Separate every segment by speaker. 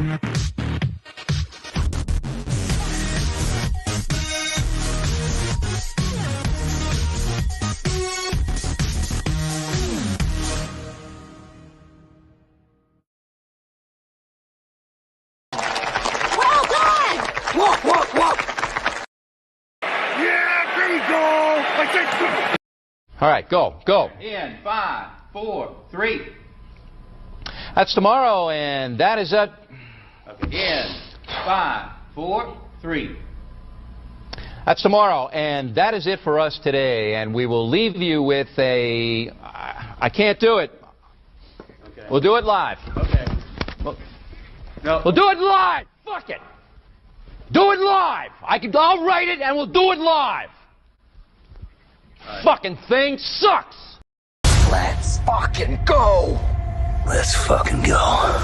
Speaker 1: All right, go.
Speaker 2: In 5, 4, 3.
Speaker 1: That's tomorrow, and that is it.
Speaker 2: Okay. In 5, 4, 3.
Speaker 1: That's tomorrow, and that is it for us today. And we will leave you with a... I can't do it.
Speaker 2: Okay.
Speaker 1: We'll do it live.
Speaker 2: Okay. No.
Speaker 1: We'll do it live. Fuck it. Do it live. I'll write it, and we'll do it live.
Speaker 2: Right.
Speaker 1: Fucking thing sucks.
Speaker 3: Let's fucking go. Let's fucking go.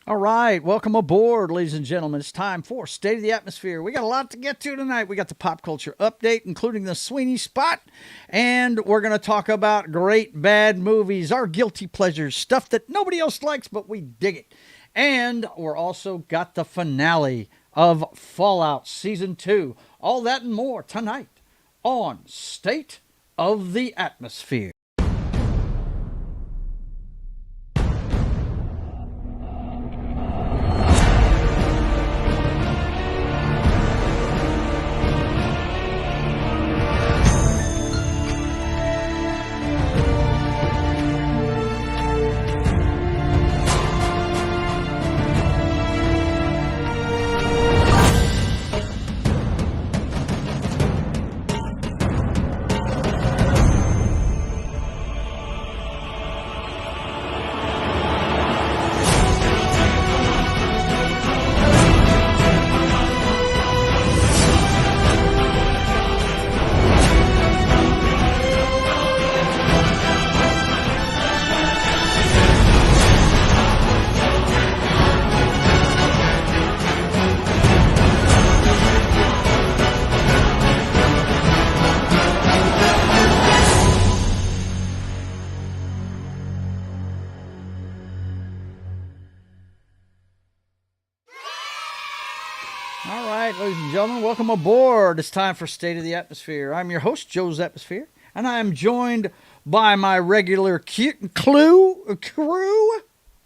Speaker 4: All right, welcome aboard, ladies and gentlemen. It's time for State of the Atmosphere. We got a lot to get to tonight. We got the pop culture update, including the Sweeney spot, and we're going to talk about great bad movies, our guilty pleasures, stuff that nobody else likes, but we dig it. And we're also got the finale of Fallout Season 2. All that and more tonight on State of the Atmosphere. All right, ladies and gentlemen, welcome aboard. It's time for State of the Atmosphere. I'm your host, JoesAtmosfere, and I am joined by my regular crew.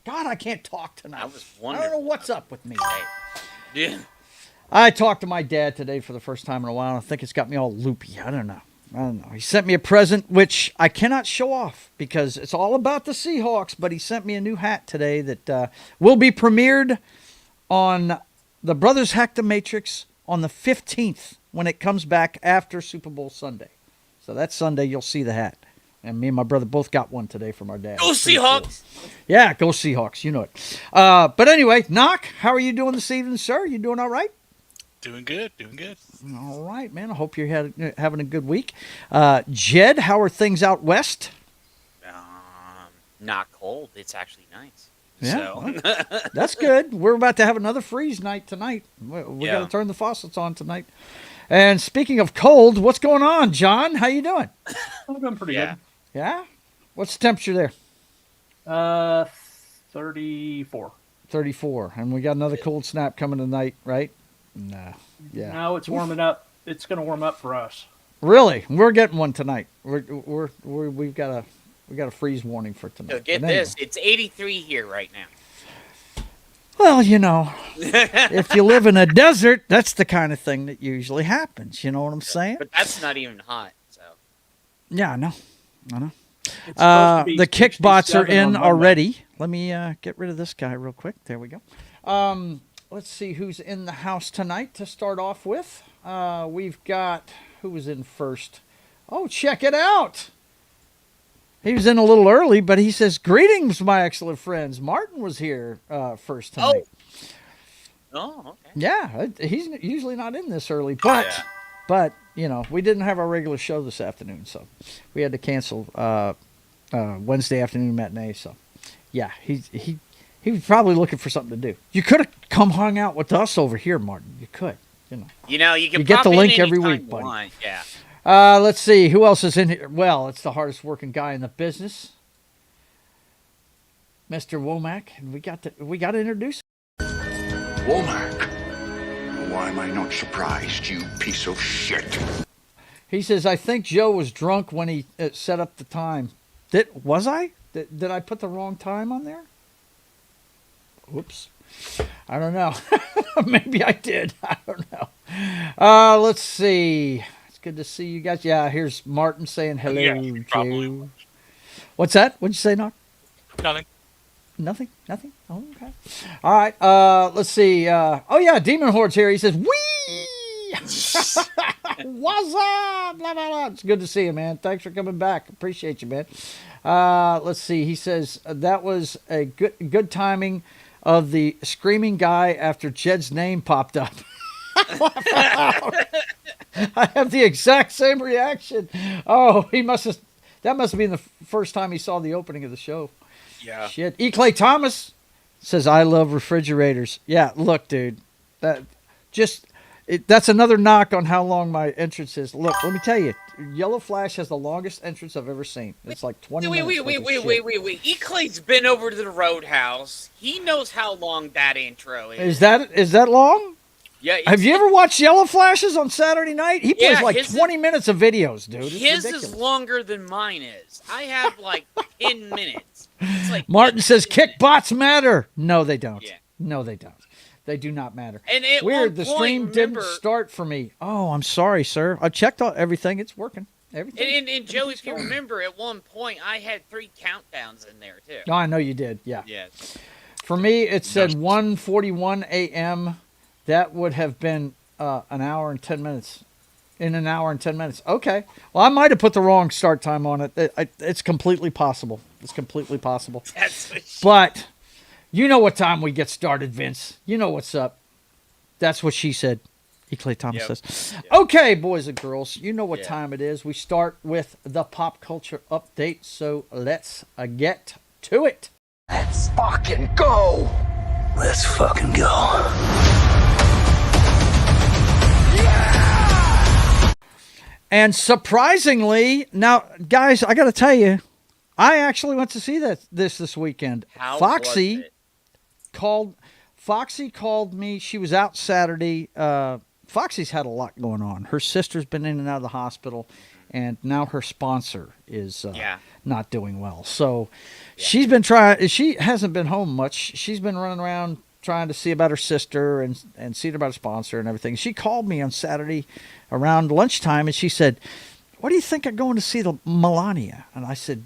Speaker 4: God, I can't talk tonight.
Speaker 5: I was wondering.
Speaker 4: I don't know what's up with me.
Speaker 5: Yeah.
Speaker 4: I talked to my dad today for the first time in a while, and I think it's got me all loopy. I don't know. He sent me a present, which I cannot show off because it's all about the Seahawks, but he sent me a new hat today that will be premiered on The Brothers Hack the Matrix on the 15th when it comes back after Super Bowl Sunday. So that Sunday you'll see the hat. And me and my brother both got one today from our dad.
Speaker 5: Go Seahawks!
Speaker 4: Cool. Yeah, go Seahawks. You know it. But anyway, Knock, how are you doing this evening, sir? You doing all right?
Speaker 6: Doing good.
Speaker 4: All right, man. I hope you're having a good week. Jed, how are things out west?
Speaker 5: Not cold. It's actually nice.
Speaker 4: Yeah,
Speaker 5: So.
Speaker 4: well, that's good. We're about to have another freeze night tonight. We got
Speaker 5: Yeah.
Speaker 4: to turn the faucets on tonight. And speaking of cold, what's going on, John? How you doing?
Speaker 7: I'm doing pretty good.
Speaker 4: Yeah? What's the temperature there?
Speaker 7: 34.
Speaker 4: 34. And we got another cold snap coming tonight, right? Nah. Yeah.
Speaker 7: Now it's warming up. it's going to warm up for us.
Speaker 4: Really? We're getting one tonight. We've got a freeze warning for tonight.
Speaker 5: So get
Speaker 4: But anyway.
Speaker 5: this, it's 83 here right now.
Speaker 4: Well, if you live in a desert, that's the kind of thing that usually happens. You know what I'm saying?
Speaker 5: But that's not even hot. So
Speaker 4: Yeah, I know.
Speaker 7: It's supposed to be
Speaker 4: The kickbots are
Speaker 7: 67 on
Speaker 4: in
Speaker 7: Monday.
Speaker 4: already. Let me get rid of this guy real quick. There we go. Let's see who's in the house tonight to start off with. We've got, who was in first? Oh, check it out. He was in a little early, but he says, greetings, my excellent friends. Martin was here first tonight.
Speaker 5: Oh, okay.
Speaker 4: Yeah, he's usually not in this early, but we didn't have our regular show this afternoon, so we had to cancel Wednesday afternoon matinee. So, yeah, he was probably looking for something to do. You could have come hung out with us over here, Martin. You could,
Speaker 5: You can
Speaker 4: You get
Speaker 5: pop
Speaker 4: the
Speaker 5: in
Speaker 4: link every
Speaker 5: anytime
Speaker 4: week,
Speaker 5: you
Speaker 4: buddy.
Speaker 5: want. Yeah.
Speaker 4: Let's see who else is in here. Well, it's the hardest working guy in the business, Mr. Womack, and we got to introduce him.
Speaker 6: Womack. Why am I not surprised, you piece of shit?
Speaker 4: He says, I think Joe was drunk when he set up the time. Was I? Did I put the wrong time on there? Oops. I don't know. Maybe I did. I don't know. Let's see. It's good to see you guys. Yeah, here's Martin saying hello,
Speaker 8: Yeah, probably.
Speaker 4: Joe. What's that? What'd you say, Knock?
Speaker 8: Nothing.
Speaker 4: Nothing? Oh, okay. All right. Let's see. Oh, yeah, Demon Horde's here. He says, wee! What's up? Blah, blah, blah. It's good to see you, man. Thanks for coming back. Appreciate you, man. Let's see. He says, that was a good timing of the screaming guy after Jed's name popped up. I have the exact same reaction. Oh, that must have been the first time he saw the opening of the show.
Speaker 8: Yeah.
Speaker 4: Shit. E. Clay Thomas says, I love refrigerators. Yeah, look, dude. That's another knock on how long my entrance is. Look, let me tell you. Yellow Flash has the longest entrance I've ever seen. It's like 20 minutes.
Speaker 5: Wait. E-Clay's been over to the Roadhouse. He knows how long that intro is.
Speaker 4: Is that long?
Speaker 5: Yeah.
Speaker 4: Have you ever watched Yellow Flashes on Saturday night? He plays like
Speaker 5: his
Speaker 4: 20 minutes of videos, dude. It's
Speaker 5: His
Speaker 4: ridiculous.
Speaker 5: is longer than mine is. I have like 10 minutes. It's like
Speaker 4: Martin says kickbots matter. No, they don't.
Speaker 5: Yeah.
Speaker 4: No, they don't. They do not matter.
Speaker 5: And at
Speaker 4: Weird.
Speaker 5: one
Speaker 4: The
Speaker 5: point,
Speaker 4: stream
Speaker 5: remember-
Speaker 4: didn't start for me. Oh, I'm sorry, sir. I checked out everything. It's working. Everything.
Speaker 5: And Joe, if you remember, at one point I had 3 countdowns in there too.
Speaker 4: Oh, I know you did. Yeah.
Speaker 5: Yeah.
Speaker 4: For me, it said 1:41 a.m. That would have been an hour and 10 minutes. In an hour and 10 minutes. Okay. Well, I might have put the wrong start time on it. It's completely possible. It's completely possible.
Speaker 5: That's what
Speaker 4: But you know what time we get started, Vince. You know what's up. That's what she said. E. Clay Thomas says. Okay, boys and girls, you know what time it is. We start with the pop culture update, so let's get to it.
Speaker 3: Let's fucking go. Let's fucking go.
Speaker 4: And surprisingly, now, guys, I got to tell you, I actually went to see this weekend.
Speaker 5: How
Speaker 4: Foxy
Speaker 5: was it?
Speaker 4: Foxy called me. She was out Saturday. Foxy's had a lot going on. Her sister's been in and out of the hospital, and now her sponsor is not doing well. So she's been trying. She hasn't been home much. She's been running around trying to see about her sister and see about her sponsor and everything. She called me on Saturday around lunchtime, and she said, "What do you think of going to see the Melania?" And I said,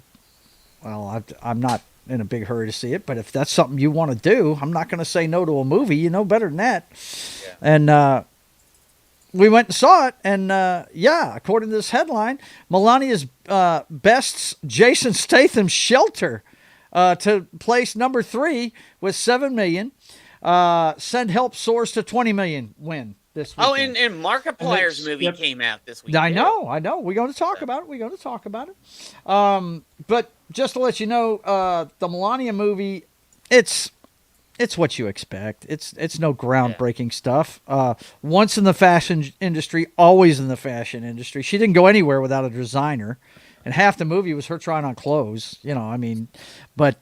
Speaker 4: "Well, I'm not in a big hurry to see it, but if that's something you want to do, I'm not going to say no to a movie. You know better than that." Yeah. And we went and saw it, and according to this headline, Melania's bests Jason Statham's Shelter to place number 3 with $7 million. Send Help soars to $20 million win this weekend.
Speaker 5: Oh, and Markiplier's movie came out this week.
Speaker 4: I know. We're going to talk about it. But just to let you know, the Melania movie, it's what you expect. It's no groundbreaking stuff. Once in the fashion industry, always in the fashion industry. She didn't go anywhere without a designer, and half the movie was her trying on clothes. But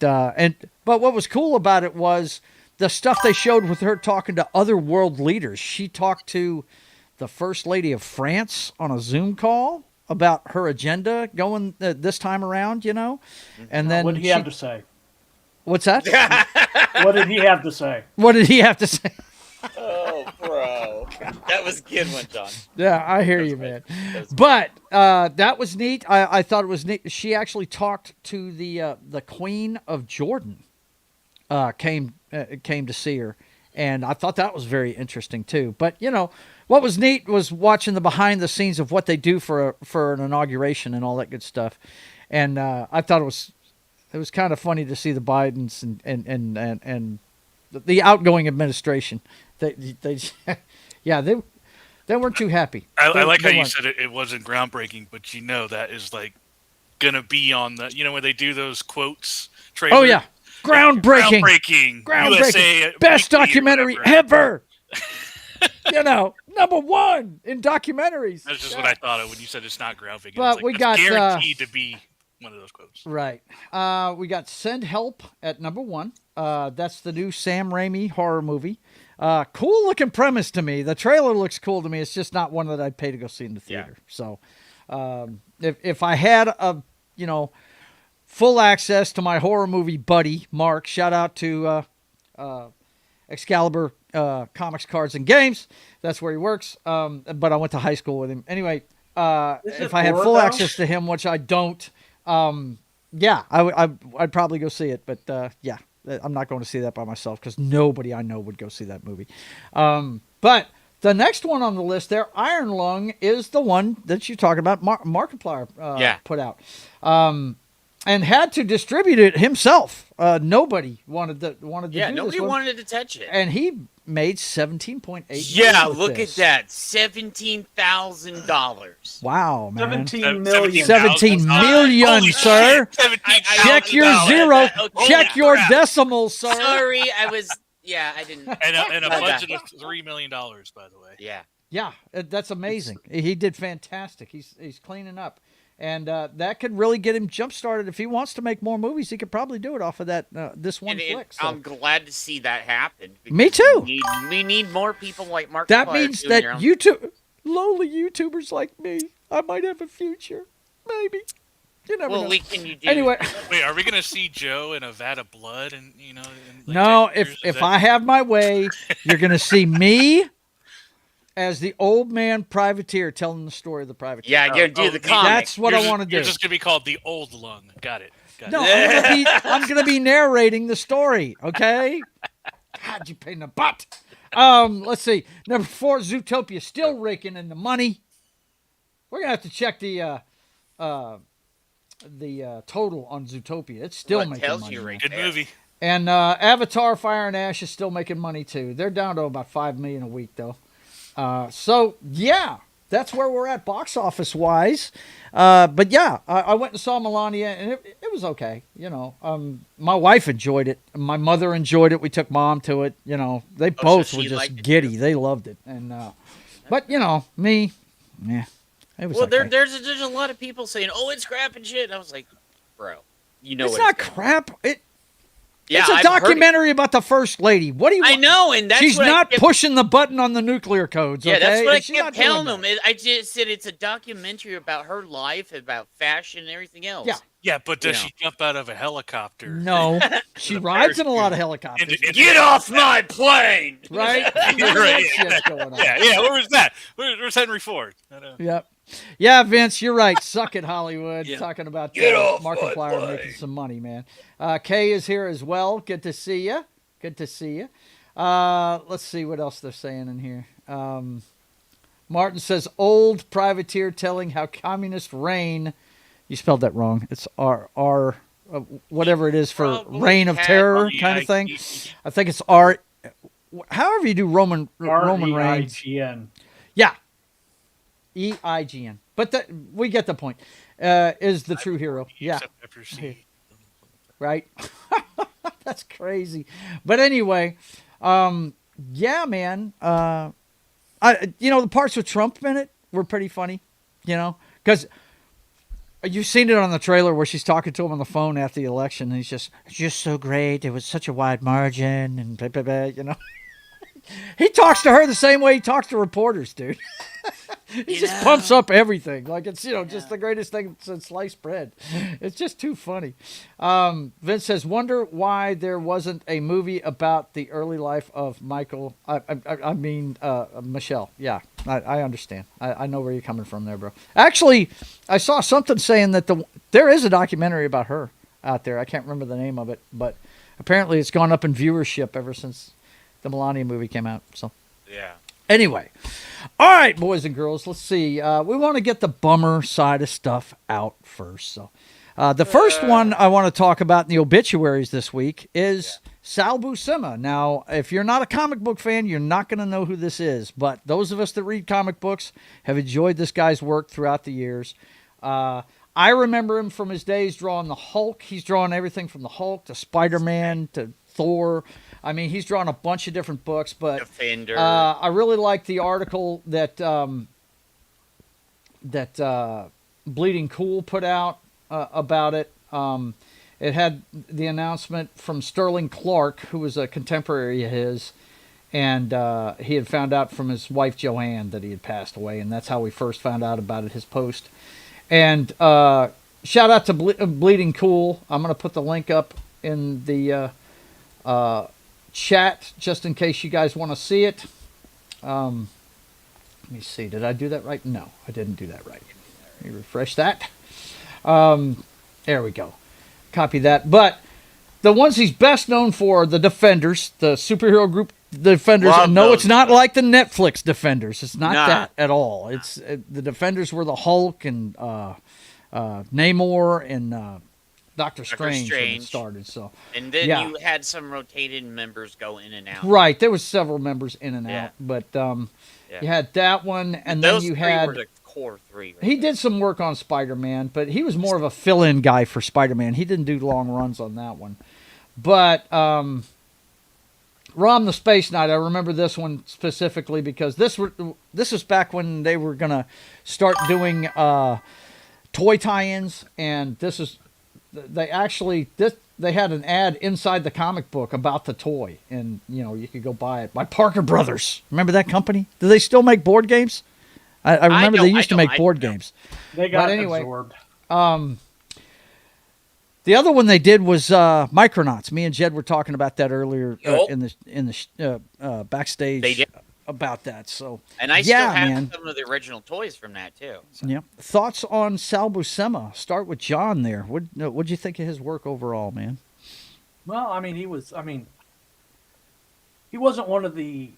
Speaker 4: what was cool about it was the stuff they showed with her talking to other world leaders. She talked to the First Lady of France on a Zoom call about her agenda going this time around, And then
Speaker 7: What did he have to say?
Speaker 4: What's that?
Speaker 7: What did he have to say?
Speaker 4: What did he have to say?
Speaker 5: Oh, bro. That was a good one, John.
Speaker 4: Yeah, I hear you, man. But that was neat. I thought it was neat. She actually talked to the Queen of Jordan. Came to see her, and I thought that was very interesting too. But what was neat was watching the behind the scenes of what they do for an inauguration and all that good stuff. And I thought it was kind of funny to see the Bidens and the outgoing administration. They weren't too happy.
Speaker 8: I like how you said it wasn't groundbreaking, but that is like gonna be on the when they do those quotes. Trailers,
Speaker 4: oh yeah, groundbreaking,
Speaker 8: USA
Speaker 4: best documentary ever. Number one in documentaries.
Speaker 8: That's just what I thought of when you said it's not groundbreaking.
Speaker 4: But
Speaker 8: it's
Speaker 4: we got
Speaker 8: guaranteed to be one of those quotes.
Speaker 4: Right. We got Send Help at number 1. That's the new Sam Raimi horror movie. Cool looking premise to me. The trailer looks cool to me. It's just not one that I'd pay to go see in the theater. Yeah. So, if I had a full access to my horror movie buddy Mark, shout out to Excalibur Comics, Cards, and Games. That's where he works. But I went to high school with him. Anyway, if I had full access to him, which I don't, I'd probably go see it. But I'm not going to see that by myself because nobody I know would go see that movie. But the next one on the list there, Iron Lung, is the one that you're talking about. Markiplier put out. And had to distribute it himself. Nobody wanted to do this.
Speaker 5: Yeah, nobody wanted to touch it.
Speaker 4: And he made $17.8
Speaker 5: Yeah,
Speaker 4: million
Speaker 5: look at that. $17,000.
Speaker 4: Wow, man.
Speaker 7: 17 million.
Speaker 4: 17 million, sir. Check your zero. Check your decimals, sir.
Speaker 5: Sorry, I didn't.
Speaker 8: And a budget of $3 million, by the way.
Speaker 5: Yeah.
Speaker 4: Yeah, that's amazing. He did fantastic. He's cleaning up. And that could really get him jump-started. If he wants to make more movies, he could probably do it off of that this one flick. So.
Speaker 5: I'm glad to see that happen.
Speaker 4: Me too.
Speaker 5: We need more people like Mark.
Speaker 4: That means that lowly YouTubers like me, I might have a future. Maybe. You never know.
Speaker 5: What can you do?
Speaker 4: Anyway.
Speaker 8: Wait, are we going to see Joe in a vat of blood? And
Speaker 4: no, if I have my way, you're going to see me as the old man privateer telling the story of the privateer.
Speaker 5: Yeah, you're gonna do the comic.
Speaker 4: That's what I want to do.
Speaker 8: You're just gonna be called the Old Lung. Got it.
Speaker 4: No, I'm gonna be narrating the story. Okay. God, you pain in the butt. Let's see. Number 4, Zootopia, still raking in the money. We're gonna have to check the total on Zootopia. It's still making money.
Speaker 8: Good movie.
Speaker 4: And Avatar: Fire and Ash is still making money too. They're down to about $5 million a week though. So yeah, that's where we're at box office wise. But yeah, I went and saw Melania and it was okay. My wife enjoyed it. My mother enjoyed it. We took Mom to it. They both were just giddy. They loved it. And, but me, yeah, it was okay.
Speaker 5: There's a lot of people saying, "Oh, it's crap and shit." And I was like, bro,
Speaker 4: it's not crap.
Speaker 5: Yeah,
Speaker 4: it's a documentary about the First Lady. What do you want?
Speaker 5: I know, and that's
Speaker 4: she's not pushing the button on the nuclear codes.
Speaker 5: Yeah,
Speaker 4: okay?
Speaker 5: that's what I kept telling them. I just said it's a documentary about her life, about fashion and everything else.
Speaker 8: Yeah, but does she jump out of a helicopter?
Speaker 4: No, she rides in a lot of helicopters.
Speaker 5: Get off my plane!
Speaker 4: Right?
Speaker 8: Right. Yeah. Where was that? Where's Henry Ford?
Speaker 4: Yep. Yeah, Vince, you're right. Suck it, Hollywood. Talking about Markiplier making some money, man. Kay is here as well. Good to see you. Let's see what else they're saying in here. Martin says, old privateer telling how communist reign. You spelled that wrong. It's R, whatever it is for reign of terror kind of thing. I think it's R. However you do Roman reigns. Yeah. EIGN. But we get the point. Is the true hero. Yeah. Right? That's crazy. But anyway, yeah, man. The parts with Trump in it were pretty funny, because you've seen it on the trailer where she's talking to him on the phone after the election, and he's just so great. It was such a wide margin, and blah, blah, blah, He talks to her the same way he talks to reporters, dude. He just pumps up everything like it's just the greatest thing since sliced bread. It's just too funny. Vince says, "Wonder why there wasn't a movie about the early life of Michael." I mean Michelle. Yeah, I understand. I know where you're coming from there, bro. Actually, I saw something saying that there is a documentary about her out there. I can't remember the name of it, but apparently it's gone up in viewership ever since the Melania movie came out. So
Speaker 5: Yeah.
Speaker 4: anyway, all right, boys and girls, let's see. We want to get the bummer side of stuff out first. So the first one I want to talk about in the obituaries this week is Sal Buscema. Now, if you're not a comic book fan, you're not going to know who this is. But those of us that read comic books have enjoyed this guy's work throughout the years. I remember him from his days drawing the Hulk. He's drawn everything from the Hulk to Spider-Man to Thor. I mean, he's drawn a bunch of different books, but
Speaker 5: Defender.
Speaker 4: I really like the article that Bleeding Cool put out about it. It had the announcement from Sterling Clark, who was a contemporary of his, and he had found out from his wife Joanne that he had passed away, and that's how we first found out about it, his post. And shout out to Bleeding Cool. I'm going to put the link up in the chat just in case you guys want to see it. Let me see. Did I do that right? No, I didn't do that right. Let me refresh that. There we go. Copy that. But the ones he's best known for are the Defenders, the superhero group Defenders.
Speaker 5: Love
Speaker 4: And no,
Speaker 5: those
Speaker 4: it's not
Speaker 5: books.
Speaker 4: like the Netflix Defenders. It's not
Speaker 5: Nah.
Speaker 4: that at all. It's the Defenders were the Hulk and Namor and Doctor Strange when it
Speaker 5: Strange.
Speaker 4: started. So
Speaker 5: And then
Speaker 4: yeah.
Speaker 5: you had some rotating members go in and out.
Speaker 4: right, there was several members in and
Speaker 5: Yeah.
Speaker 4: out, but
Speaker 5: Yeah.
Speaker 4: you had that one, and
Speaker 5: Those
Speaker 4: then you
Speaker 5: three
Speaker 4: had.
Speaker 5: were the core three. Right
Speaker 4: He
Speaker 5: there.
Speaker 4: did some work on Spider-Man, but he was more of a fill-in guy for Spider-Man. He didn't do long runs on that one. But Rom the Space Knight, I remember this one specifically because this was back when they were going to start doing toy tie-ins, and they had an ad inside the comic book about the toy, and you could go buy it by Parker Brothers. Remember that company? Do they still make board games? I remember they used to make board games.
Speaker 7: They got
Speaker 4: But anyway,
Speaker 7: absorbed.
Speaker 4: The other one they did was Micronauts. Me and Jed were talking about that earlier
Speaker 5: Yup.
Speaker 4: in the backstage
Speaker 5: They did.
Speaker 4: about that. So
Speaker 5: And I
Speaker 4: yeah,
Speaker 5: still have
Speaker 4: man.
Speaker 5: some of the original toys from that too. So.
Speaker 4: Yeah. Thoughts on Sal Buscema? Start with John there. What'd you think of his work overall, man?
Speaker 7: Well, I mean, he wasn't one of the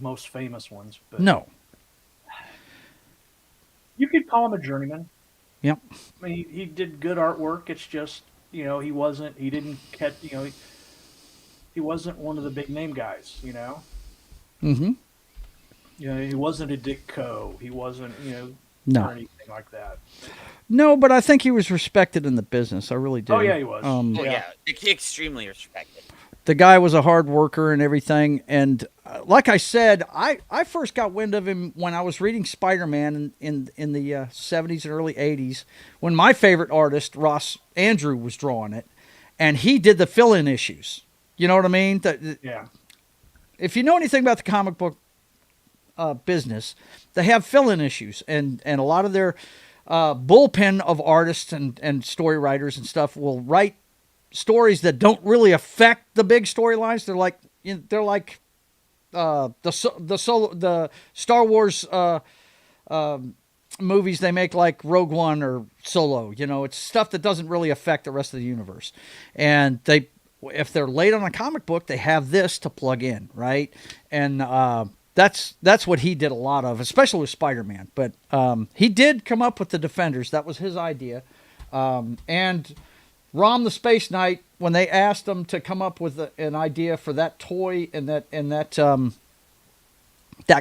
Speaker 7: most famous ones, but
Speaker 4: No.
Speaker 7: you could call him a journeyman.
Speaker 4: Yep.
Speaker 7: I mean, he did good artwork. It's just, he didn't catch, he wasn't one of the big name guys,
Speaker 4: Mm-hmm.
Speaker 7: He wasn't a Dick Coe. He wasn't,
Speaker 4: No.
Speaker 7: or anything like that.
Speaker 4: No, but I think he was respected in the business. I really do.
Speaker 7: Oh, yeah, he was.
Speaker 5: Oh yeah, extremely respected.
Speaker 4: The guy was a hard worker and everything. And like I said, I first got wind of him when I was reading Spider-Man in the 70s and early 80s when my favorite artist, Ross Andrew, was drawing it. And he did the fill-in issues. You know what I mean?
Speaker 7: Yeah.
Speaker 4: If you know anything about the comic book business, they have fill-in issues. And a lot of their bullpen of artists and story writers and stuff will write stories that don't really affect the big storylines. They're like the Star Wars movies they make, like Rogue One or Solo. It's stuff that doesn't really affect the rest of the universe. And if they're late on a comic book, they have this to plug in, right? And that's what he did a lot of, especially with Spider-Man. But he did come up with the Defenders. That was his idea. And Rom the Space Knight, when they asked him to come up with an idea for that toy and that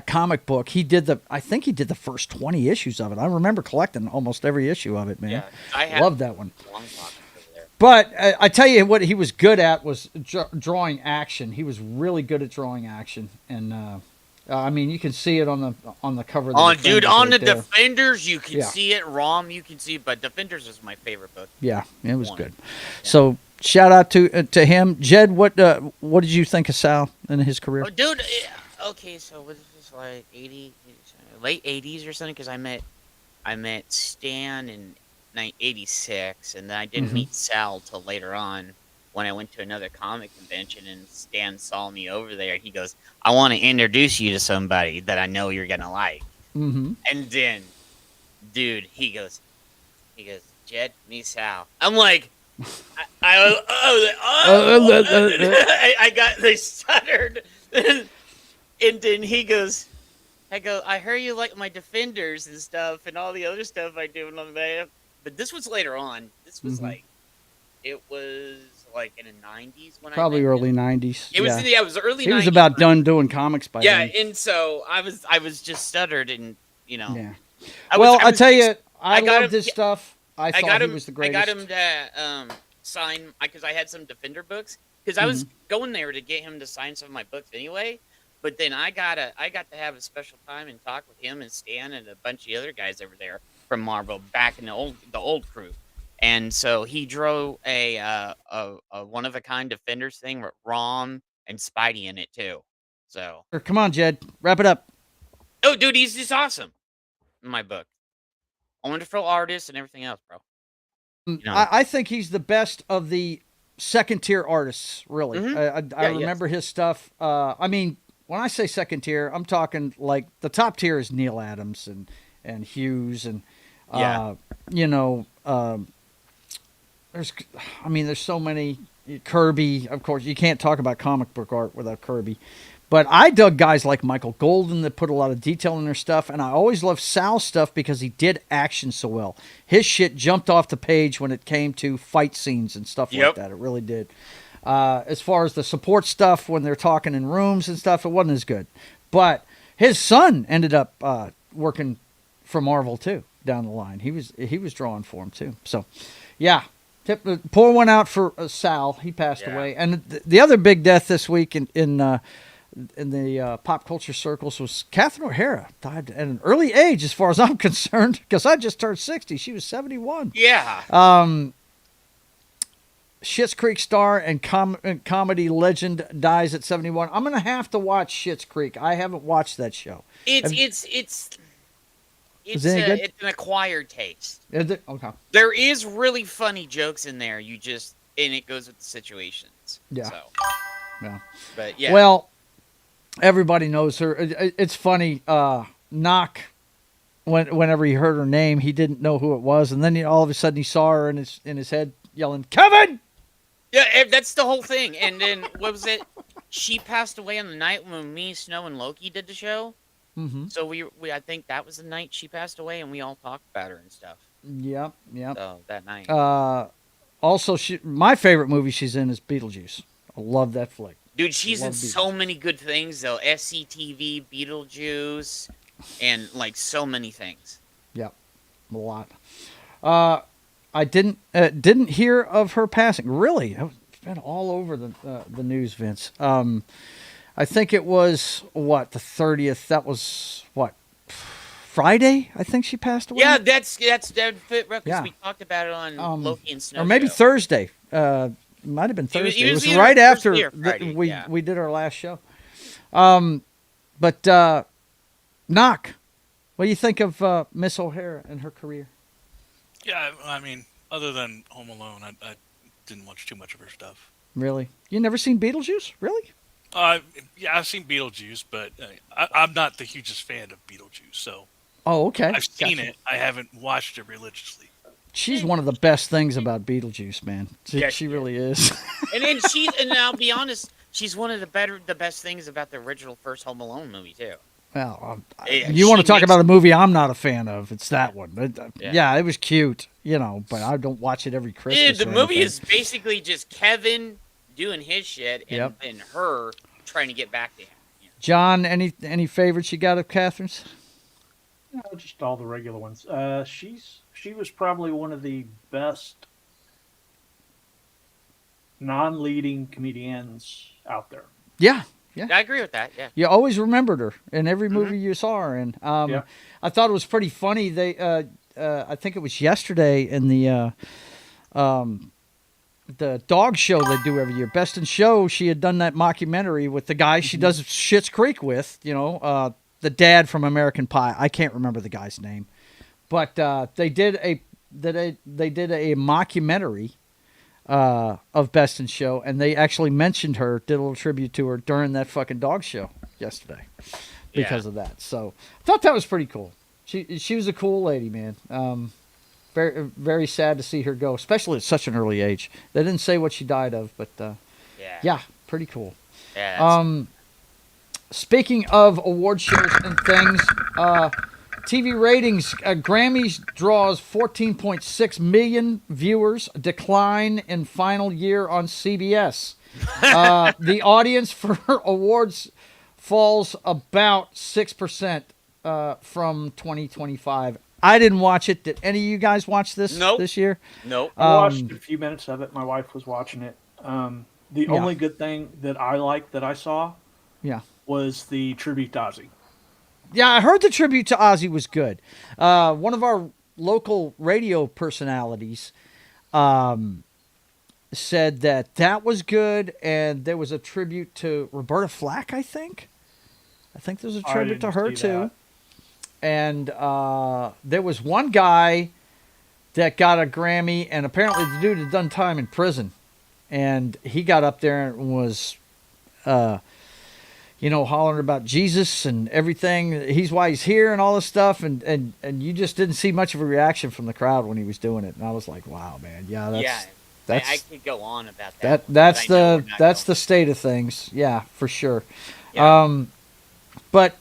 Speaker 4: comic book, I think he did the first 20 issues of it. I remember collecting almost every issue of it, man.
Speaker 5: Yeah, I have
Speaker 4: Loved that one.
Speaker 5: long box over there.
Speaker 4: But I tell you what he was good at was drawing action. He was really good at drawing action, and I mean, you can see it on the cover. Of the
Speaker 5: On
Speaker 4: Defenders
Speaker 5: on
Speaker 4: right
Speaker 5: the
Speaker 4: there.
Speaker 5: Defenders, you can
Speaker 4: Yeah.
Speaker 5: see it. Rom, you can see it, but Defenders is my favorite book.
Speaker 4: Yeah, it was
Speaker 5: One.
Speaker 4: good. So shout out to him, Jed. What did you think of Sal and his career?
Speaker 5: Oh, dude, okay, so was this like 80, late 80s or something? Because I met Stan in 86, and then I didn't meet Sal till later on when I went to another comic convention, and Stan saw me over there. He goes, "I want to introduce you to somebody that I know you're gonna like." And then, dude, he goes, "Jed, me Sal." I'm like, I got they stuttered, and then he goes. I heard you like my Defenders and stuff and all the other stuff I do. And all that. But this was later on. This was it was like in the 90s when
Speaker 4: Probably
Speaker 5: I met
Speaker 4: early
Speaker 5: him.
Speaker 4: 90s.
Speaker 5: It was, it was early 90s.
Speaker 4: He was about done doing comics by then.
Speaker 5: Yeah, and so I was just stuttered and, you know.
Speaker 4: Yeah.
Speaker 5: I
Speaker 4: tell you, I
Speaker 5: got
Speaker 4: loved his stuff. I thought he was the greatest.
Speaker 5: I got him to sign, because I had some Defender books. Because I was going there to get him to sign some of my books anyway. But then I got to have a special time and talk with him and Stan and a bunch of the other guys over there from Marvel back in the old crew. And so he drove a one of a kind Defenders thing with Rom and Spidey in it too. So
Speaker 4: come on, Jed, wrap it up.
Speaker 5: Oh, dude, he's just awesome in my book. A wonderful artist and everything else, bro. You know?
Speaker 4: I think he's the best of the second tier artists. Really, I remember his stuff. I mean. When I say second tier, I'm talking like the top tier is Neil Adams and Hughes and you know, there's so many. Kirby, of course, you can't talk about comic book art without Kirby. But I dug guys like Michael Golden that put a lot of detail in their stuff, and I always loved Sal's stuff because he did action so well. His shit jumped off the page when it came to fight scenes and stuff like that. It really did. As far as the support stuff, when they're talking in rooms and stuff, it wasn't as good. But his son ended up working for Marvel too down the line. He was drawing for him too. So, yeah, pour one out for Sal. He passed away. And the other big death this week in the pop culture circles was Catherine O'Hara. Died at an early age, as far as I'm concerned, because I just turned 60. She was 71.
Speaker 5: Yeah.
Speaker 4: Schitt's Creek star and comedy legend dies at 71. I'm gonna have to watch Schitt's Creek. I haven't watched that show.
Speaker 5: It's an acquired taste.
Speaker 4: Is it? Okay.
Speaker 5: There is really funny jokes in there. And it goes with the situations.
Speaker 4: Yeah.
Speaker 5: So.
Speaker 4: Yeah.
Speaker 5: But yeah.
Speaker 4: Well, everybody knows her. It's funny. Knock. Whenever he heard her name, he didn't know who it was, and then all of a sudden he saw her in his head yelling, "Kevin!"
Speaker 5: Yeah, that's the whole thing. And then, what was it? She passed away on the night when me, Snow, and Loki did the show. So I think that was the night she passed away, and we all talked about her and stuff.
Speaker 4: Yep.
Speaker 5: So, that night.
Speaker 4: Also, my favorite movie she's in is Beetlejuice. I love that flick.
Speaker 5: Dude, she's in so many good things, though. SCTV, Beetlejuice, and, like, so many things.
Speaker 4: Yep. A lot. I didn't hear of her passing. Really, it's been all over the news, Vince. I think it was the 30th. That was Friday. I think she passed away.
Speaker 5: Yeah, that fit right because we talked about it on Loki and Snow.
Speaker 4: Or maybe Thursday. Might have been Thursday. It was right after we did our last show. But Knock, what do you think of Miss O'Hara and her career?
Speaker 8: Yeah, I mean, other than Home Alone, I didn't watch too much of her stuff.
Speaker 4: Really? You never seen Beetlejuice? Really?
Speaker 8: Yeah, I've seen Beetlejuice, but I'm not the hugest fan of Beetlejuice, so...
Speaker 4: Oh, okay.
Speaker 8: I've seen it. I haven't watched it religiously.
Speaker 4: She's one of the best things about Beetlejuice, man. She really is.
Speaker 5: And I'll be honest, she's one of the best things about the original first Home Alone movie, too.
Speaker 4: Well, you want to talk about a movie I'm not a fan of? It's that one. Yeah, it was cute, but I don't watch it every Christmas.
Speaker 5: The movie is basically just Kevin doing his shit and her trying to get back to him.
Speaker 4: John, any favorites you got of Catherine's?
Speaker 7: No, just all the regular ones. She was probably one of the best non-leading comedians out there.
Speaker 4: Yeah.
Speaker 5: Yeah, I agree with that. Yeah,
Speaker 4: you always remembered her in every movie you saw her in. I thought it was pretty funny. They, I think it was yesterday in the the dog show they do every year. Best in Show, she had done that mockumentary with the guy she does Schitt's Creek with, the dad from American Pie. I can't remember the guy's name. But they did a mockumentary of Best in Show, and they actually mentioned her, did a little tribute to her during that fucking dog show yesterday because of that. So I thought that was pretty cool. She was a cool lady, man. Very, very sad to see her go, especially at such an early age. They didn't say what she died of, but yeah, pretty cool.
Speaker 5: Yeah.
Speaker 4: Speaking of award shows and things, TV ratings, Grammys draws 14.6 million viewers, decline in final year on CBS. The audience for awards falls about 6% from 2025. I didn't watch it. Did any of you guys watch this this year?
Speaker 5: Nope.
Speaker 7: I watched a few minutes of it. My wife was watching it. The only good thing that I liked that I saw was the tribute to Ozzy.
Speaker 4: Yeah, I heard the tribute to Ozzy was good. One of our local radio personalities said that was good, and there was a tribute to Roberta Flack, I think. I think there's a tribute to her, too.
Speaker 7: That.
Speaker 4: And there was one guy that got a Grammy, and apparently the dude had done time in prison. And he got up there and was, hollering about Jesus and everything. He's why he's here and all this stuff. And you just didn't see much of a reaction from the crowd when he was doing it. And I was like, wow, man. Yeah, that's
Speaker 5: I could go on about that.
Speaker 4: That's the state of things. Yeah, for sure.
Speaker 5: Yeah.
Speaker 4: But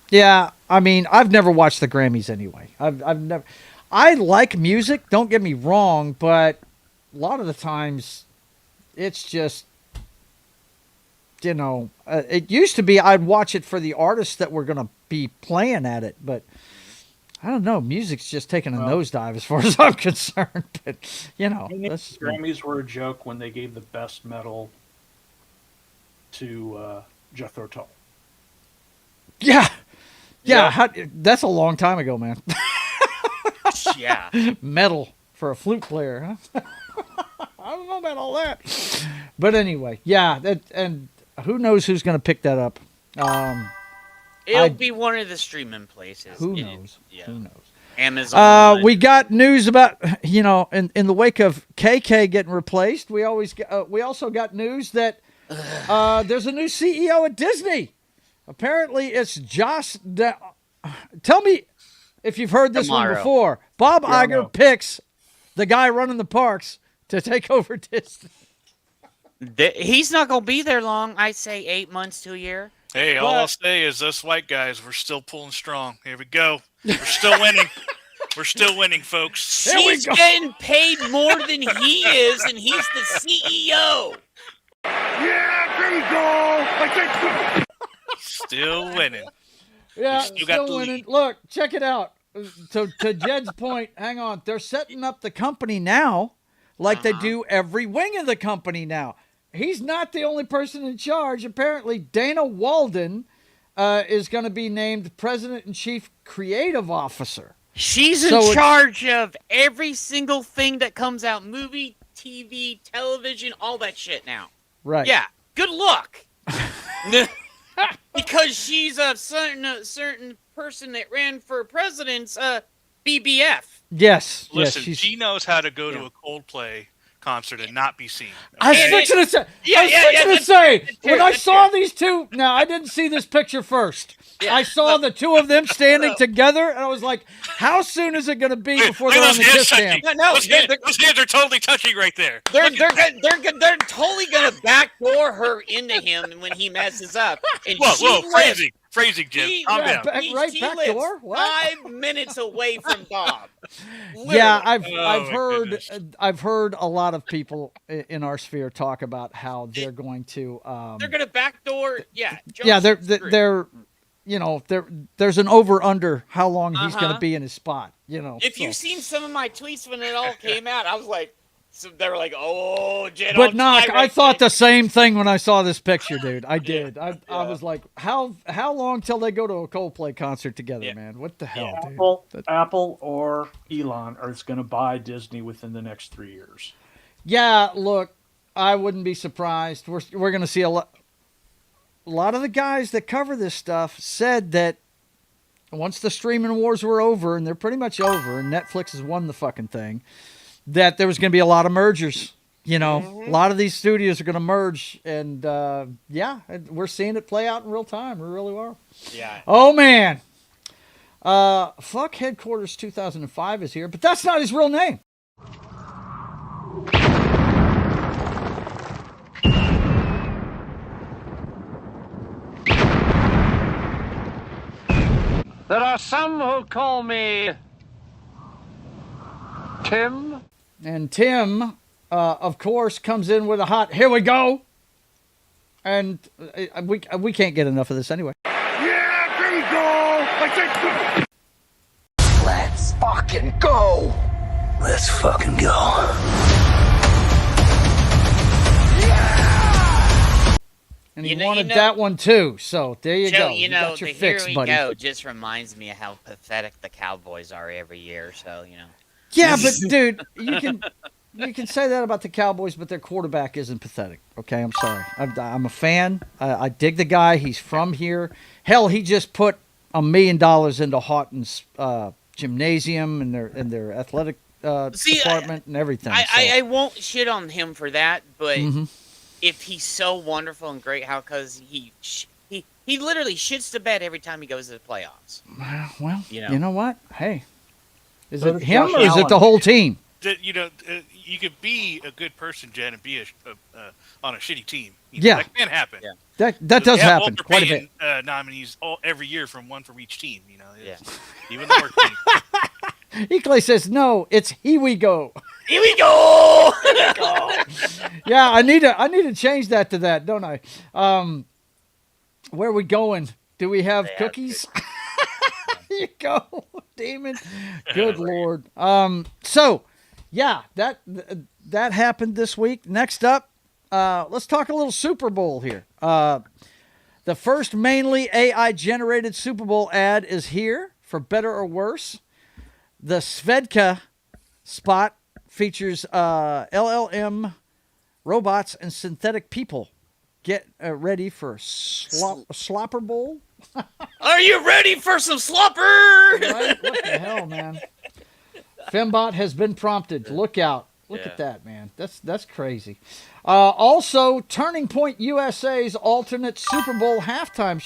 Speaker 4: yeah, I mean, I've never watched the Grammys anyway. I've never. I like music. Don't get me wrong, but a lot of the times, it's just, it used to be I'd watch it for the artists that were gonna be playing at it, but I don't know. Music's just taking a nosedive as far as I'm concerned. But
Speaker 7: the Grammys were a joke when they gave the best medal to Jethro Tull.
Speaker 4: Yeah. That's a long time ago, man.
Speaker 5: Yeah.
Speaker 4: Medal for a flute player, huh? I don't know about all that. But anyway, and who knows who's going to pick that up.
Speaker 5: It'll be one of the streaming places.
Speaker 4: Who knows?
Speaker 5: Yeah.
Speaker 4: Who knows?
Speaker 5: Amazon.
Speaker 4: We got news about, in the wake of KK getting replaced, we also got news that there's a new CEO at Disney. Apparently, it's Josh. Tell me if you've heard this one before. Bob Iger picks the guy running the parks to take over Disney.
Speaker 5: He's not going to be there long. I say 8 months to a year.
Speaker 8: Hey, all I'll say is us white guys, we're still pulling strong. Here we go. We're still winning. We're still winning, folks.
Speaker 5: He's getting paid more than he is, and he's the CEO.
Speaker 6: Yeah, there you go. I think.
Speaker 8: Still winning.
Speaker 4: Yeah,
Speaker 8: still
Speaker 4: winning.
Speaker 8: lead.
Speaker 4: Look, check it out. To Jed's point, hang on. They're setting up the company now like they do every wing of the company now. He's not the only person in charge. Apparently, Dana Walden is going to be named President and Chief Creative Officer.
Speaker 5: She's in charge of every single thing that comes out. Movie, TV, television, all that shit now.
Speaker 4: Right.
Speaker 5: Yeah. Good luck. Because she's a certain person that ran for president's BBF.
Speaker 4: Yes.
Speaker 8: Listen,
Speaker 4: yes,
Speaker 8: she knows how to go to a Coldplay concert and not be seen.
Speaker 4: I was fixing to say, when I saw these two, now I didn't see this picture first. Yeah. I saw the two of them standing together, and I was like, how soon is it going to be before they're on the kiss cam?
Speaker 8: Those hands are totally touching right there.
Speaker 5: They're totally going to backdoor her into him when he messes up. And
Speaker 8: phrasing, Jim. Calm down.
Speaker 5: She lives
Speaker 4: door?
Speaker 5: 5 minutes away from Bob.
Speaker 4: Yeah, I've heard a lot of people in our sphere talk about how they're going to.
Speaker 5: They're going to backdoor. Yeah.
Speaker 4: There's an over-under how long he's going to be in his spot.
Speaker 5: If you've seen some of my tweets when it all came out, I was like, they were like, oh, Jen.
Speaker 4: But Knock, I thought the same thing when I saw this picture, dude. I did. I was like, how long till they go to a Coldplay concert together, man? What the hell, dude?
Speaker 7: Apple or Elon is going to buy Disney within the next 3 years.
Speaker 4: Yeah, look, I wouldn't be surprised. We're going to see a lot of the guys that cover this stuff said that once the streaming wars were over, and they're pretty much over, and Netflix has won the fucking thing, that there was going to be a lot of mergers. A lot of these studios are going to merge, and we're seeing it play out in real time. We really are.
Speaker 5: Yeah.
Speaker 4: Oh, man. Fuck Headquarters 2005 is here, but that's not his real name.
Speaker 9: There are some who call me Tim.
Speaker 4: And Tim, of course, comes in with a hot, here we go. And we can't get enough of this anyway.
Speaker 6: Yeah, there you go. Let's fucking go.
Speaker 3: Let's fucking go.
Speaker 4: And he wanted that one too. So there you
Speaker 5: Joe,
Speaker 4: go. You got your
Speaker 5: the
Speaker 4: fix,
Speaker 5: Here We
Speaker 4: buddy.
Speaker 5: Go just reminds me of how pathetic the Cowboys are every year. So,
Speaker 4: Yeah, but dude, you can say that about the Cowboys, but their quarterback isn't pathetic. Okay, I'm sorry. I'm a fan. I dig the guy. He's from here. Hell, he just put $1 million into Houghton's gymnasium and their athletic department and everything.
Speaker 5: I won't shit on him for that, but if he's so wonderful and great, how? Because he literally shits the bed every time he goes to the playoffs.
Speaker 4: Well, you know what? Hey, is it
Speaker 7: does
Speaker 4: him
Speaker 7: Josh
Speaker 4: or is it
Speaker 7: Allen.
Speaker 4: the whole team?
Speaker 8: You could be a good person, Jen, and be on a shitty team.
Speaker 4: Yeah.
Speaker 8: That can happen.
Speaker 5: Yeah.
Speaker 4: That does
Speaker 8: They have
Speaker 4: happen
Speaker 8: Walter
Speaker 4: quite a
Speaker 8: Payton,
Speaker 4: bit.
Speaker 8: Nominees every year from each team.
Speaker 5: Yeah.
Speaker 8: Even the worst team.
Speaker 4: Ekley says no. It's here we go.
Speaker 5: Here we go.
Speaker 4: Yeah, I need to change that to that, don't I? Where are we going? Do we have cookies? There you go, Demon. Good Lord. So, yeah, that happened this week. Next up, let's talk a little Super Bowl here. The first mainly AI-generated Super Bowl ad is here, for better or worse. The Svedka spot features LLM robots and synthetic people. Get ready for Slopper Bowl.
Speaker 5: Are you ready for some slopper?
Speaker 4: Right? What the hell, man? Fembot has been prompted. Look out. Look at that, man. That's crazy. Also, Turning Point USA's alternate Super Bowl halftime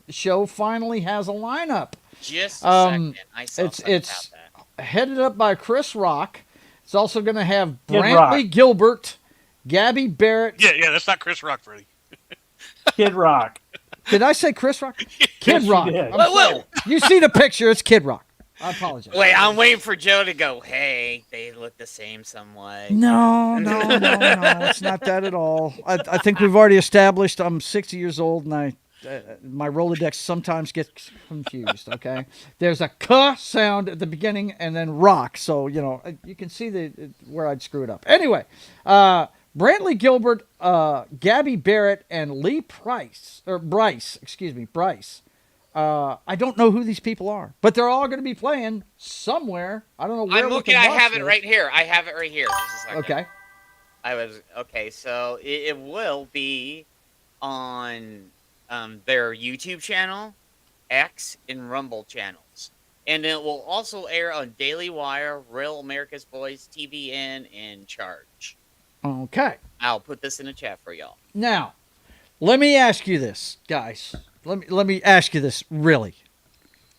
Speaker 4: show finally has a lineup.
Speaker 5: Just a second. I saw something
Speaker 4: It's
Speaker 5: about that.
Speaker 4: headed up by Chris Rock. It's also going to have Brantley Gilbert, Gabby Barrett.
Speaker 8: Yeah, that's not Chris Rock, Freddie.
Speaker 7: Kid Rock.
Speaker 4: Did I say Chris Rock? Kid Rock.
Speaker 5: Whoa.
Speaker 4: You see the picture. It's Kid Rock. I apologize.
Speaker 5: Wait, I'm waiting for Joe to go, hey, they look the same some way.
Speaker 4: No. It's not that at all. I think we've already established I'm 60 years old and my Rolodex sometimes gets confused, okay? There's a K sound at the beginning and then rock. So, you can see where I'd screw it up. Anyway, Brantley Gilbert, Gabby Barrett, and Bryce. I don't know who these people are, but they're all going to be playing somewhere. I don't know where.
Speaker 5: I'm looking. I have it right here. I have it right here.
Speaker 4: Okay.
Speaker 5: So it will be on their YouTube channel, X, and Rumble channels, and it will also air on Daily Wire, Real America's Voice, TVN, and Charge.
Speaker 4: Okay.
Speaker 5: I'll put this in the chat for y'all.
Speaker 4: Now, let me ask you this, guys. Let me ask you this, really.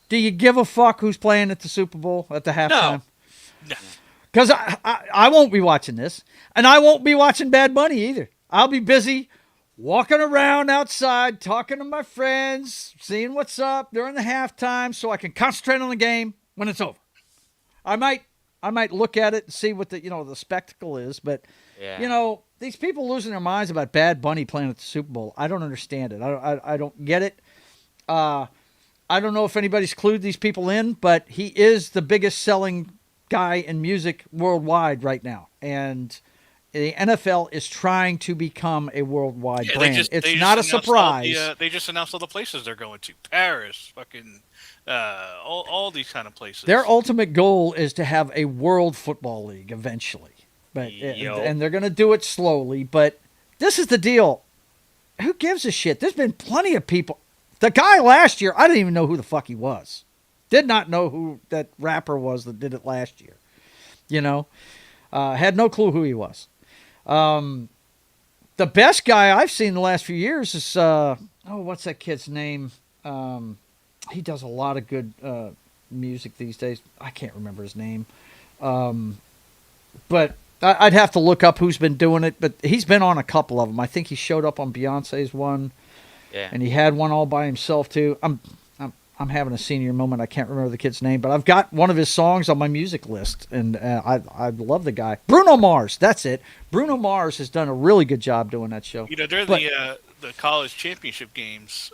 Speaker 4: Do you give a fuck who's playing at the Super Bowl at the halftime?
Speaker 8: No.
Speaker 4: Because I won't be watching this, and I won't be watching Bad Bunny either. I'll be busy walking around outside, talking to my friends, seeing what's up during the halftime so I can concentrate on the game when it's over. I might look at it and see what the spectacle is, but these people losing their minds about Bad Bunny playing at the Super Bowl. I don't understand it. I don't get it. I don't know if anybody's clued these people in, but he is the biggest selling guy in music worldwide right now, and the NFL is trying to become a worldwide brand. It's not a surprise.
Speaker 8: They just announced all the places they're going to: Paris, fucking, all these kind of places.
Speaker 4: Their ultimate goal is to have a world football league eventually. But and they're going to do it slowly. But this is the deal. Who gives a shit? There's been plenty of people. The guy last year, I didn't even know who the fuck he was. Did not know who that rapper was that did it last year. You know, had no clue who he was. The best guy I've seen the last few years is what's that kid's name? He does a lot of good music these days. I can't remember his name, but I'd have to look up who's been doing it. But he's been on a couple of them. I think he showed up on Beyonce's one, and he had one all by himself too. I'm having a senior moment. I can't remember the kid's name, but I've got one of his songs on my music list, and I love the guy. Bruno Mars, that's it. Bruno Mars has done a really good job doing that show.
Speaker 8: You know, during the college championship games,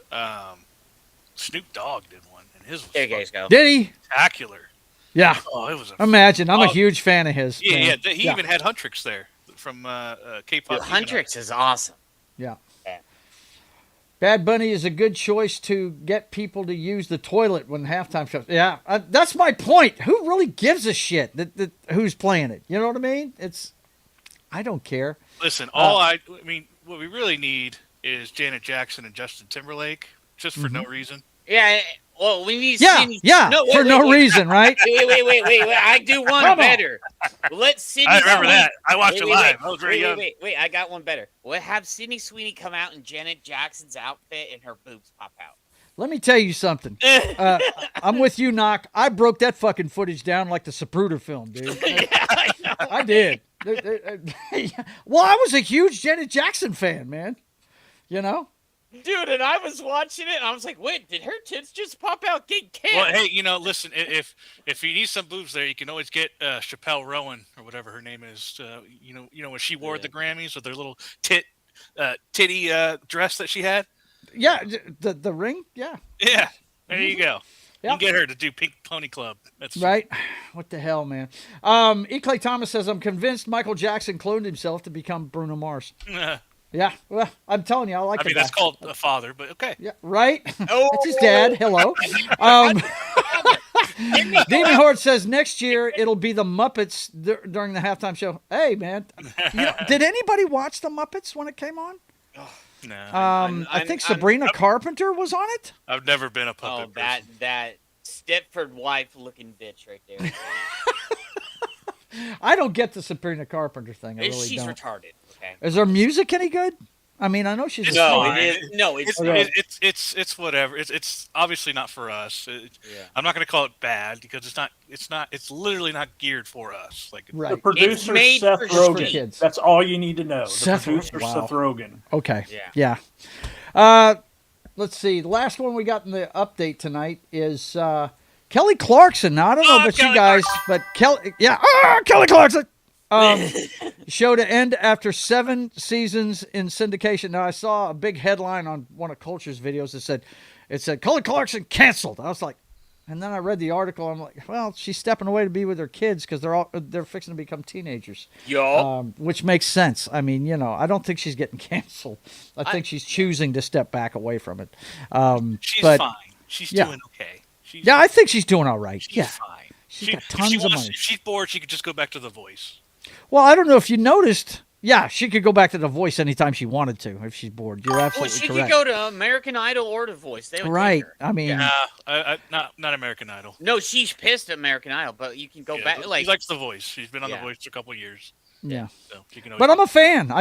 Speaker 8: Snoop Dogg did one, and his was
Speaker 5: there you guys go.
Speaker 4: Did he?
Speaker 8: Spectacular.
Speaker 4: Yeah.
Speaker 8: Oh, it was.
Speaker 4: Imagine, I'm a huge fan of his.
Speaker 8: Yeah, yeah. He even had Huntrix there from K-pop.
Speaker 5: Huntrix is awesome.
Speaker 4: Yeah. Bad Bunny is a good choice to get people to use the toilet when halftime shows. Yeah, that's my point. Who really gives a shit that who's playing it? You know what I mean? I don't care.
Speaker 8: Listen, I mean, what we really need is Janet Jackson and Justin Timberlake, just for no reason.
Speaker 5: Yeah, well, we need
Speaker 4: for no reason, right?
Speaker 5: Wait. I do one better. Let Sydney.
Speaker 8: I remember that. I watched it live. I was very young.
Speaker 5: Wait, I got one better. We'll have Sydney Sweeney come out in Janet Jackson's outfit and her boobs pop out.
Speaker 4: Let me tell you something. I'm with you, Knock. I broke that fucking footage down like the Zapruder film, dude. I did. Well, I was a huge Janet Jackson fan, man. You know?
Speaker 5: Dude, and I was watching it, and I was like, wait, did her tits just pop out? Get canceled.
Speaker 8: Well, hey, you know, listen, if you need some boobs there, you can always get Chappelle Rowan, or whatever her name is. You know when she wore the Grammys with her little titty dress that she had?
Speaker 4: Yeah, the ring? Yeah.
Speaker 8: Yeah, there you go.
Speaker 4: Yep.
Speaker 8: You can get her to do Pink Pony Club. That's
Speaker 4: right. What the hell, man? E. Clay Thomas says, I'm convinced Michael Jackson cloned himself to become Bruno Mars. Yeah, well, I'm telling you, I mean,
Speaker 8: that's called a father, but okay.
Speaker 4: Yeah, right? That's his dad. Hello. Demon Horde says next year it'll be the Muppets during the halftime show. Hey, man. Did anybody watch the Muppets when it came on?
Speaker 8: No.
Speaker 4: I think Sabrina Carpenter was on it.
Speaker 8: I've never been a puppet person.
Speaker 5: that Stepford wife looking bitch right there.
Speaker 4: I don't get the Sabrina Carpenter thing. I really
Speaker 5: she's
Speaker 4: don't.
Speaker 5: Retarded. Okay.
Speaker 4: Is her music any good? I mean, I know she's
Speaker 8: it's whatever. It's obviously not for us. I'm not going to call it bad because it's literally not geared for us. Like
Speaker 7: the producer Seth Rogen. That's all you need to know. The producer Seth Rogen.
Speaker 4: Okay. Yeah. Let's see. The last one we got in the update tonight is Kelly Clarkson. Now I don't know about you guys, but Kelly Clarkson. Show to end after 7 seasons in syndication. Now I saw a big headline on one of Culture's videos that said Kelly Clarkson canceled. I was like, and then I read the article. I'm like, well, she's stepping away to be with her kids because they're fixing to become teenagers. Which makes sense. I mean, you know, I don't think she's getting canceled. I think she's choosing to step back away from it.
Speaker 8: She's fine. She's doing okay.
Speaker 4: I think she's doing all right.
Speaker 8: She's fine.
Speaker 4: She's got tons of money.
Speaker 8: If she's bored, she could just go back to The Voice.
Speaker 4: Well, I don't know if you noticed. Yeah, she could go back to The Voice anytime she wanted to if she's bored. You're absolutely correct.
Speaker 5: She could go to American Idol or The Voice. They would take her.
Speaker 4: I mean,
Speaker 8: not American Idol.
Speaker 5: No, she's pissed at American Idol, but you can go back.
Speaker 8: She likes The Voice. She's been on The Voice for a couple of years.
Speaker 4: Yeah.
Speaker 8: So
Speaker 4: but I'm a fan.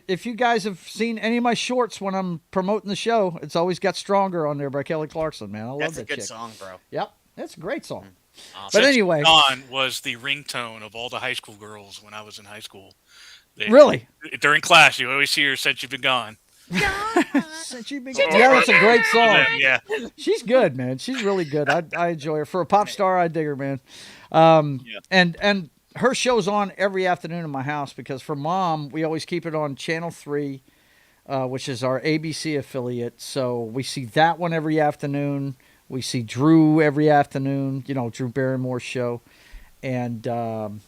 Speaker 4: If you guys have seen any of my shorts when I'm promoting the show, it's always got Stronger on there by Kelly Clarkson, man. I love that chick.
Speaker 5: That's a good song, bro.
Speaker 4: Yep. That's a great song.
Speaker 5: Awesome.
Speaker 4: But anyway.
Speaker 8: Gone was the ringtone of all the high school girls when I was in high school.
Speaker 4: Really?
Speaker 8: During class, you always hear Since You've Been Gone.
Speaker 4: Since You've Been Gone. Yeah, that's a great song.
Speaker 8: Yeah.
Speaker 4: She's good, man. She's really good. I enjoy her. For a pop star, I dig her, man. And her show's on every afternoon in my house because for Mom, we always keep it on Channel 3, which is our ABC affiliate. So we see that one every afternoon. We see Drew every afternoon, you know, Drew Barrymore's show. And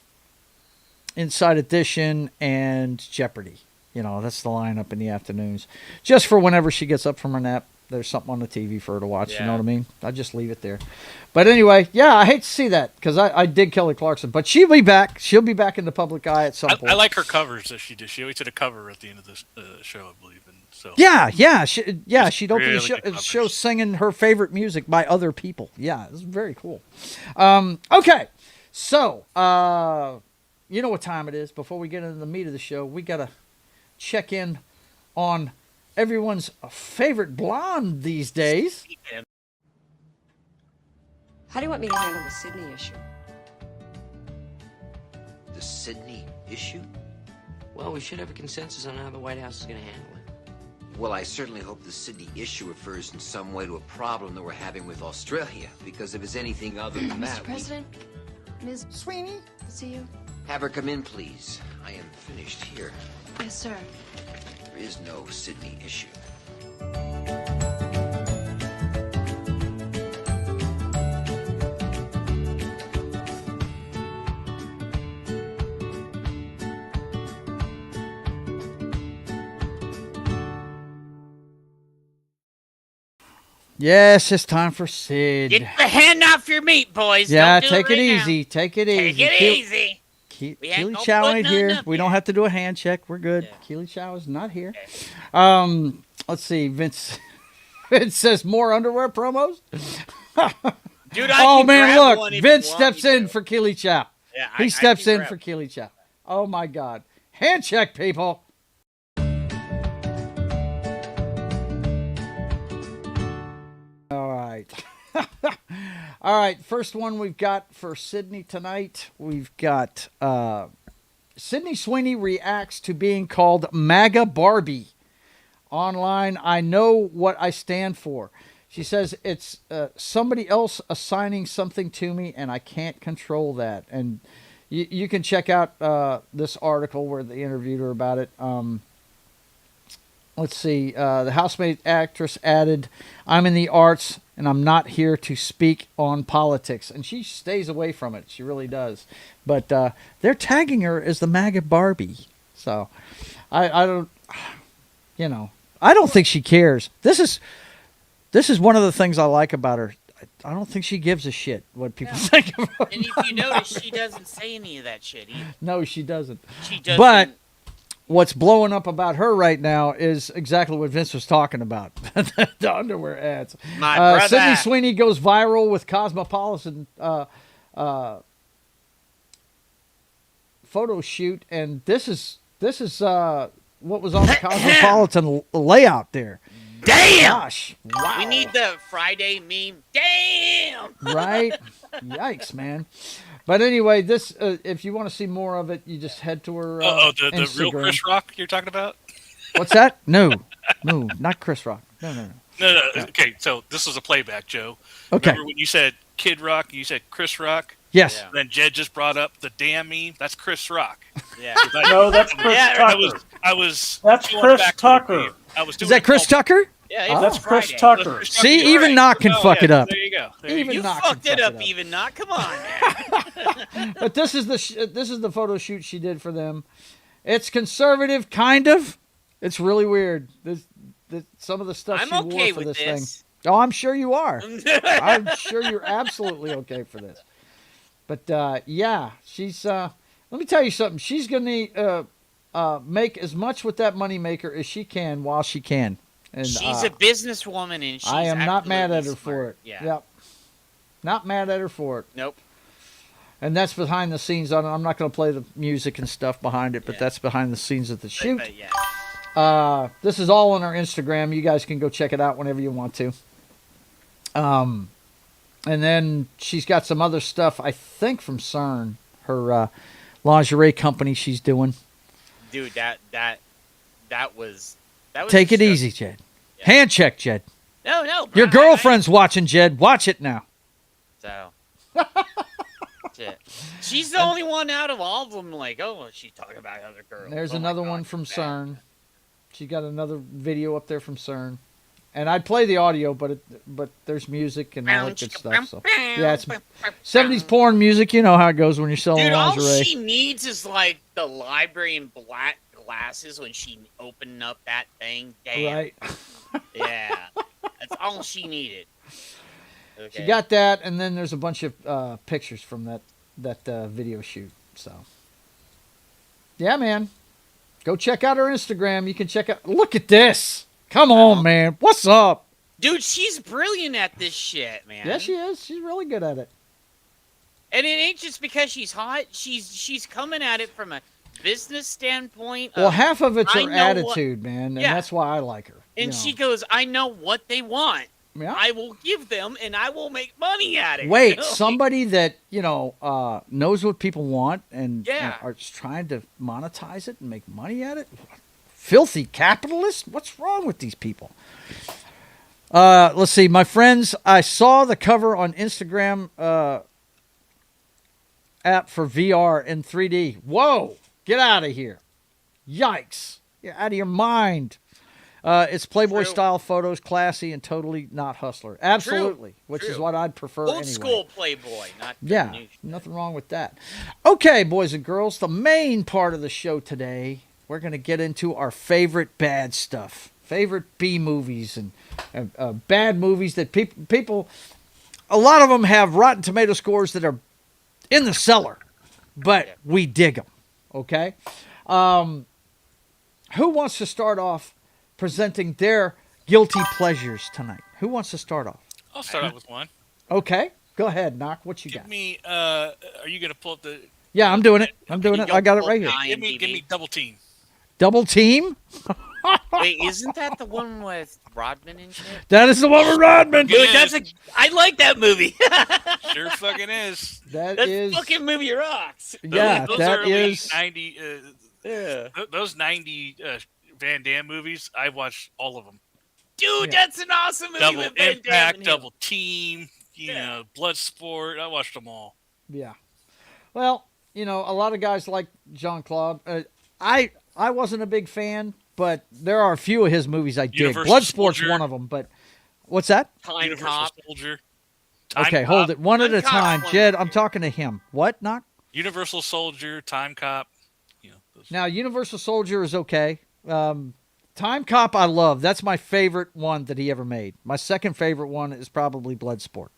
Speaker 4: Inside Edition and Jeopardy. You know, that's the lineup in the afternoons. Just for whenever she gets up from her nap. there's something on the TV for her to watch. You know what I mean? I just leave it there. But anyway, yeah, I hate to see that because I dig Kelly Clarkson, but she'll be back. She'll be back in the public eye at some point.
Speaker 8: I like her covers that she did. She always did a cover at the end of the show, I believe. And so
Speaker 4: she'd open the show singing her favorite music by other people. Yeah, it's very cool. Okay, so you know what time it is. Before we get into the meat of the show, we gotta check in on everyone's favorite blonde these days.
Speaker 10: How do you want me to handle the Sydney issue?
Speaker 3: The Sydney issue?
Speaker 11: Well, we should have a consensus on how the White House is going to handle it.
Speaker 3: Well, I certainly hope the Sydney issue refers in some way to a problem that we're having with Australia, because if it's anything other than that,
Speaker 10: Mr. President, Ms.
Speaker 12: Sweeney?
Speaker 10: To see you.
Speaker 3: Have her come in, please. I am finished here.
Speaker 10: Yes, sir.
Speaker 3: There is no Sydney issue.
Speaker 4: Yes, it's time for Sid.
Speaker 5: Get the hand off your meat, boys.
Speaker 4: Yeah,
Speaker 5: Don't do
Speaker 4: take
Speaker 5: it
Speaker 4: it
Speaker 5: right
Speaker 4: easy.
Speaker 5: now.
Speaker 4: Take it easy.
Speaker 5: Take it easy.
Speaker 4: Keely Chow ain't here. We don't have to do a hand check. We're good. Yeah. Keely Chow is not here. Okay. Let's see. Vince says more underwear promos.
Speaker 5: Dude,
Speaker 4: oh man, look. Vince steps in for Keely Chow. Yeah, he steps in for Keely Chow. Oh my God. Hand check, people. All right. All right. First one we've got for Sydney tonight. We've got Sydney Sweeney reacts to being called MAGA Barbie. Online, I know what I stand for. She says it's somebody else assigning something to me, and I can't control that. And you can check out this article where they interviewed her about it. Let's see. The housemate actress added, I'm in the arts, and I'm not here to speak on politics. And she stays away from it. She really does. But they're tagging her as the MAGA Barbie. So I don't, you know, I don't think she cares. This is one of the things I like about her. I don't think she gives a shit what people think of her.
Speaker 5: And if you notice, she doesn't say any of that shit either.
Speaker 4: No, she doesn't.
Speaker 5: She doesn't.
Speaker 4: But what's blowing up about her right now is exactly what Vince was talking about. The underwear ads.
Speaker 5: My brother.
Speaker 4: Sydney Sweeney goes viral with Cosmopolitan photo shoot, and this is what was on the Cosmopolitan layout there.
Speaker 5: Damn!
Speaker 4: Gosh. Wow.
Speaker 5: We need the Friday meme. Damn!
Speaker 4: Right? Yikes, man. But anyway, this if you want to see more of it, you just head to her
Speaker 8: the real Chris Rock you're talking about?
Speaker 4: What's that? No, not Chris Rock. No.
Speaker 8: No. Okay, so this was a playback, Joe.
Speaker 4: Okay.
Speaker 8: Remember when you said Kid Rock, you said Chris Rock?
Speaker 4: Yes.
Speaker 8: Yeah. Then Jed just brought up the damn meme. That's Chris Rock.
Speaker 5: Yeah.
Speaker 7: No, that's Chris Tucker. That's Chris Tucker.
Speaker 4: Is that Chris Tucker?
Speaker 5: Yeah,
Speaker 7: that's Chris Tucker.
Speaker 4: See, even Knock can fuck it up.
Speaker 8: There you go.
Speaker 5: You fucked it up, even Knock. Come on, man.
Speaker 4: But this is the photo shoot she did for them. It's conservative, kind of. It's really weird. Some of the stuff she wore for this thing. Oh, I'm sure you are. I'm sure you're absolutely okay for this. But yeah, she's. Let me tell you something. She's gonna make as much with that moneymaker as she can while she can. And
Speaker 5: she's a businesswoman, and she's
Speaker 4: I am not mad at her
Speaker 5: smart.
Speaker 4: for it.
Speaker 5: Yeah.
Speaker 4: Yep. Not mad at her for it.
Speaker 5: Nope.
Speaker 4: And that's behind the scenes. I'm not going to play the music and stuff behind it, but that's behind the scenes of the shoot.
Speaker 5: But yeah.
Speaker 4: This is all on our Instagram. You guys can go check it out whenever you want to. And then she's got some other stuff, I think, from CERN, her lingerie company she's doing.
Speaker 5: Dude, that was
Speaker 4: Take it easy, Jed. Yeah. Hand check, Jed.
Speaker 5: No. Bro,
Speaker 4: your girlfriend's watching, Jed. Watch it now.
Speaker 5: So. Shit. She's the only one out of all of them. Like, oh, she's talking about other girls.
Speaker 4: There's another one from CERN. She got another video up there from CERN. And I'd play the audio, but there's music and all that good stuff. So yeah, it's 70s porn music. You know how it goes when you're selling lingerie.
Speaker 5: All she needs is like the library in black glasses when she opened up that thing. Damn.
Speaker 4: Right.
Speaker 5: Yeah. That's all she needed. Okay.
Speaker 4: She got that, and then there's a bunch of pictures from that video shoot. So, yeah, man. Go check out her Instagram. You can check out. Look at this. Come on, man. What's up?
Speaker 5: Dude, she's brilliant at this shit, man.
Speaker 4: Yeah, she is. She's really good at it.
Speaker 5: And it ain't just because she's hot. She's coming at it from a business standpoint.
Speaker 4: Well, half of it's her attitude, man, and that's why I like her.
Speaker 5: And she goes, I know what they want.
Speaker 4: Yeah.
Speaker 5: I will give them, and I will make money at it.
Speaker 4: Wait,
Speaker 5: you know?
Speaker 4: somebody that, knows what people want and are just trying to monetize it and make money at it? Filthy capitalist? What's wrong with these people? Let's see. My friends, I saw the cover on Instagram app for VR in 3D. Whoa! Get out of here. Yikes. You're out of your mind. It's Playboy-style photos, classy and totally not hustler. Absolutely, which is what I'd prefer anyway.
Speaker 5: Old school Playboy, not new.
Speaker 4: Nothing wrong with that. Okay, boys and girls, the main part of the show today, we're going to get into our favorite bad stuff, favorite B movies and bad movies that people, a lot of them have Rotten Tomato scores that are in the cellar, but we dig them, okay? Who wants to start off presenting their guilty pleasures tonight? Who wants to start off?
Speaker 8: I'll start out with one.
Speaker 4: Okay, go ahead, Knock. What you
Speaker 8: Give
Speaker 4: got?
Speaker 8: me. Are you gonna pull up the?
Speaker 4: Yeah, I'm doing it. I got it right here.
Speaker 8: Give me Double Team.
Speaker 4: Double Team?
Speaker 5: Wait, isn't that the one with Rodman and shit?
Speaker 4: That is the one with Rodman.
Speaker 5: Dude, I like that movie.
Speaker 8: Sure fucking is.
Speaker 5: That fucking movie rocks.
Speaker 4: Yeah,
Speaker 8: those
Speaker 4: that
Speaker 8: early
Speaker 4: is
Speaker 8: 90. Those 90 Van Damme movies, I watched all of them.
Speaker 5: Dude, that's an awesome movie.
Speaker 8: Double
Speaker 5: with Van Damme
Speaker 8: Impact,
Speaker 5: and him.
Speaker 8: Double Team, you know, Bloodsport. I watched them all.
Speaker 4: Yeah. Well, a lot of guys like Jean-Claude. I wasn't a big fan, but there are a few of his movies I dig. Bloodsport's one of them, but what's that?
Speaker 5: Time Cop.
Speaker 8: Soldier.
Speaker 4: Okay, hold it. One at a time. Jed, I'm talking to him. What, Knock?
Speaker 8: Universal Soldier, Time Cop.
Speaker 4: Now, Universal Soldier is okay. Time Cop I love. That's my favorite one that he ever made. My second favorite one is probably Bloodsport.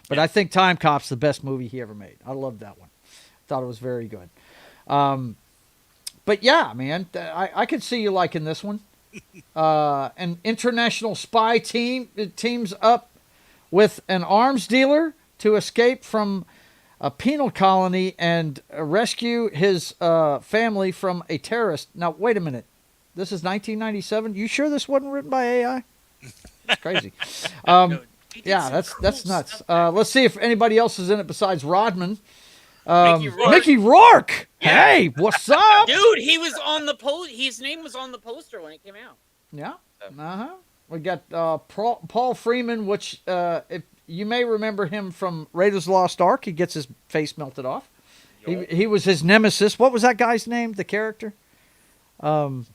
Speaker 4: But I think Time Cop's the best movie he ever made. I love that one. Thought it was very good. But yeah, man, I could see you liking this one. An international spy team teams up with an arms dealer to escape from a penal colony and rescue his family from a terrorist. Now, wait a minute. This is 1997. You sure this wasn't written by AI? That's crazy. Yeah, that's nuts. Let's see if anybody else is in it besides Rodman. Mickey Rourke.
Speaker 5: Yeah.
Speaker 4: Hey, what's up?
Speaker 5: Dude, he was on the his name was on the poster when it came out.
Speaker 4: Yeah. We got Paul Freeman, which if you may remember him from Raiders of the Lost Ark. He gets his face melted off. He was his nemesis. What was that guy's name? The character? Do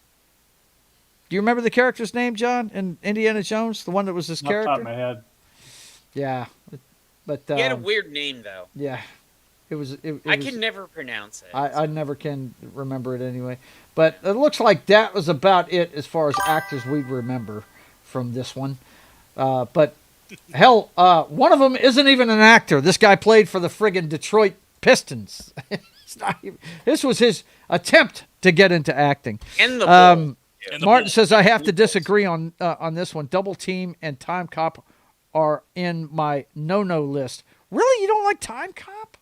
Speaker 4: you remember the character's name, John, in Indiana Jones? The one that was his character?
Speaker 7: Off the top of my head.
Speaker 4: Yeah. But
Speaker 5: He had a weird name, though.
Speaker 4: Yeah.
Speaker 5: I can never pronounce it.
Speaker 4: I never can remember it anyway. But it looks like that was about it as far as actors we remember from this one. But hell, one of them isn't even an actor. This guy played for the friggin' Detroit Pistons. This was his attempt to get into acting.
Speaker 5: And the
Speaker 4: Martin says, I have to disagree on this one. Double Team and Time Cop are in my no-no list. Really? You don't like Time Cop?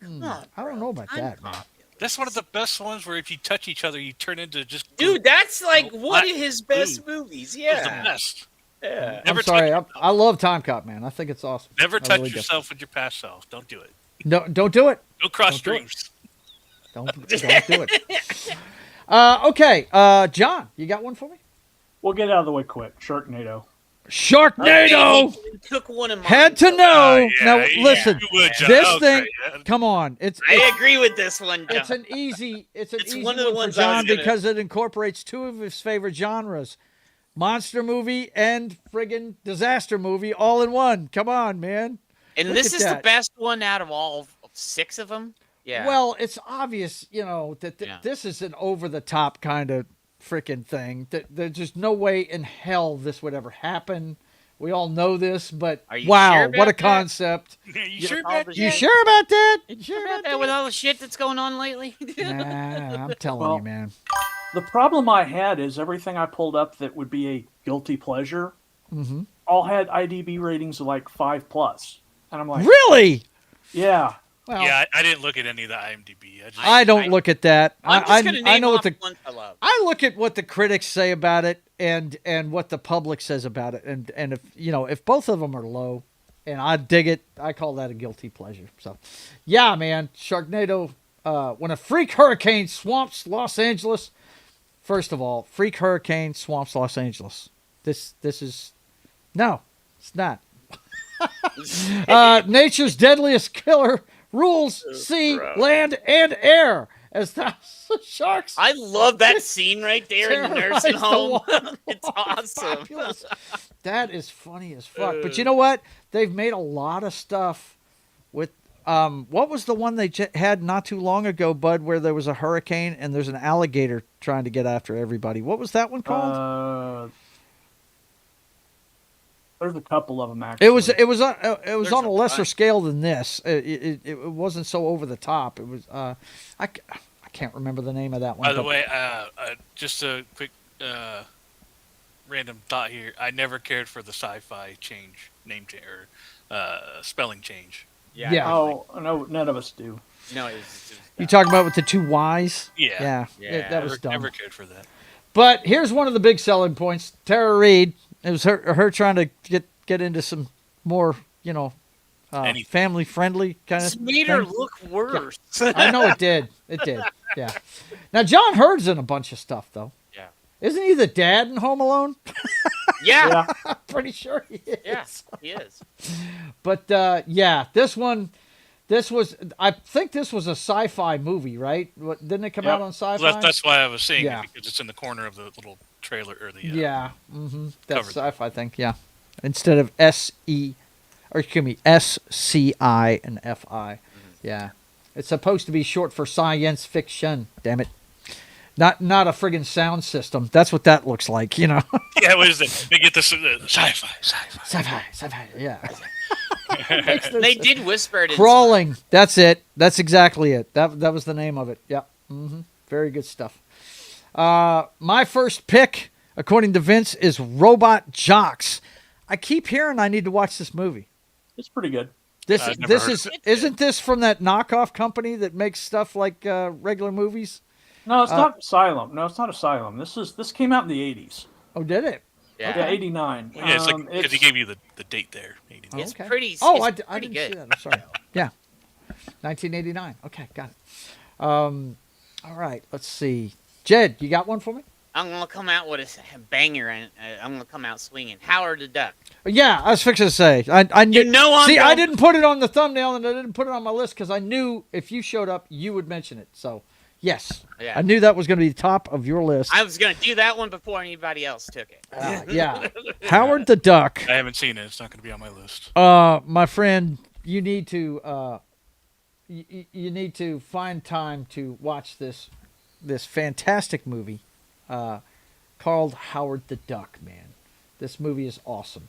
Speaker 5: Come on,
Speaker 4: I don't know about that, man.
Speaker 8: That's one of the best ones where if you touch each other, you turn into just...
Speaker 5: Dude, that's like one of his best movies. Yeah.
Speaker 8: It's the best.
Speaker 5: Yeah.
Speaker 4: I'm sorry. I love Time Cop, man. I think it's awesome.
Speaker 8: Never touch yourself with your past self. Don't do it.
Speaker 4: No, don't do it.
Speaker 8: No cross streams.
Speaker 4: Don't do it. Okay, John, you got one for me?
Speaker 7: We'll get out of the way quick. Sharknado.
Speaker 4: Sharknado!
Speaker 5: He took one of mine.
Speaker 4: Had to know. Now, listen,
Speaker 8: John.
Speaker 4: this
Speaker 8: Okay,
Speaker 4: thing,
Speaker 8: yeah.
Speaker 4: come on.
Speaker 5: I agree with this one, John.
Speaker 4: It's an easy
Speaker 5: one of the
Speaker 4: one
Speaker 5: ones
Speaker 4: for
Speaker 5: I was
Speaker 4: John
Speaker 5: gonna-
Speaker 4: because it incorporates two of his favorite genres. Monster movie and friggin' disaster movie all in one. Come on, man.
Speaker 5: And
Speaker 4: Look
Speaker 5: this
Speaker 4: at
Speaker 5: is
Speaker 4: that.
Speaker 5: the best one out of all 6 of them. Yeah.
Speaker 4: Well, it's obvious, that this is an over-the-top kind of freaking thing. That there's just no way in hell this would ever happen. We all know this, but
Speaker 5: Are you
Speaker 4: wow,
Speaker 5: sure
Speaker 4: what
Speaker 5: about
Speaker 4: a
Speaker 5: that?
Speaker 4: concept.
Speaker 8: You sure about that?
Speaker 4: You sure about that?
Speaker 5: You sure about that with all the shit that's going on lately?
Speaker 4: Nah, I'm telling you, man.
Speaker 7: The problem I had is everything I pulled up that would be a guilty pleasure all had IDB ratings of like 5+. And I'm like,
Speaker 4: really?
Speaker 7: Yeah.
Speaker 4: Well,
Speaker 8: yeah, I didn't look at any of the IMDb.
Speaker 4: I don't look at that.
Speaker 5: I'm just gonna name
Speaker 4: know
Speaker 5: off
Speaker 4: what the
Speaker 5: ones I love.
Speaker 4: I look at what the critics say about it and what the public says about it, and if if both of them are low, and I dig it, I call that a guilty pleasure. So, yeah, man, Sharknado. When a freak hurricane swamps Los Angeles. First of all, freak hurricane swamps Los Angeles. This is no, it's not. Nature's deadliest killer rules sea, land, and air as thousands of sharks.
Speaker 5: I love that scene right there in the nursing home. It's awesome.
Speaker 4: Fabulous. That is funny as fuck. But you know what? They've made a lot of stuff with. What was the one they had not too long ago, Bud, where there was a hurricane and there's an alligator trying to get after everybody? What was that one called?
Speaker 7: There's a couple of them actually.
Speaker 4: It was on a lesser scale than this. It wasn't so over the top. It was I can't remember the name of that one.
Speaker 8: By the way, just a quick random thought here. I never cared for the sci-fi name change or spelling change.
Speaker 4: Yeah.
Speaker 7: Oh no, none of us do.
Speaker 5: No,
Speaker 4: you talking about with the two Y's?
Speaker 8: Yeah.
Speaker 4: That was dumb.
Speaker 8: Never cared for that.
Speaker 4: But here's one of the big selling points. Tara Reid. It was her trying to get into some more, family friendly kind of.
Speaker 5: This made her look worse.
Speaker 4: Yeah. I know it did. It did. Yeah. Now John Hurd's in a bunch of stuff though.
Speaker 5: Yeah.
Speaker 4: Isn't he the dad in Home Alone?
Speaker 5: Yeah.
Speaker 4: I'm pretty sure he is.
Speaker 5: Yeah, he is.
Speaker 4: But I think this was a sci-fi movie, right? Didn't it come out on sci-fi?
Speaker 8: Well, that's why I was saying it, because it's in the corner of the little trailer or the
Speaker 4: that's sci-fi thing. Yeah, instead of SCI and FI. Yeah, it's supposed to be short for science fiction. Damn it. Not a friggin' sound system. That's what that looks like,
Speaker 8: Yeah, what is it? They get the sci-fi.
Speaker 4: Yeah.
Speaker 5: They did whisper it.
Speaker 4: Crawling. That's it. That's exactly it. That was the name of it. Yep. Very good stuff. My first pick, according to Vince, is Robot Jocks. I keep hearing I need to watch this movie.
Speaker 7: It's pretty good.
Speaker 4: Isn't this from that knockoff company that makes stuff like regular movies?
Speaker 7: No, it's not Asylum. No, it's not Asylum. This came out in the 80s.
Speaker 4: Oh, did it?
Speaker 7: Yeah, 89.
Speaker 8: Well, yeah, it's like because he gave you the date there. 89.
Speaker 5: It's pretty.
Speaker 4: Oh,
Speaker 5: it's
Speaker 4: I didn't
Speaker 5: good.
Speaker 4: see that. I'm sorry. Yeah, 1989. Okay, got it. All right, let's see. Jed, you got one for me?
Speaker 5: I'm gonna come out with a banger, and I'm gonna come out swinging. Howard the Duck.
Speaker 4: Yeah, I was fixing to say. I knew. I didn't put it on the thumbnail, and I didn't put it on my list because I knew if you showed up, you would mention it. So. Yes, I knew that was going to be the top of your list.
Speaker 5: I was going to do that one before anybody else took it.
Speaker 4: Yeah, Howard the Duck.
Speaker 8: I haven't seen it. It's not going to be on my list.
Speaker 4: My friend, you need to you need to find time to watch this fantastic movie called Howard the Duck. Man, this movie is awesome.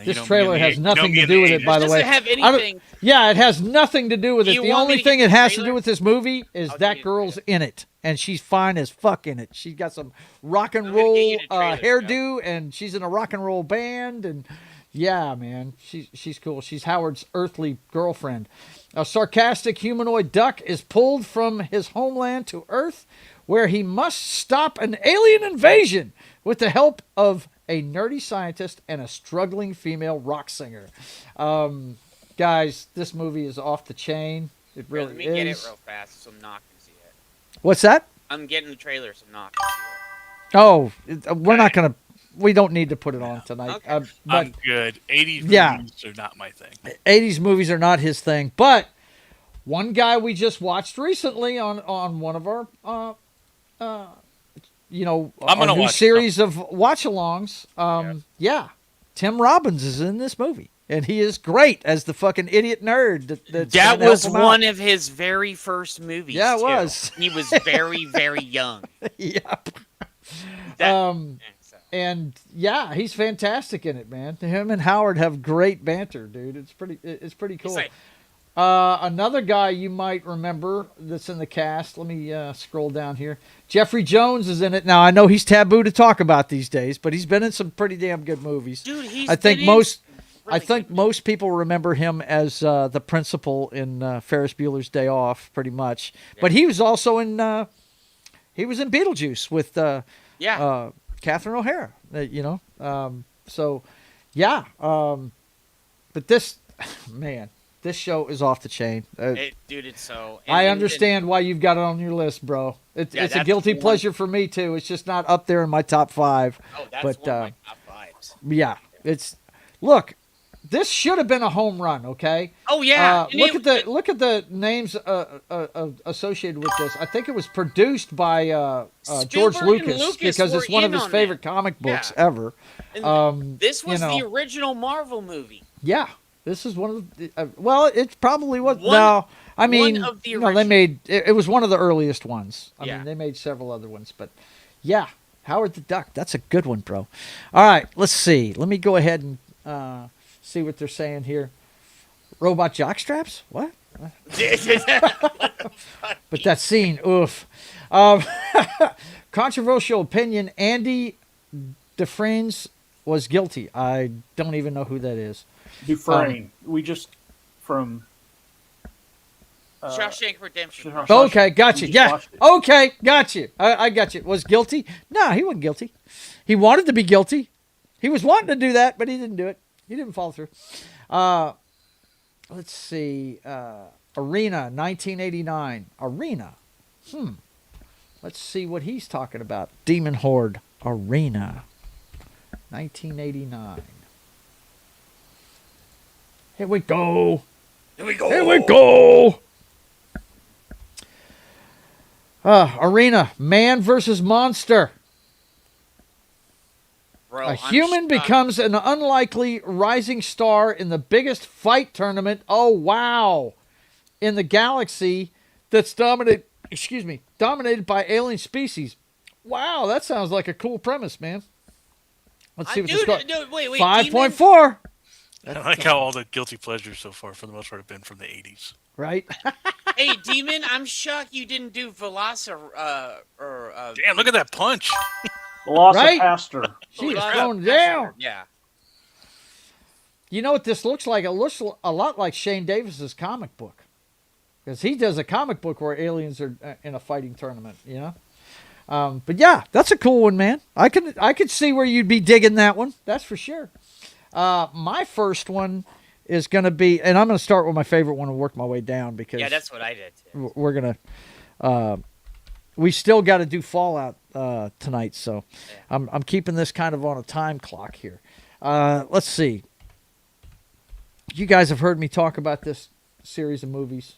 Speaker 4: This trailer has nothing to do with it, by the way.
Speaker 5: Doesn't have anything.
Speaker 4: Yeah, it has nothing to do with it. The only thing it has to do with this movie is
Speaker 5: I'll
Speaker 4: that girl's in it, and she's fine as fuck in it. She's got some rock and roll hairdo, and she's in a rock and roll band, and yeah, man, she's cool. She's Howard's earthly girlfriend. A sarcastic humanoid duck is pulled from his homeland to Earth, where he must stop an alien invasion with the help of a nerdy scientist and a struggling female rock singer. Guys, this movie is off the chain. It really
Speaker 5: Let me
Speaker 4: is.
Speaker 5: get it real fast so Knock can see it.
Speaker 4: What's that?
Speaker 5: I'm getting the trailer so Knock can see it.
Speaker 4: Oh, we're not going to... We don't need to put it on tonight.
Speaker 5: Okay.
Speaker 4: But
Speaker 8: I'm good. 80s movies are not my thing.
Speaker 4: 80s movies are not his thing. But one guy we just watched recently on one of our... a new series of watch-alongs. Tim Robbins is in this movie, and he is great as the fucking idiot nerd.
Speaker 5: That was one of his very first movies.
Speaker 4: Yeah, it was.
Speaker 5: He was very, very young.
Speaker 4: Yep. And yeah, he's fantastic in it, man. Him and Howard have great banter, dude. It's pretty cool. Another guy you might remember that's in the cast. Let me scroll down here. Jeffrey Jones is in it. Now I know he's taboo to talk about these days, but he's been in some pretty damn good movies.
Speaker 5: Dude,
Speaker 4: I think most people remember him as the principal in Ferris Bueller's Day Off, pretty much. Yeah. But he was also in Beetlejuice with Catherine O'Hara. So yeah. But this show is off the chain.
Speaker 5: Dude, it's so.
Speaker 4: I understand why you've got it on your list, bro. It's a guilty pleasure for me too. It's just not up there in my top 5.
Speaker 5: Oh, that's one of my top 5s.
Speaker 4: Yeah, look. This should have been a home run, okay?
Speaker 5: Oh yeah.
Speaker 4: Look at the names associated with this. I think it was produced by George Lucas because it's one of his favorite comic books ever.
Speaker 5: This was the original Marvel movie.
Speaker 4: Yeah, this is one of the. It probably was. They made it was one of the earliest ones. I mean, they made several other ones, but yeah, Howard the Duck. That's a good one, bro. All right, let's see. Let me go ahead and. See what they're saying here. Robot jockstraps? What? But that scene, oof. Controversial opinion. Andy Dufresne was guilty. I don't even know who that is.
Speaker 7: Dufresne. We just from
Speaker 5: Shawshank Redemption.
Speaker 4: Okay, got you. Yeah. Okay, got you. I got you. Was guilty? No, he wasn't guilty. He wanted to be guilty. He was wanting to do that, but he didn't do it. He didn't follow through. Let's see. Arena, 1989. Arena. Let's see what he's talking about. Demon Horde. Arena. 1989. Here we go.
Speaker 5: Here we go.
Speaker 4: Here we go. Arena. Man versus monster.
Speaker 5: Bro,
Speaker 4: a human becomes an unlikely rising star in the biggest fight tournament. Oh, wow. In the galaxy that's dominated by alien species. Wow, that sounds like a cool premise, man. Let's see what the score. 5.4.
Speaker 8: I like how all the guilty pleasures so far, for the most part, have been from the 80s.
Speaker 4: Right?
Speaker 5: Hey, Demon, I'm shocked you didn't do Damn,
Speaker 8: look at that punch.
Speaker 7: Velocipaster.
Speaker 4: She is thrown down.
Speaker 5: Yeah.
Speaker 4: You know what this looks like? It looks a lot like Shane Davis's comic book. Because he does a comic book where aliens are in a fighting tournament, you know? But yeah, that's a cool one, man. I could see where you'd be digging that one. That's for sure. My first one is going to be, and I'm going to start with my favorite one and work my way down because...
Speaker 5: Yeah, that's what I did, too.
Speaker 4: We're going to... we still got to do Fallout tonight, so I'm keeping this kind of on a time clock here. Let's see. You guys have heard me talk about this series of movies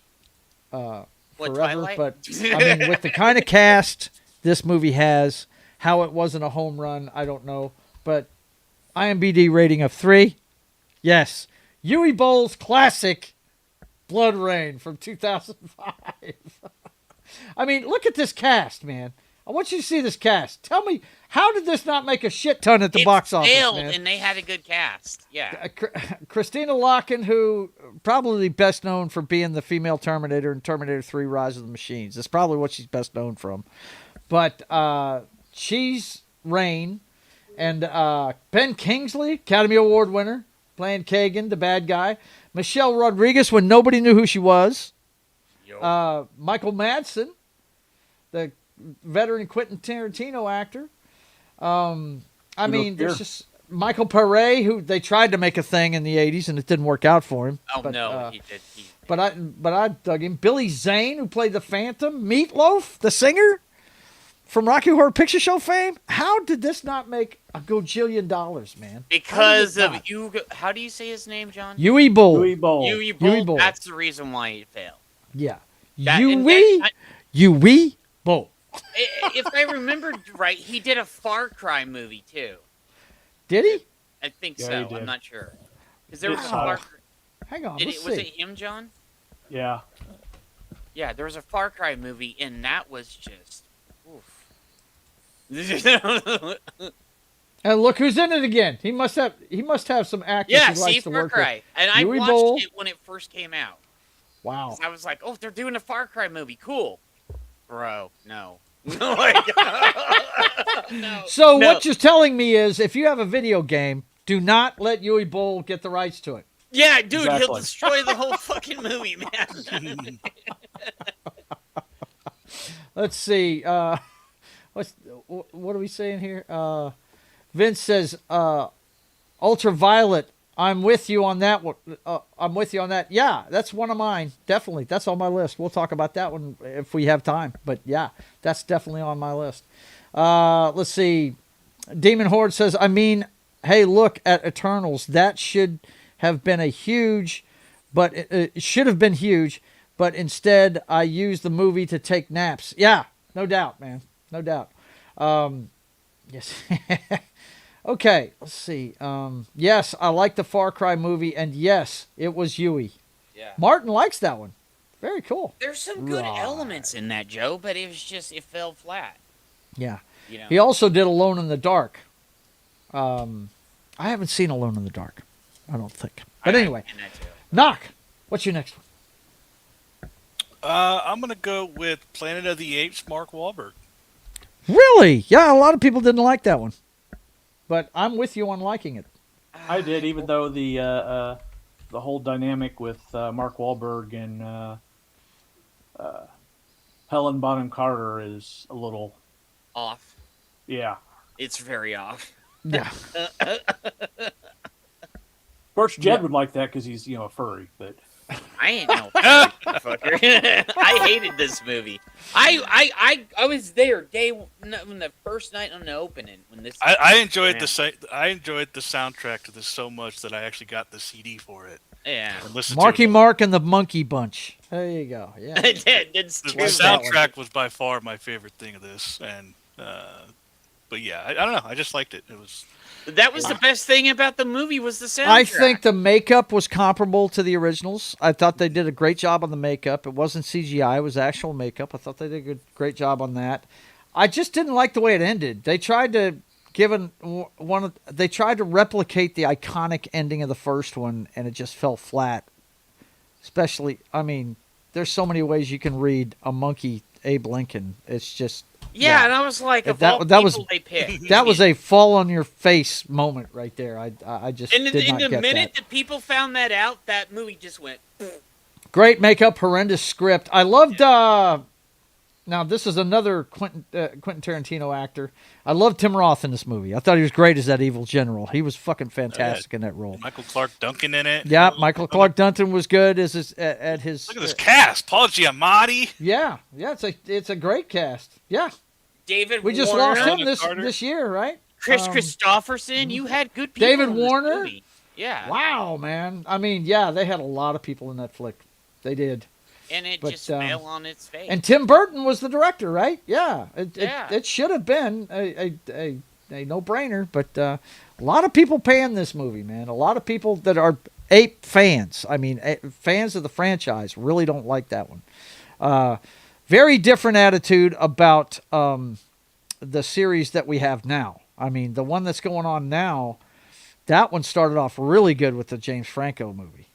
Speaker 4: forever,
Speaker 5: Twilight?
Speaker 4: But I mean, with the kind of cast this movie has, how it wasn't a home run, I don't know. But IMDb rating of 3. Yes. Uwe Boll's classic Blood Rain from 2005. I mean, look at this cast, man. I want you to see this cast. Tell me, how did this not make a shit ton at the box office,
Speaker 5: failed,
Speaker 4: man?
Speaker 5: and they had a good cast. Yeah.
Speaker 4: Christina Loken, who probably best known for being the female Terminator in Terminator 3 Rise of the Machines. That's probably what she's best known from. But she's Rain. And Ben Kingsley, Academy Award winner, playing Kagan, the bad guy. Michelle Rodriguez, when nobody knew who she was. Michael Madsen, the veteran Quentin Tarantino actor. There's just Michael Pare, who they tried to make a thing in the 80s and it didn't work out for him.
Speaker 5: Oh, no, he did.
Speaker 4: But I dug him. Billy Zane, who played the Phantom. Meatloaf, the singer from Rocky Horror Picture Show fame. How did this not make a gajillion dollars, man?
Speaker 5: Because of Hugo. How do you say his name, John?
Speaker 4: Uwe Boll.
Speaker 5: Uwe Boll. That's the reason why it failed.
Speaker 4: Yeah. Uwe Boll.
Speaker 5: If I remembered right, he did a Far Cry movie too.
Speaker 4: Did he?
Speaker 5: I think so. I'm not sure. Because there was a Far Cry.
Speaker 4: Hang on.
Speaker 5: Was it him, John?
Speaker 7: Yeah.
Speaker 5: Yeah, there was a Far Cry movie, and that was just oof.
Speaker 4: And look who's in it again. He must have some actors
Speaker 5: Yeah,
Speaker 4: he likes
Speaker 5: see,
Speaker 4: to
Speaker 5: Far
Speaker 4: work
Speaker 5: Cry.
Speaker 4: with.
Speaker 5: And I
Speaker 4: Yui
Speaker 5: watched
Speaker 4: Bowl.
Speaker 5: it when it first came out.
Speaker 4: Wow.
Speaker 5: I was like, oh, they're doing a Far Cry movie. Cool. Bro, no. No.
Speaker 4: So what you're telling me is if you have a video game, do not let Yui Bowl get the rights to it.
Speaker 5: Yeah, dude,
Speaker 7: Exactly.
Speaker 5: he'll destroy the whole fucking movie, man.
Speaker 4: Let's see. What are we saying here? Vince says, Ultraviolet. I'm with you on that one. I'm with you on that. Yeah, that's one of mine. Definitely. That's on my list. We'll talk about that one if we have time. But yeah, that's definitely on my list. Let's see. Demon Horde says, I mean, hey, look at Eternals. That should have been huge, but it should have been huge. But instead, I used the movie to take naps. Yeah, no doubt, man. No doubt. Yes. Okay, let's see. Yes, I like the Far Cry movie, and yes, it was Yui.
Speaker 5: Yeah.
Speaker 4: Martin likes that one. Very cool.
Speaker 5: There's some good elements in that, Joe, but it fell flat.
Speaker 4: Yeah.
Speaker 5: You know?
Speaker 4: He also did Alone in the Dark. I haven't seen Alone in the Dark. I don't think. But anyway, Knock. What's your next one?
Speaker 8: I'm gonna go with Planet of the Apes, Mark Wahlberg.
Speaker 4: Really? Yeah, a lot of people didn't like that one. But I'm with you on liking it.
Speaker 7: I did, even though the whole dynamic with Mark Wahlberg and Helen Bonham Carter is a little
Speaker 5: off.
Speaker 7: Yeah,
Speaker 5: it's very off.
Speaker 4: Yeah.
Speaker 7: Of course, Jed would like that because he's a furry, but
Speaker 5: I ain't no fucker. I hated this movie. I was there when the first night on the opening when this.
Speaker 8: I enjoyed the soundtrack to this so much that I actually got the CD for it.
Speaker 5: Yeah.
Speaker 4: Marky Mark and the Monkey Bunch. There you go. Yeah.
Speaker 5: The
Speaker 8: soundtrack was by far my favorite thing of this, and but yeah, I don't know. I just liked it.
Speaker 5: That was the best thing about the movie was the soundtrack.
Speaker 4: I think the makeup was comparable to the originals. I thought they did a great job on the makeup. It wasn't CGI. It was actual makeup. I thought they did a great job on that. I just didn't like the way it ended. They tried to replicate the iconic ending of the first one, and it just fell flat. Especially, I mean, there's so many ways you can read a monkey Abe Lincoln. It's just...
Speaker 5: Yeah, and I was like, they picked.
Speaker 4: That was a fall on your face moment right there. I just
Speaker 5: in
Speaker 4: did not
Speaker 5: the
Speaker 4: get
Speaker 5: minute
Speaker 4: that.
Speaker 5: that people found that out, that movie just went.
Speaker 4: Great makeup, horrendous script. I loved. Now this is another Quentin Tarantino actor. I loved Tim Roth in this movie. I thought he was great as that evil general. He was fucking fantastic in that role.
Speaker 8: Michael Clark Duncan in it.
Speaker 4: Yeah, Michael Clark Duncan was good as at his.
Speaker 8: Look at this cast: Paul Giamatti.
Speaker 4: Yeah, it's a great cast. Yeah.
Speaker 5: David
Speaker 4: We just
Speaker 5: Warner,
Speaker 4: lost him this year, right?
Speaker 5: Chris Christopherson. You had good people.
Speaker 4: David
Speaker 5: in this
Speaker 4: Warner.
Speaker 5: movie. Yeah.
Speaker 4: Wow, man. I mean, yeah, they had a lot of people in that flick. They did.
Speaker 5: And it just fell on its face.
Speaker 4: And Tim Burton was the director, right? Yeah.
Speaker 5: Yeah.
Speaker 4: It should have been a no-brainer, but a lot of people paying this movie, man. A lot of people that are ape fans. I mean, fans of the franchise really don't like that one. Very different attitude about the series that we have now. I mean, the one that's going on now, that one started off really good with the James Franco movie.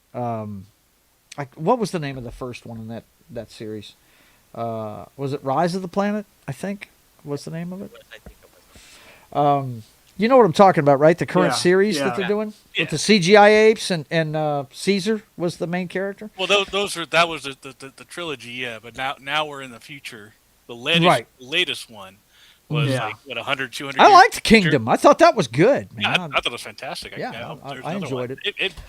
Speaker 4: What was the name of the first one in that series? Was it Rise of the Planet, I think? What's the name of it?
Speaker 5: I think it was.
Speaker 4: You know what I'm talking about, right? The current series that they're doing?
Speaker 8: Yeah.
Speaker 4: With the CGI apes and Caesar was the main character?
Speaker 8: Well, that was the trilogy, yeah. But now we're in the future. The latest one was like, what, 100, 200
Speaker 4: I
Speaker 8: years
Speaker 4: liked Kingdom. I thought that was good, man.
Speaker 8: Yeah, I thought it was fantastic.
Speaker 4: I enjoyed it.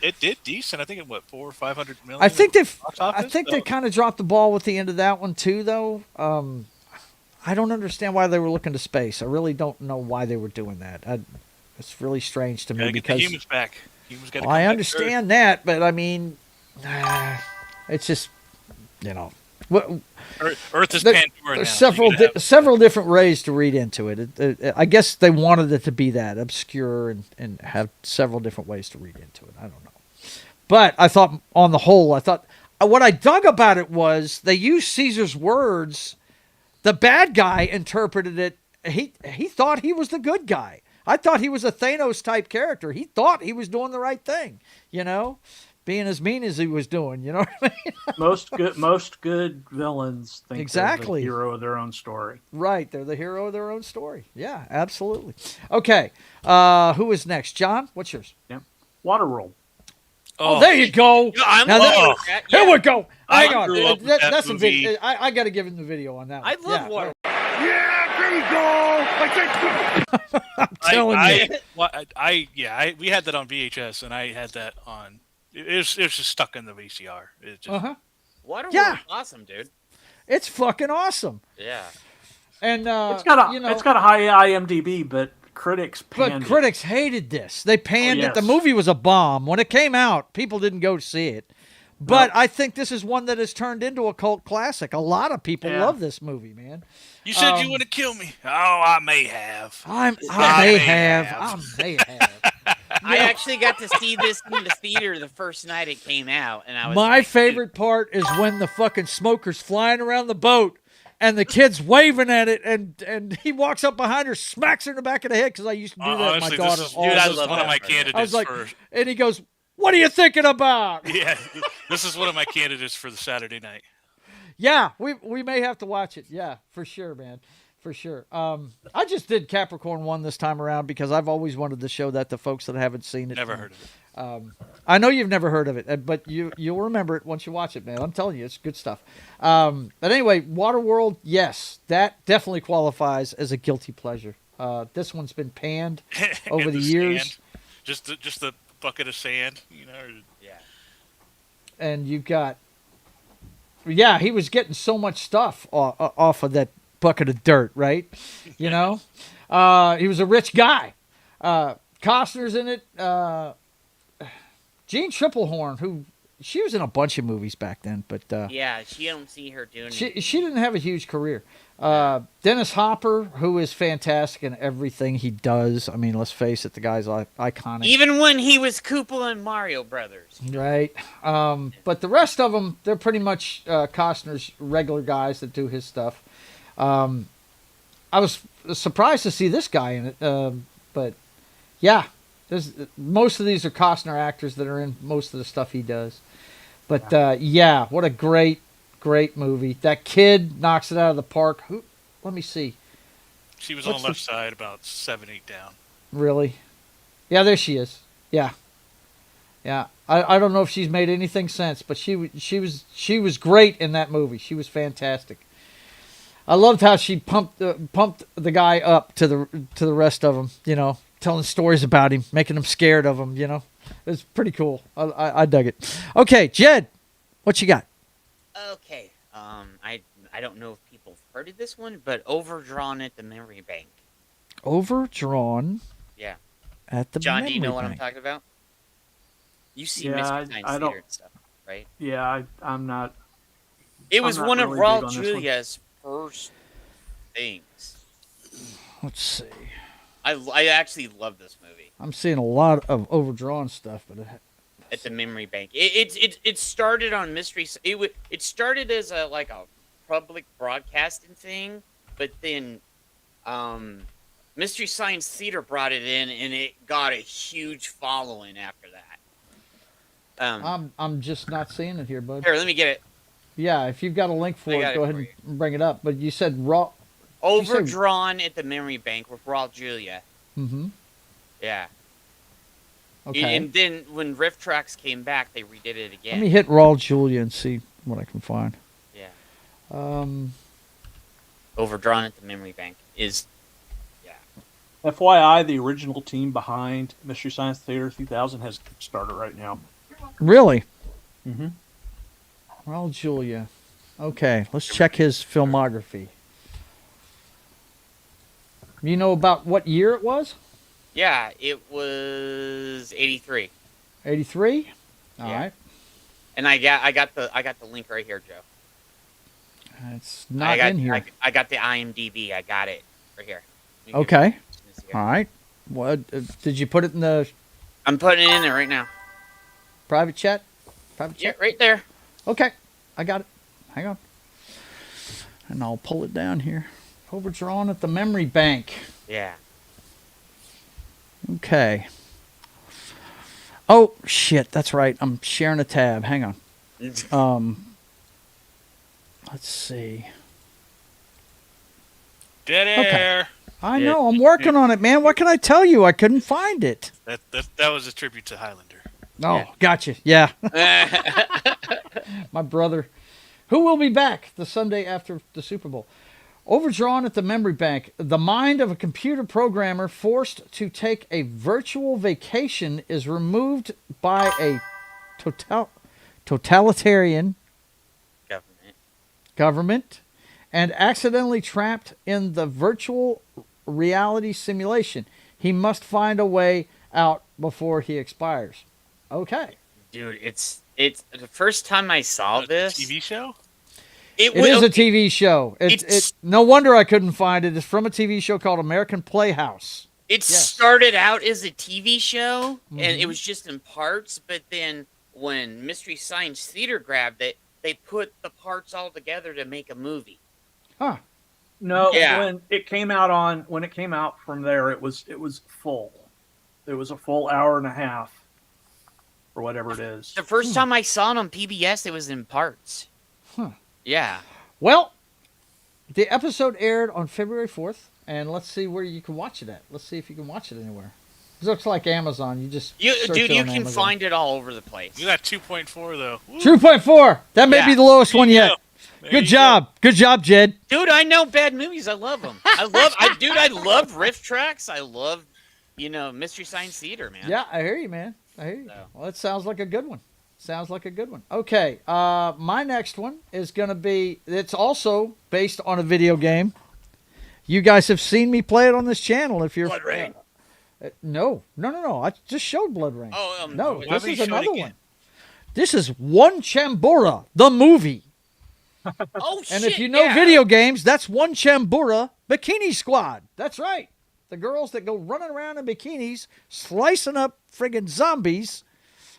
Speaker 8: It did decent. I think it, 400 or 500 million.
Speaker 4: I think they kind of dropped the ball with the end of that one, too, though. I don't understand why they were looking to space. I really don't know why they were doing that. It's really strange to me because
Speaker 8: get the humans back. Humans gotta
Speaker 4: I
Speaker 8: come
Speaker 4: understand that, but I mean, it's just
Speaker 8: Earth is Pandora now.
Speaker 4: There's several different ways to read into it. I guess they wanted it to be that obscure and have several different ways to read into it. I don't know, but I thought on the whole, what I dug about it was they used Caesar's words. The bad guy interpreted it. He thought he was the good guy. I thought he was a Thanos type character. He thought he was doing the right thing, being as mean as he was doing. You know what I mean?
Speaker 7: Most good villains think
Speaker 4: Exactly.
Speaker 7: they're the hero of their own story.
Speaker 4: Right, they're the hero of their own story. Yeah, absolutely. Okay, who is next? John, what's yours?
Speaker 7: Yeah, Waterworld.
Speaker 4: Oh, there you go.
Speaker 5: I'm
Speaker 4: Now
Speaker 5: loving
Speaker 4: that,
Speaker 5: that.
Speaker 4: Here we go.
Speaker 8: I
Speaker 4: Hang on.
Speaker 8: grew up with that
Speaker 4: That's a
Speaker 8: movie.
Speaker 4: video. I got to give him the video on that one.
Speaker 5: I love Water.
Speaker 6: Yeah, bingo!
Speaker 4: I'm telling you.
Speaker 8: We had that on VHS, and I had that on. It was just stuck in the VCR. It just,
Speaker 5: Waterworld's
Speaker 4: Yeah.
Speaker 5: awesome, dude.
Speaker 4: It's fucking awesome.
Speaker 5: Yeah.
Speaker 4: And
Speaker 7: It's got a high IMDb, but critics panned it.
Speaker 4: critics hated this. They panned it. The
Speaker 7: yes.
Speaker 4: movie was a bomb. When it came out, people didn't go see it. But I think this is one that has turned into a cult classic. A lot of people love this movie, man.
Speaker 8: You said you want to kill me. Oh, I may have.
Speaker 4: I may have.
Speaker 5: I actually got to see this in the theater the first night it came out, and I was
Speaker 4: My favorite part is when the fucking smoker's flying around the boat and the kid's waving at it, and he walks up behind her, smacks her in the back of the head, because I used to do that
Speaker 8: Honestly,
Speaker 4: with my daughter all
Speaker 8: this
Speaker 4: the
Speaker 8: is
Speaker 4: time.
Speaker 8: one of my candidates
Speaker 4: I was like,
Speaker 8: for.
Speaker 4: and he goes, "What are you thinking about?"
Speaker 8: Yeah, this is one of my candidates for the Saturday night.
Speaker 4: Yeah, we may have to watch it. Yeah, for sure, man. For sure. I just did Capricorn 1 this time around because I've always wanted to show that to folks that haven't seen it.
Speaker 8: Never heard of it.
Speaker 4: I know you've never heard of it, but you'll remember it once you watch it, man. I'm telling you, it's good stuff. But anyway, Waterworld, yes, that definitely qualifies as a guilty pleasure. This one's been panned over the years.
Speaker 8: Sand. Just the bucket of sand,
Speaker 5: Yeah.
Speaker 4: And you've got, he was getting so much stuff off of that bucket of dirt, right? He was a rich guy. Costner's in it. Jean Triplehorn, who she was in a bunch of movies back then, but
Speaker 5: she don't see her doing.
Speaker 4: she didn't have a huge career. Dennis Hopper, who is fantastic in everything he does. I mean, let's face it, the guy's iconic.
Speaker 5: Even when he was Koopa in Mario Brothers.
Speaker 4: Right. But the rest of them, they're pretty much Costner's regular guys that do his stuff. I was surprised to see this guy in it, but yeah, most of these are Costner actors that are in most of the stuff he does. But what a great movie. That kid knocks it out of the park. Let me see.
Speaker 8: She was on the left side, about 7, 8 down.
Speaker 4: Really? Yeah, there she is. Yeah. I don't know if she's made anything since, but she was great in that movie. She was fantastic. I loved how she pumped the guy up to the rest of them, telling stories about him, making them scared of him, It was pretty cool. I dug it. Okay, Jed, what you got?
Speaker 5: Okay. I don't know if people have heard of this one, but Overdrawn at the Memory Bank.
Speaker 4: Overdrawn.
Speaker 5: Yeah.
Speaker 4: At the
Speaker 5: John,
Speaker 4: Memory
Speaker 5: do you know what I'm
Speaker 4: Bank.
Speaker 5: talking about? You see
Speaker 7: Yeah,
Speaker 5: Mystery Science
Speaker 7: I don't-
Speaker 5: Theater and stuff, right?
Speaker 7: Yeah, I'm not.
Speaker 5: It was
Speaker 7: I'm not
Speaker 5: one of
Speaker 7: really
Speaker 5: Raul
Speaker 7: big on this one.
Speaker 5: Julia's first things.
Speaker 4: Let's see.
Speaker 5: I actually love this movie.
Speaker 4: I'm seeing a lot of Overdrawn stuff, but
Speaker 5: At the Memory Bank. It started on Mystery. It started as a public broadcasting thing, but then Mystery Science Theater brought it in, and it got a huge following after that.
Speaker 4: I'm just not seeing it here, bud.
Speaker 5: Here, let me get it.
Speaker 4: Yeah, if you've got a link for it, go ahead and bring it up. But you said raw.
Speaker 5: Overdrawn at the Memory Bank with Raul Julia.
Speaker 4: Mm-hmm.
Speaker 5: Yeah.
Speaker 4: Okay.
Speaker 5: And then when Riff Tracks came back, they redid it again.
Speaker 4: Let me hit Raul Julia and see what I can find.
Speaker 5: Yeah. Overdrawn at the Memory Bank is. Yeah.
Speaker 7: FYI, the original team behind Mystery Science Theater 3000 has Kickstarter right now.
Speaker 4: Really?
Speaker 7: Mm-hmm.
Speaker 4: Raul Julia. Okay, let's check his filmography. You know about what year it was?
Speaker 5: Yeah, it was 83.
Speaker 4: 83? All right.
Speaker 5: And I got the link right here, Joe.
Speaker 4: It's not in here.
Speaker 5: I got the IMDb. I got it right here.
Speaker 4: Okay. All right. What did you put it in the?
Speaker 5: I'm putting it in there right now.
Speaker 4: Private chat. Private
Speaker 5: Yeah,
Speaker 4: chat.
Speaker 5: right there.
Speaker 4: Okay, I got it. Hang on. And I'll pull it down here. Overdrawn at the Memory Bank.
Speaker 5: Yeah.
Speaker 4: Okay. Oh, shit. That's right. I'm sharing a tab. Hang on. Let's see.
Speaker 8: Dead air.
Speaker 4: Okay. I know. I'm working on it, man. What can I tell you? I couldn't find it.
Speaker 8: That was a tribute to Highlander.
Speaker 4: Oh, gotcha. Yeah. My brother, who will be back the Sunday after the Super Bowl. Overdrawn at the memory bank, the mind of a computer programmer forced to take a virtual vacation is removed by a totalitarian government and accidentally trapped in the virtual reality simulation. He must find a way out before he expires. Okay.
Speaker 5: Dude, it's the first time I saw this.
Speaker 8: TV show?
Speaker 4: It is a TV show. No wonder I couldn't find it. It's from a TV show called American Playhouse.
Speaker 5: It started out as a TV show, and it was just in parts, but then when Mystery Science Theater grabbed it, they put the parts all together to make a movie.
Speaker 4: Huh.
Speaker 7: No, when it came out from there, it was full. It was a full hour and a half, or whatever it is.
Speaker 5: The first time I saw it on PBS, it was in parts.
Speaker 4: Huh.
Speaker 5: Yeah.
Speaker 4: Well, the episode aired on February 4th, and let's see where you can watch it at. Let's see if you can watch it anywhere. It looks like Amazon. You search
Speaker 5: you can
Speaker 4: Amazon.
Speaker 5: find it all over the place.
Speaker 8: You got 2.4 though. Woo.
Speaker 4: 2.4. That may be the lowest one yet. Good job. Good job, Jed.
Speaker 5: Dude, I know bad movies. I love them. I love riff tracks. I love, Mystery Science Theater, man.
Speaker 4: Yeah, I hear you, man. I hear you. Well, it sounds like a good one. Okay, my next one is going to be, it's also based on a video game. You guys have seen me play it on this channel. If you're
Speaker 5: Blood Rain.
Speaker 4: No. I just showed Blood Rain.
Speaker 5: Oh,
Speaker 4: no, this is another one. This is One Chambura, the movie.
Speaker 5: Oh, shit.
Speaker 4: And if you know video games, that's One Chambura Bikini Squad. That's right. The girls that go running around in bikinis, slicing up friggin' zombies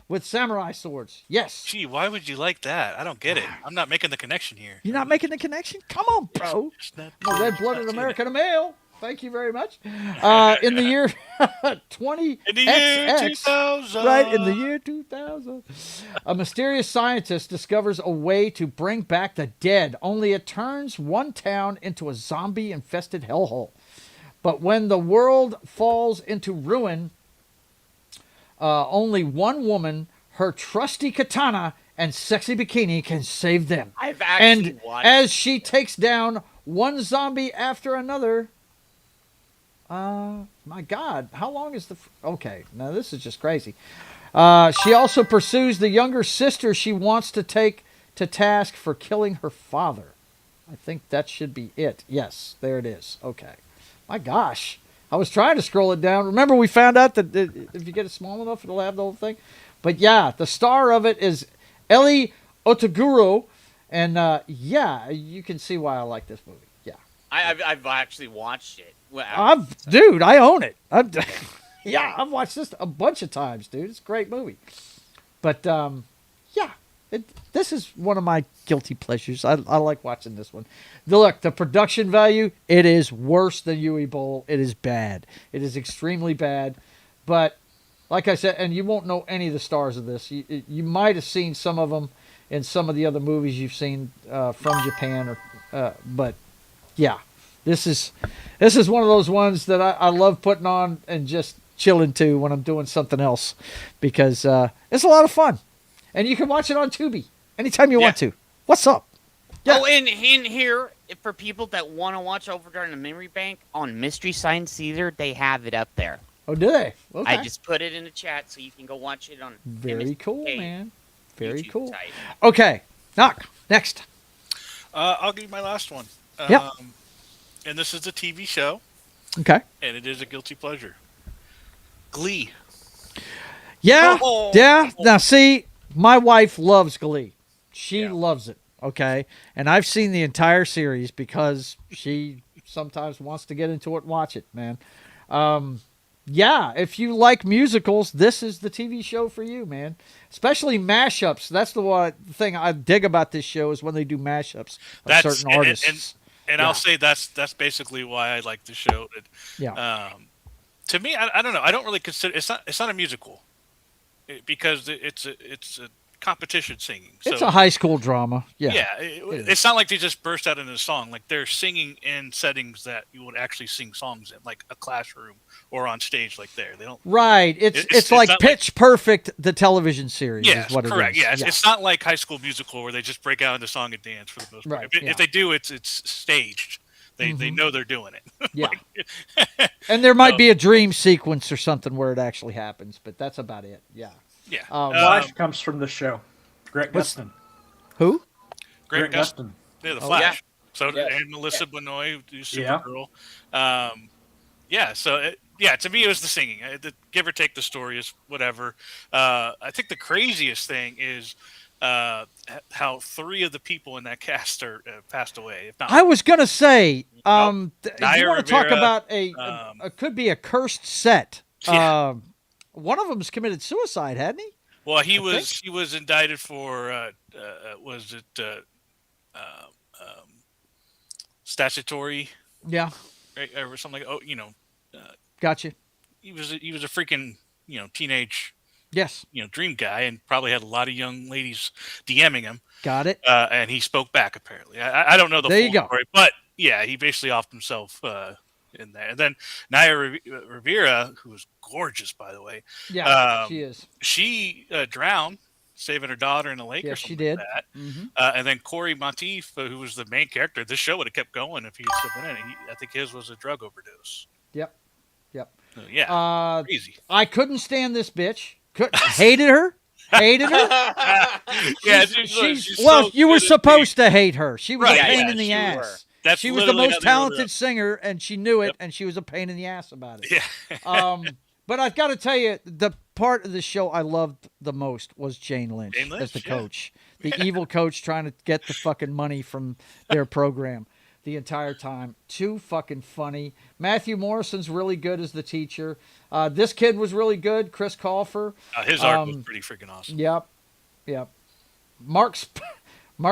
Speaker 4: with samurai swords. Yes.
Speaker 8: Gee, why would you like that? I don't get it. I'm not making the connection here.
Speaker 4: You're not making the connection? Come on, bro. The red-blooded American male. Thank you very much. In the year 20XX.
Speaker 8: In the year 2000.
Speaker 4: Right, in the year 2000. A mysterious scientist discovers a way to bring back the dead, only it turns one town into a zombie-infested hellhole. But when the world falls into ruin, only one woman, her trusty katana and sexy bikini can save them.
Speaker 5: I've actually watched.
Speaker 4: As she takes down one zombie after another. My God, how long is the... Okay, now this is just crazy. She also pursues the younger sister she wants to take to task for killing her father. I think that should be it. Yes, there it is. Okay. My gosh. I was trying to scroll it down. Remember, we found out that if you get it small enough, it'll have the whole thing. But yeah, the star of it is Eli Otaguro. And you can see why I like this movie. Yeah.
Speaker 5: I've actually watched it. Well,
Speaker 4: dude, I own it. I've watched this a bunch of times, dude. It's a great movie. But this is one of my guilty pleasures. I like watching this one. Look, the production value, it is worse than Yui Bowl. It is bad. It is extremely bad. But like I said, and you won't know any of the stars of this. You might have seen some of them in some of the other movies you've seen from Japan. But yeah, this is one of those ones that I love putting on and just chilling to when I'm doing something else because it's a lot of fun. And you can watch it on Tubi anytime you want to. What's up? Yeah.
Speaker 5: Oh, and here, for people that want to watch Overdrive in the Memory Bank, on Mystery Science Theater, they have it up there.
Speaker 4: Oh, do they? Okay.
Speaker 5: I just put it in the chat so you can go watch it on
Speaker 4: Very
Speaker 5: MSK
Speaker 4: cool, man. Very
Speaker 5: YouTube
Speaker 4: cool.
Speaker 5: site.
Speaker 4: Okay. Knock. Next.
Speaker 8: I'll give you my last one.
Speaker 4: Yep.
Speaker 8: And this is a TV show.
Speaker 4: Okay.
Speaker 8: And it is a guilty pleasure. Glee.
Speaker 4: Yeah. Yeah. Now, see, my wife loves Glee. She loves it. Okay. And I've seen the entire series because she sometimes wants to get into it and watch it, man. Yeah, if you like musicals, this is the TV show for you, man. Especially mashups. That's the thing I dig about this show is when they do mashups of certain artists.
Speaker 8: And I'll say that's basically why I like the show. To me, I don't know. I don't really consider it's not a musical because it's a competition singing.
Speaker 4: It's
Speaker 8: So
Speaker 4: a high school drama. Yeah.
Speaker 8: yeah,
Speaker 4: is.
Speaker 8: it's not like they just burst out into a song. Like they're singing in settings that you would actually sing songs in, like a classroom or on stage. Like there, they don't.
Speaker 4: Right. It's like
Speaker 8: not
Speaker 4: Pitch Perfect, the television series.
Speaker 8: Yes,
Speaker 4: is what
Speaker 8: correct.
Speaker 4: It is.
Speaker 8: Yeah, it's not like High School Musical where they just break out into song and dance for the most part.
Speaker 4: Right,
Speaker 8: If they do, it's staged. They know they're doing it.
Speaker 4: Yeah. And there might be a dream sequence or something where it actually happens, but that's about it. Yeah.
Speaker 8: Yeah.
Speaker 7: Flash comes from the show. Grant Gustin.
Speaker 4: Who?
Speaker 8: Grant Gustin. Yeah, the Flash.
Speaker 7: Yeah.
Speaker 8: So and Melissa Benoist, who's Supergirl. Yeah. So to me, it was the singing. Give or take, the story is whatever. I think the craziest thing is how 3 of the people in that cast are passed away. If not,
Speaker 4: I was gonna say, you
Speaker 8: Naya
Speaker 4: want to talk
Speaker 8: Rivera,
Speaker 4: about a could be a cursed set.
Speaker 8: Yeah.
Speaker 4: One of them's committed suicide, hadn't he?
Speaker 8: Well, he was indicted for was it statutory?
Speaker 4: Yeah.
Speaker 8: Right, or something like
Speaker 4: Gotcha.
Speaker 8: He was a freaking teenage
Speaker 4: Yes.
Speaker 8: dream guy, and probably had a lot of young ladies DMing him.
Speaker 4: Got it.
Speaker 8: And he spoke back apparently. I don't know the full story, but yeah, he basically offed himself in there. And then Naya Rivera, who was gorgeous, by the way.
Speaker 4: Yeah, she is.
Speaker 8: She drowned, saving her daughter in a lake.
Speaker 4: Yeah,
Speaker 8: or something
Speaker 4: she did.
Speaker 8: Like that.
Speaker 4: Mm-hmm.
Speaker 8: And then Corey Monteith, who was the main character, this show would have kept going if he had still been in it. I think his was a drug overdose.
Speaker 4: Yep.
Speaker 8: Yeah. Crazy.
Speaker 4: I couldn't stand this bitch. Hated her. Hated her.
Speaker 8: Yeah,
Speaker 4: she's well, you were supposed to hate her. She was a pain in the ass.
Speaker 8: That's
Speaker 4: she was the most talented singer, and she knew it, and she was a pain in the ass about it.
Speaker 8: Yeah.
Speaker 4: But I've got to tell you, the part of the show I loved the most was Jane Lynch as the coach. The evil coach trying to get the fucking money from their program the entire time. Too fucking funny. Matthew Morrison's really good as the teacher. This kid was really good, Chris Colfer.
Speaker 8: His art was pretty freaking awesome.
Speaker 4: Yep. Mark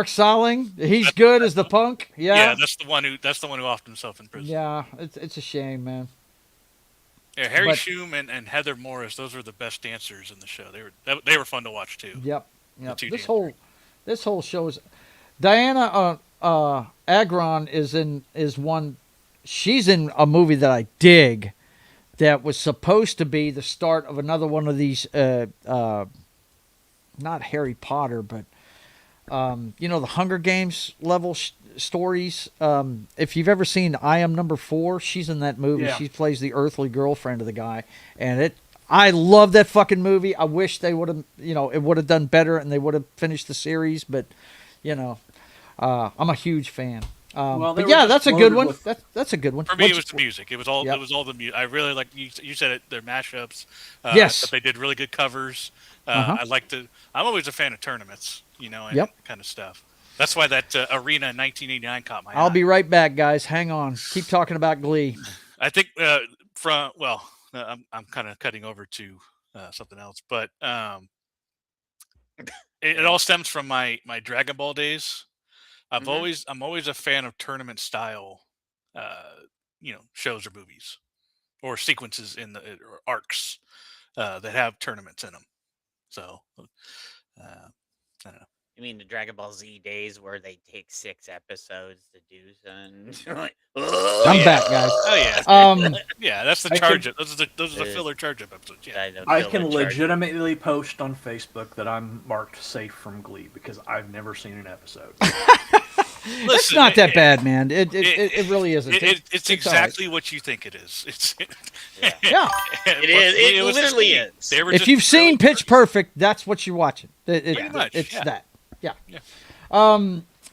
Speaker 4: Salling, he's good as the punk.
Speaker 8: Yeah, that's the one who offed himself in prison.
Speaker 4: Yeah, it's a shame, man.
Speaker 8: Yeah, Harry Shum and Heather Morris, those were the best dancers in the show. They were fun to watch too.
Speaker 4: Yep. This whole show is Diana Agron is one. She's in a movie that I dig, that was supposed to be the start of another one of these. Not Harry Potter, but the Hunger Games level stories. If you've ever seen I Am Number 4, she's in that movie.
Speaker 7: Yeah.
Speaker 4: She plays the earthly girlfriend of the guy, and I love that fucking movie. I wish they would have, it would have done better and they would have finished the series, but I'm a huge fan. But yeah, that's a good one. That's a good one.
Speaker 8: For me, it was the music. It was all the music. I really like you said it. Their mashups.
Speaker 4: Yes,
Speaker 8: but they did really good covers. I like I'm always a fan of tournaments. And kind of stuff. That's why that Arena in 1989 caught my eye.
Speaker 4: I'll be right back, guys. Hang on. Keep talking about Glee.
Speaker 8: I think I'm kind of cutting over to something else, but it all stems from my Dragon Ball days. I'm always a fan of tournament style, shows or movies, or sequences or arcs that have tournaments in them. So, I don't know.
Speaker 5: You mean the Dragon Ball Z days where they take 6 episodes to do something?
Speaker 4: I'm back, guys.
Speaker 8: Oh yeah. Yeah, that's the charge up. Those are the filler charge up episodes. Yeah.
Speaker 7: I can legitimately post on Facebook that I'm marked safe from Glee because I've never seen an episode.
Speaker 4: It's not that bad, man. It really isn't.
Speaker 8: It's exactly what you think it is.
Speaker 4: Yeah.
Speaker 5: It is. It literally is.
Speaker 4: If you've seen Pitch Perfect, that's what you're watching.
Speaker 8: Pretty much.
Speaker 4: It's that. Yeah.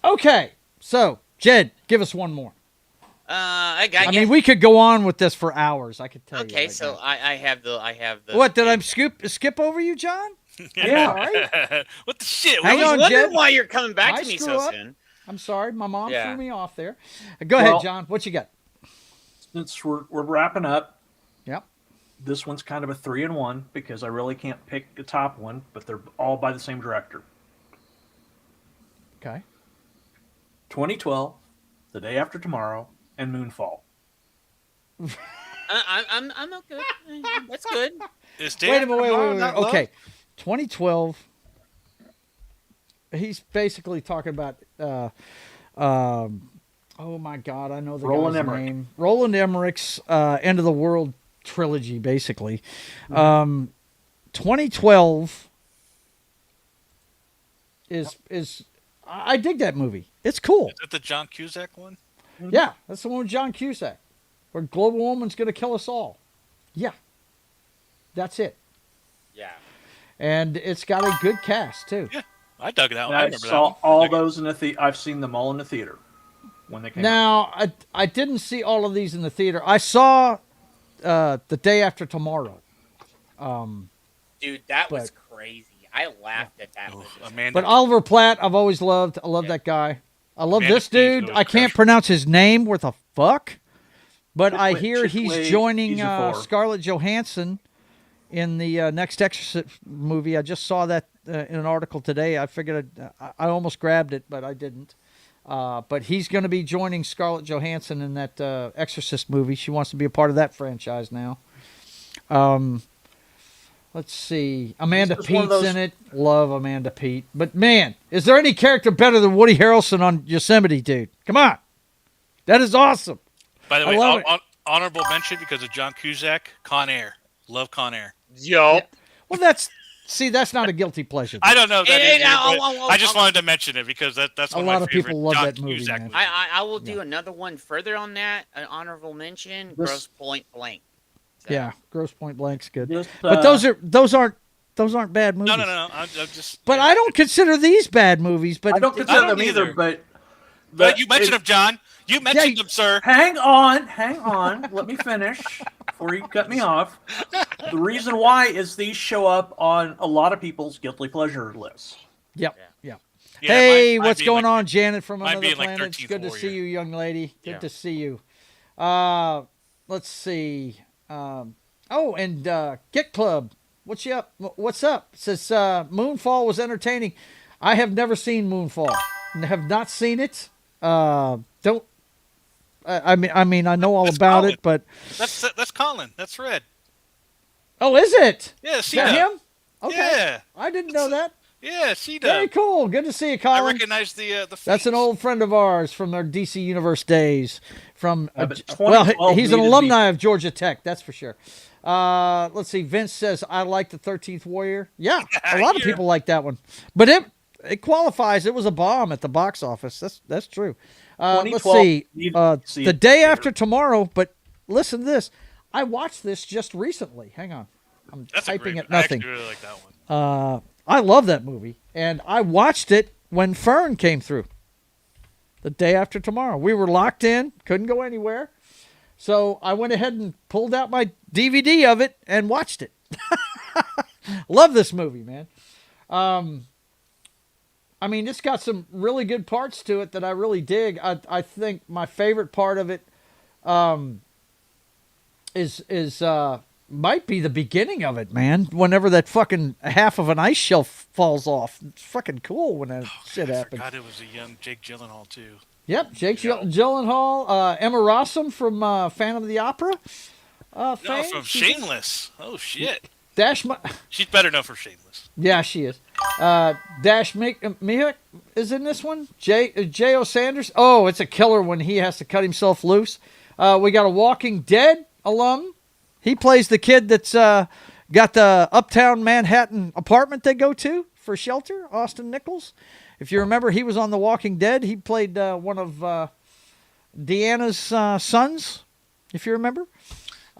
Speaker 4: Okay. So, Jed, give us one more.
Speaker 5: I
Speaker 4: mean, we could go on with this for hours. I could tell you.
Speaker 5: Okay, so I have the.
Speaker 4: What did I skip over you, John?
Speaker 7: Yeah.
Speaker 4: All right.
Speaker 8: What the shit?
Speaker 4: Hang
Speaker 5: I was
Speaker 4: on,
Speaker 5: wondering
Speaker 4: Jed.
Speaker 5: why you're coming back to me so soon.
Speaker 4: I'm sorry, my mom threw me off there. Go ahead, John. What you got?
Speaker 7: Since we're wrapping up.
Speaker 4: Yep.
Speaker 7: This one's kind of a 3-in-1 because I really can't pick a top one, but they're all by the same director.
Speaker 4: Okay.
Speaker 7: 2012, The Day After Tomorrow, and Moonfall.
Speaker 5: I'm okay. That's good.
Speaker 8: Is
Speaker 4: Wait a
Speaker 8: Dan
Speaker 4: minute, wait.
Speaker 8: not love?
Speaker 4: Okay, 2012. He's basically talking about. Oh my God, I know the
Speaker 7: Roland
Speaker 4: guy's
Speaker 7: Emmerich.
Speaker 4: name. Roland Emmerich's End of the World trilogy, basically. 2012 is I dig that movie. It's cool.
Speaker 8: Is that the John Cusack one?
Speaker 4: Yeah, that's the one with John Cusack, where global warming's going to kill us all. Yeah, that's it.
Speaker 5: Yeah.
Speaker 4: And it's got a good cast too.
Speaker 8: Yeah, I dug that one.
Speaker 7: And I
Speaker 8: remember that
Speaker 7: saw
Speaker 8: one.
Speaker 7: all those in the theater. I've seen them all in the theater when they came out.
Speaker 4: Now, I didn't see all of these in the theater. I saw The Day After Tomorrow.
Speaker 5: Dude, that was crazy. I laughed at that movie.
Speaker 8: Amanda.
Speaker 4: But Oliver Platt, I've always loved. I love that guy. I love
Speaker 8: Amanda
Speaker 4: this dude.
Speaker 8: Peet,
Speaker 4: I can't pronounce his name worth a fuck. But I hear
Speaker 7: Chick-fil-A,
Speaker 4: he's joining
Speaker 7: Easy for.
Speaker 4: Scarlett Johansson in the next Exorcist movie. I just saw that in an article today. I figured I almost grabbed it, but I didn't. But he's going to be joining Scarlett Johansson in that Exorcist movie. She wants to be a part of that franchise now. Let's see. Amanda Peet's in it. Love Amanda Peet. But man, is there any character better than Woody Harrelson on Yosemite, dude? Come on. That is awesome.
Speaker 8: By the
Speaker 4: I
Speaker 8: way,
Speaker 4: love it.
Speaker 8: honorable mention because of John Cusack, Con Air. Love Con Air.
Speaker 5: Yo.
Speaker 4: Well, that's not a guilty pleasure.
Speaker 8: I don't know if that
Speaker 5: Hey,
Speaker 8: is,
Speaker 5: now,
Speaker 8: but I just wanted to mention it because that's one
Speaker 4: A lot
Speaker 8: of my
Speaker 4: of people
Speaker 8: favorite
Speaker 4: love
Speaker 8: John
Speaker 4: that movie,
Speaker 8: Cusack
Speaker 4: man.
Speaker 8: movies.
Speaker 5: I will do another one further on that. An honorable mention.
Speaker 7: This-
Speaker 5: Gross Point Blank. So,
Speaker 4: Yeah, Gross Point Blank's good.
Speaker 7: Just,
Speaker 4: But those aren't bad movies.
Speaker 8: No. I'm just.
Speaker 4: But I don't consider these bad movies. But
Speaker 7: I don't consider them
Speaker 8: either.
Speaker 7: either, but
Speaker 8: But you mentioned them, John. You mentioned them, sir.
Speaker 7: Hang on. Let me finish before you cut me off. The reason why is these show up on a lot of people's guilty pleasure lists.
Speaker 4: Yep.
Speaker 8: Yeah,
Speaker 4: Hey,
Speaker 8: mine
Speaker 4: what's
Speaker 8: being
Speaker 4: going
Speaker 8: like-
Speaker 4: on, Janet from
Speaker 8: mine
Speaker 4: another
Speaker 8: being like
Speaker 4: planet? It's
Speaker 8: 13th
Speaker 4: good to
Speaker 8: Warrior.
Speaker 4: see you, young lady. Good
Speaker 8: Yeah.
Speaker 4: to see you. Let's see. And Get Club. What's up? What's up? It says Moonfall was entertaining. I have never seen Moonfall. Have not seen it. Don't. I mean, I know all
Speaker 8: That's
Speaker 4: about
Speaker 8: Colin.
Speaker 4: it, but
Speaker 8: That's Colin. That's Red.
Speaker 4: oh, is it?
Speaker 8: Yeah,
Speaker 4: Is that him? Okay.
Speaker 8: Yeah.
Speaker 4: I didn't know that.
Speaker 8: Yeah, she
Speaker 4: Very
Speaker 8: does.
Speaker 4: cool. Good to see you,
Speaker 8: I
Speaker 4: Colin.
Speaker 8: recognize the.
Speaker 4: That's an old friend of ours from our DC Universe days. From
Speaker 7: but
Speaker 4: well,
Speaker 7: 2012
Speaker 4: he's an
Speaker 7: needed to
Speaker 4: alumni of Georgia Tech, that's for sure. Let's see. Vince says I like the 13th Warrior. Yeah, a lot of people like that one, but it qualifies. It was a bomb at the box office. That's true. Let's
Speaker 7: 2012
Speaker 4: see.
Speaker 7: needed to see
Speaker 4: The
Speaker 7: it
Speaker 4: Day
Speaker 7: there.
Speaker 4: After Tomorrow. But listen to this. I watched this just recently. Hang on. I'm
Speaker 8: That's a
Speaker 4: typing
Speaker 8: great
Speaker 4: at
Speaker 8: one. I
Speaker 4: nothing.
Speaker 8: actually really like that one.
Speaker 4: I love that movie, and I watched it when Fern came through. The Day After Tomorrow. We were locked in, couldn't go anywhere. So I went ahead and pulled out my DVD of it and watched it. Love this movie, man. I mean, it's got some really good parts to it that I really dig. I think my favorite part of it is might be the beginning of it, man. Whenever that fucking half of an ice shelf falls off. It's fucking cool when that shit
Speaker 8: I
Speaker 4: happens.
Speaker 8: forgot it was a young Jake Gyllenhaal too.
Speaker 4: Yep, Jake Gyllenhaal, Emma Rossum from Phantom of the Opera.
Speaker 8: No,
Speaker 4: fame.
Speaker 8: from
Speaker 4: She's-
Speaker 8: Shameless. Oh shit. She's better known for Shameless.
Speaker 4: Yeah, she is. Dash Mihik is in this one. J.O. Sanders. Oh, it's a killer when he has to cut himself loose. We got a Walking Dead alum. He plays the kid that's got the uptown Manhattan apartment they go to for shelter, Austin Nichols. If you remember, he was on The Walking Dead. He played one of Deanna's sons, if you remember.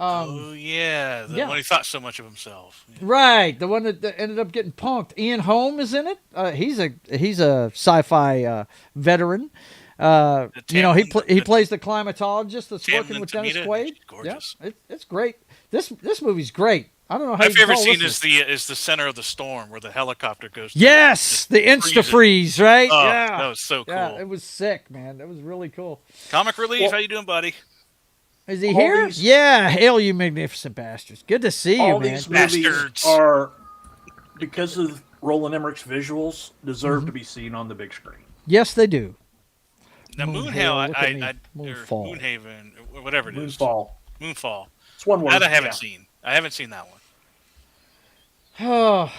Speaker 8: Oh yeah, the one who thought so much of himself. Yeah.
Speaker 4: Right, the one that ended up getting punked. Ian Holm is in it. He's a sci-fi veteran. He plays the climatologist that's working with Dennis Quaid.
Speaker 8: Gorgeous.
Speaker 4: Yeah, it's great. This movie's great. I don't know how
Speaker 8: My
Speaker 4: you
Speaker 8: favorite
Speaker 4: call
Speaker 8: scene
Speaker 4: this
Speaker 8: is the center of the storm where the helicopter goes.
Speaker 4: Yes, the insta-freeze, right?
Speaker 8: Oh,
Speaker 4: yeah,
Speaker 8: that was so cool.
Speaker 4: Yeah, it was sick, man. That was really cool.
Speaker 8: Comic Relief, how you doing, buddy?
Speaker 4: Is he here? Yeah, hail you magnificent bastards. Good to see you,
Speaker 7: All
Speaker 4: man.
Speaker 7: these movies are, because of Roland Emmerich's visuals, deserve to be seen on the big screen.
Speaker 4: Yes, they do.
Speaker 8: Now,
Speaker 4: Moonhaven, look at me.
Speaker 8: or
Speaker 4: Moonfall.
Speaker 8: Moonhaven, or whatever it is.
Speaker 7: Moonfall.
Speaker 8: Moonfall.
Speaker 7: It's one word.
Speaker 8: That I haven't seen. I haven't seen that one.
Speaker 4: Oh,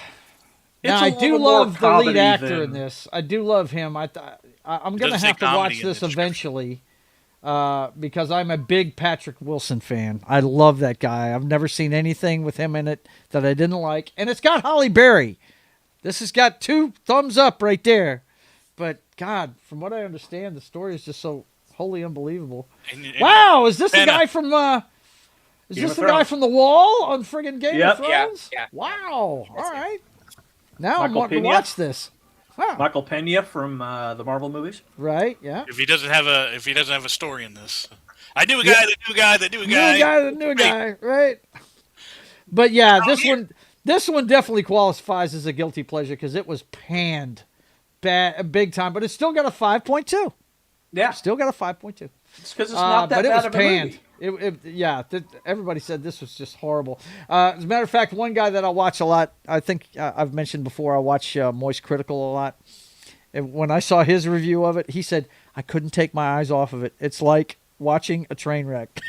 Speaker 4: now
Speaker 7: It's a
Speaker 4: I do
Speaker 7: little more
Speaker 4: love the lead
Speaker 7: comedy
Speaker 4: actor in
Speaker 7: than-
Speaker 4: this. I do love him. I'm going to
Speaker 8: Doesn't say
Speaker 4: have to
Speaker 8: comedy
Speaker 4: watch
Speaker 8: in the
Speaker 4: this
Speaker 8: description.
Speaker 4: eventually because I'm a big Patrick Wilson fan. I love that guy. I've never seen anything with him in it that I didn't like. And it's got Halle Berry. This has got 2 thumbs up right there. But, God, from what I understand, the story is just so wholly unbelievable.
Speaker 8: And
Speaker 4: Wow, is this the
Speaker 8: Ben,
Speaker 4: guy from... is
Speaker 7: Game
Speaker 4: this
Speaker 7: of
Speaker 4: the guy
Speaker 7: Thrones.
Speaker 4: from The Wall on friggin' Game
Speaker 7: Yep.
Speaker 4: of
Speaker 5: Yeah,
Speaker 4: Thrones?
Speaker 5: yeah.
Speaker 4: Wow.
Speaker 5: That's
Speaker 4: All
Speaker 5: it.
Speaker 4: right. Now I'm
Speaker 7: Michael
Speaker 4: wanting to
Speaker 7: Pena?
Speaker 4: watch this. Wow.
Speaker 7: Michael Pena from the Marvel movies.
Speaker 4: Right, yeah.
Speaker 8: if he doesn't have a story in this, I knew a guy that knew a guy that knew a guy.
Speaker 4: New guy, right? But yeah, this one definitely qualifies as a guilty pleasure because it was panned big time, but it's still got a 5.2.
Speaker 7: Yeah,
Speaker 4: Still got a 5.2.
Speaker 7: it's because it's not that
Speaker 4: but it
Speaker 7: bad
Speaker 4: was
Speaker 7: of a
Speaker 4: panned.
Speaker 7: movie.
Speaker 4: Everybody said this was just horrible. As a matter of fact, one guy that I watch a lot, I think I've mentioned before, I watch Moist Critical a lot. And when I saw his review of it, he said, I couldn't take my eyes off of it. It's like watching a train wreck.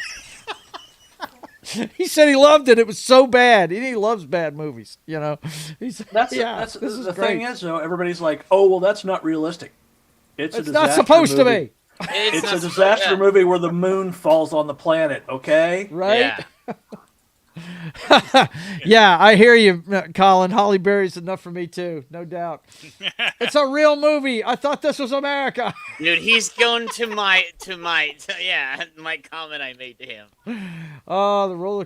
Speaker 4: He said he loved it. It was so bad. He loves bad movies, you know. This is
Speaker 7: the
Speaker 4: great.
Speaker 7: thing is, though, everybody's like, "Oh, well, that's not realistic." It's a
Speaker 4: not
Speaker 7: disaster
Speaker 4: supposed to
Speaker 7: movie.
Speaker 4: be.
Speaker 7: It's
Speaker 5: not
Speaker 7: a disaster movie where the moon falls on the planet. Okay,
Speaker 4: Right?
Speaker 5: Yeah.
Speaker 4: Yeah, I hear you, Colin. Halle Berry's enough for me too, no doubt. It's a real movie. I thought this was America.
Speaker 5: Dude, he's going to my comment I made to him.
Speaker 4: Oh,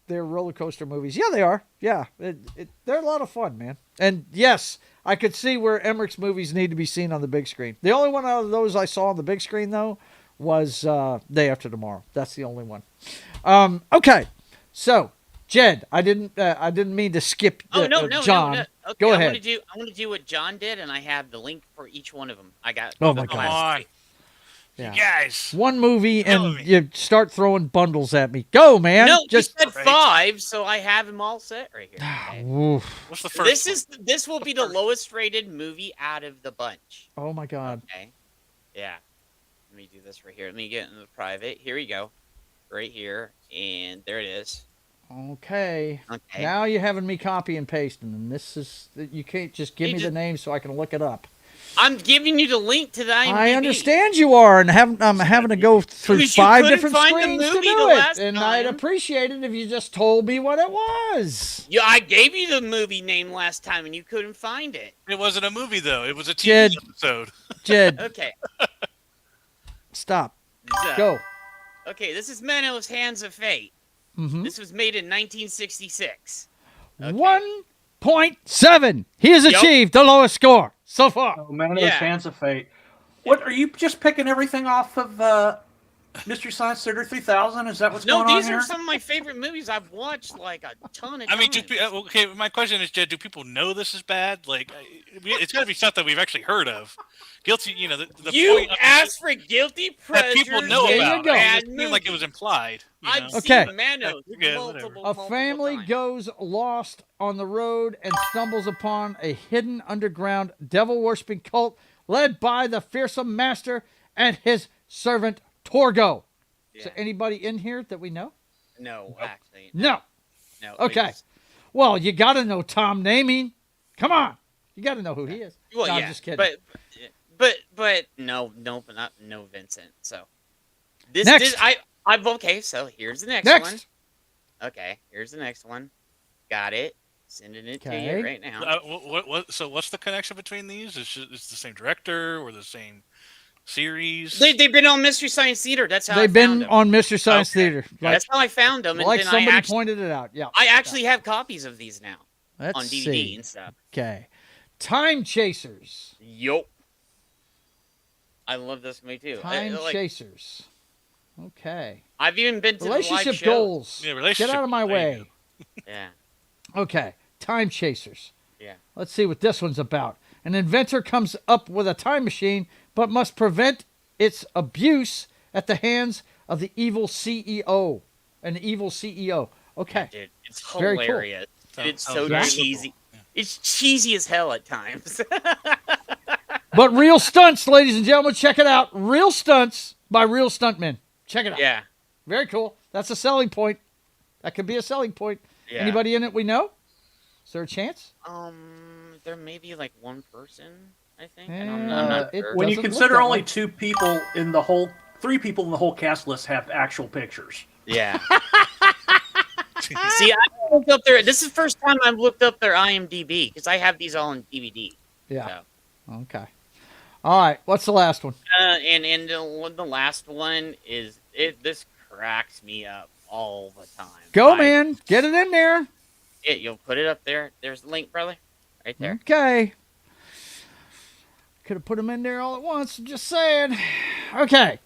Speaker 4: they're roller coaster movies. Yeah, they are. Yeah, they're a lot of fun, man. And yes, I could see where Emmerich's movies need to be seen on the big screen. The only one out of those I saw on the big screen though was Day After Tomorrow. That's the only one. Okay. So, Jed, I didn't mean to skip
Speaker 5: No,
Speaker 4: John.
Speaker 5: no. Okay,
Speaker 4: Go ahead.
Speaker 5: I want to do what John did, and I have the link for each one of them. I got.
Speaker 4: Oh, my
Speaker 8: Come
Speaker 4: God.
Speaker 8: on,
Speaker 4: Yeah.
Speaker 8: you guys.
Speaker 4: One movie
Speaker 8: Killing
Speaker 4: and
Speaker 8: me.
Speaker 4: you start throwing bundles at me. Go, man.
Speaker 5: No,
Speaker 4: Just
Speaker 5: you said 5, so I have them all set right here. Okay.
Speaker 4: Oof.
Speaker 8: What's the first?
Speaker 5: This will be the lowest rated movie out of the bunch.
Speaker 4: Oh my God.
Speaker 5: Okay. Yeah. Let me do this right here. Let me get into the private. Here we go. Right here, and there it is.
Speaker 4: Okay.
Speaker 5: Okay.
Speaker 4: Now you're having me copy and pasting, and this is you can't just give me the name so I can look it up.
Speaker 5: I'm giving you the link to the IMDb.
Speaker 4: I understand you are, and I'm having to go through
Speaker 5: Because you
Speaker 4: 5
Speaker 5: couldn't
Speaker 4: different
Speaker 5: find the
Speaker 4: screens to
Speaker 5: movie
Speaker 4: do
Speaker 5: the
Speaker 4: it,
Speaker 5: last
Speaker 4: and I'd
Speaker 5: time.
Speaker 4: appreciate it if you just told me what it was.
Speaker 5: Yeah, I gave you the movie name last time, and you couldn't find it.
Speaker 8: It wasn't a movie though. It was a TV
Speaker 4: Jed.
Speaker 8: episode.
Speaker 4: Jed,
Speaker 5: Okay.
Speaker 4: stop.
Speaker 5: So,
Speaker 4: Go.
Speaker 5: Okay, this is Menno's Hands of Fate.
Speaker 4: Mm-hmm.
Speaker 5: This was made in 1966. Okay.
Speaker 4: 1.7. He has
Speaker 5: Yep.
Speaker 4: achieved the lowest score so far.
Speaker 7: Oh man,
Speaker 5: Yeah.
Speaker 7: those Hands of Fate. What are you just picking everything off of Mystery Science Theater 3000? Is that what's
Speaker 5: No,
Speaker 7: going on
Speaker 5: these
Speaker 7: here?
Speaker 5: are some of my favorite movies. I've watched like a ton of
Speaker 8: I mean,
Speaker 5: times.
Speaker 8: okay. My question is, Jed, do people know this is bad? Like, it's got to be stuff that we've actually heard of. Guilty, you know. The
Speaker 5: You
Speaker 8: point
Speaker 5: asked for guilty
Speaker 8: that
Speaker 5: pleasures.
Speaker 8: people know
Speaker 4: There you
Speaker 8: about.
Speaker 4: go.
Speaker 8: It
Speaker 5: Bad
Speaker 8: seemed like it was
Speaker 5: movies.
Speaker 8: implied. You
Speaker 5: I've
Speaker 8: know?
Speaker 4: Okay.
Speaker 5: seen Manos
Speaker 8: You're good,
Speaker 5: multiple
Speaker 4: A family
Speaker 5: times.
Speaker 4: goes lost on the road and stumbles upon a hidden underground devil-worshipping cult led by the fearsome master and his servant Torgo. Is there anybody in here that we know?
Speaker 5: No, actually.
Speaker 4: No.
Speaker 5: No.
Speaker 4: Okay.
Speaker 5: it's-
Speaker 4: Well, you got to know Tom Naming. Come on. You got to know who he is.
Speaker 5: Well,
Speaker 4: No,
Speaker 5: yeah.
Speaker 4: I'm just kidding.
Speaker 5: But no, not no Vincent. So this
Speaker 4: Next.
Speaker 5: I'm okay. So here's the next
Speaker 4: Next.
Speaker 5: one. Okay, here's the next one. Got it. Sending it to
Speaker 4: Okay.
Speaker 5: you right now.
Speaker 8: So what's the connection between these? It's the same director or the same series?
Speaker 5: They've been on Mystery Science Theater. That's how I
Speaker 4: They've
Speaker 5: found
Speaker 4: been
Speaker 5: them.
Speaker 4: on Mr. Science
Speaker 8: Okay.
Speaker 4: Theater. Like,
Speaker 5: That's how I found them. And
Speaker 4: like
Speaker 5: then
Speaker 4: somebody pointed it out. Yeah.
Speaker 5: I actually have copies of these now
Speaker 4: Let's
Speaker 5: on DVD
Speaker 4: see.
Speaker 5: and stuff.
Speaker 4: Okay. Time Chasers.
Speaker 5: Yup. I love this movie too.
Speaker 4: Time Chasers. Okay.
Speaker 5: I've even been to the
Speaker 4: Relationship
Speaker 5: live show.
Speaker 4: goals.
Speaker 8: Yeah, relationship.
Speaker 4: Get out of my
Speaker 8: there you
Speaker 4: way.
Speaker 5: Yeah.
Speaker 4: Okay. Time Chasers.
Speaker 5: Yeah.
Speaker 4: Let's see what this one's about. An inventor comes up with a time machine, but must prevent its abuse at the hands of the evil CEO. An evil CEO. Okay.
Speaker 5: Dude, it's
Speaker 4: Very cool.
Speaker 5: hilarious.
Speaker 8: Sounds-
Speaker 5: It's
Speaker 8: sounds
Speaker 5: so
Speaker 8: very
Speaker 5: cheesy.
Speaker 8: simple. Yeah.
Speaker 5: It's cheesy as hell at times.
Speaker 4: But real stunts, ladies and gentlemen. Check it out. Real stunts by real stuntmen. Check it out.
Speaker 5: Yeah.
Speaker 4: Very cool. That's a selling point. That could be a selling point.
Speaker 5: Yeah.
Speaker 4: Anybody in it we know? Is there a chance?
Speaker 5: There may be like one person, I think.
Speaker 4: Eh,
Speaker 5: And I'm not sure.
Speaker 7: When you
Speaker 4: Doesn't look
Speaker 7: consider
Speaker 4: that
Speaker 7: only
Speaker 4: way.
Speaker 7: 2 people in the whole, 3 people in the whole cast list have actual pictures.
Speaker 5: Yeah. See, I looked up their. This is the first time I've looked up their IMDb because I have these all on DVD.
Speaker 4: Yeah.
Speaker 5: So.
Speaker 4: Okay. All right. What's the last one?
Speaker 5: And the last one is this cracks me up all the time.
Speaker 4: Go, man. Get it in there.
Speaker 5: You'll put it up there. There's the link, brother. Right there.
Speaker 4: Okay. Could have put them in there all at once. I'm just saying. Okay.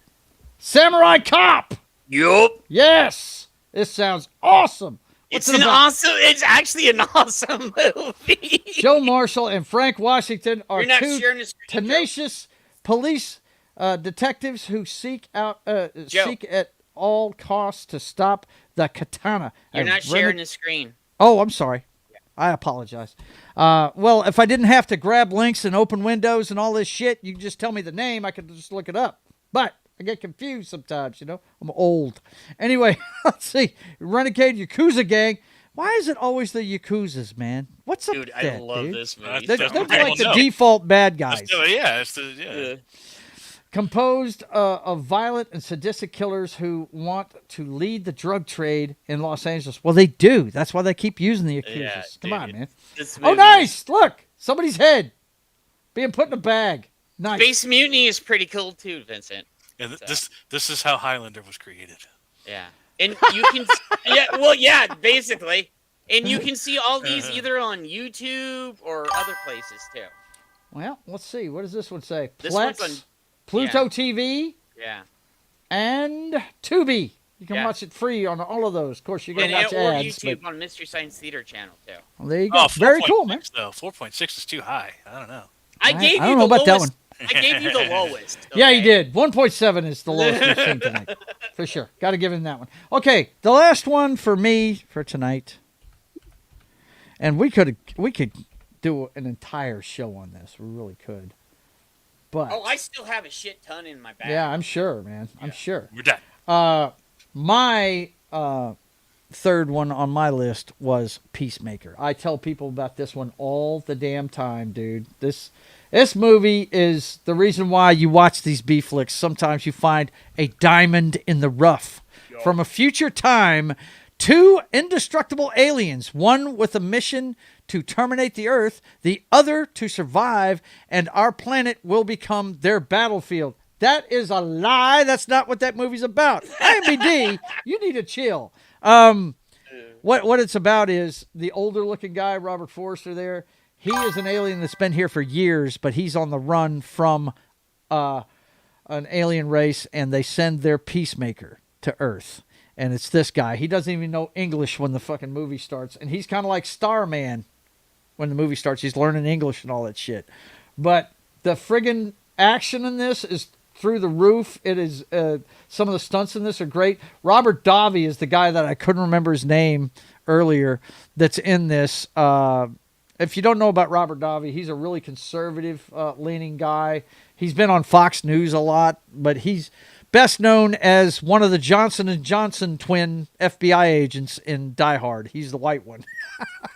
Speaker 4: Samurai Cop.
Speaker 5: Yup.
Speaker 4: Yes. This sounds awesome. What's it about?
Speaker 5: It's actually an awesome movie.
Speaker 4: Joe Marshall and Frank Washington are
Speaker 5: You're not
Speaker 4: two
Speaker 5: sharing the screen,
Speaker 4: tenacious police detectives who seek at all costs to stop the katana.
Speaker 5: You're not sharing the screen.
Speaker 4: Oh, I'm sorry. I apologize. Well, if I didn't have to grab links and open windows and all this shit, you can just tell me the name. I could just look it up. But I get confused sometimes, I'm old. Anyway, let's see. Renegade Yakuza gang. Why is it always the Yakuzas, man? What's up with that,
Speaker 5: I love
Speaker 4: dude?
Speaker 5: this movie.
Speaker 4: They're like the default bad guys.
Speaker 8: Yeah.
Speaker 4: Composed of violent and sadistic killers who want to lead the drug trade in Los Angeles. Well, they do. That's why they keep using the Yakuzas.
Speaker 5: Yeah,
Speaker 4: Come on, man.
Speaker 5: This
Speaker 4: Oh,
Speaker 5: movie
Speaker 4: nice. Look. Somebody's head being put in a bag. Nice.
Speaker 5: Space Mutiny is pretty cool, too, Vincent.
Speaker 8: And this is how Highlander was created.
Speaker 5: Yeah. And you can... basically. And you can see all these either on YouTube or other places, too.
Speaker 4: Well, let's see. What does this one say?
Speaker 5: This
Speaker 4: Plex,
Speaker 5: one's on...
Speaker 4: Pluto TV,
Speaker 5: Yeah.
Speaker 4: and Tubi. You can watch it free on all of those. Of course, you're going to watch
Speaker 5: or
Speaker 4: ads.
Speaker 5: YouTube
Speaker 4: But...
Speaker 5: on Mystery Science Theater channel, too.
Speaker 4: Well, there you go. Very cool, man.
Speaker 8: Though 4.6 is too high. I don't know.
Speaker 5: I gave you
Speaker 4: don't
Speaker 5: the
Speaker 4: know about
Speaker 5: lowest.
Speaker 4: that one.
Speaker 5: I gave you the lowest.
Speaker 4: Yeah, you did. 1.7 is the lowest we've seen tonight. For sure. Got to give him that one. Okay, the last one for me for tonight. And we could do an entire show on this. We really could. But
Speaker 5: I still have a shit ton in my bag.
Speaker 4: yeah, I'm sure, man. I'm sure.
Speaker 8: We're done.
Speaker 4: My third one on my list was Peacemaker. I tell people about this one all the damn time, dude. This movie is the reason why you watch these B flicks. Sometimes you find a diamond in the rough. From a future time, 2 indestructible aliens, one with a mission to terminate the Earth, the other to survive, and our planet will become their battlefield. That is a lie. That's not what that movie's about. IMDb, you need to chill. What it's about is the older looking guy, Robert Forster there. He is an alien that's been here for years, but he's on the run from an alien race, and they send their peacemaker to Earth. And it's this guy. He doesn't even know English when the fucking movie starts. And he's kind of like Starman when the movie starts. He's learning English and all that shit. But the friggin' action in this is through the roof. It is some of the stunts in this are great. Robert Davi is the guy that I couldn't remember his name earlier that's in this. If you don't know about Robert Davi, he's a really conservative leaning guy. He's been on Fox News a lot, but he's best known as one of the Johnson & Johnson twin FBI agents in Die Hard. He's the white one.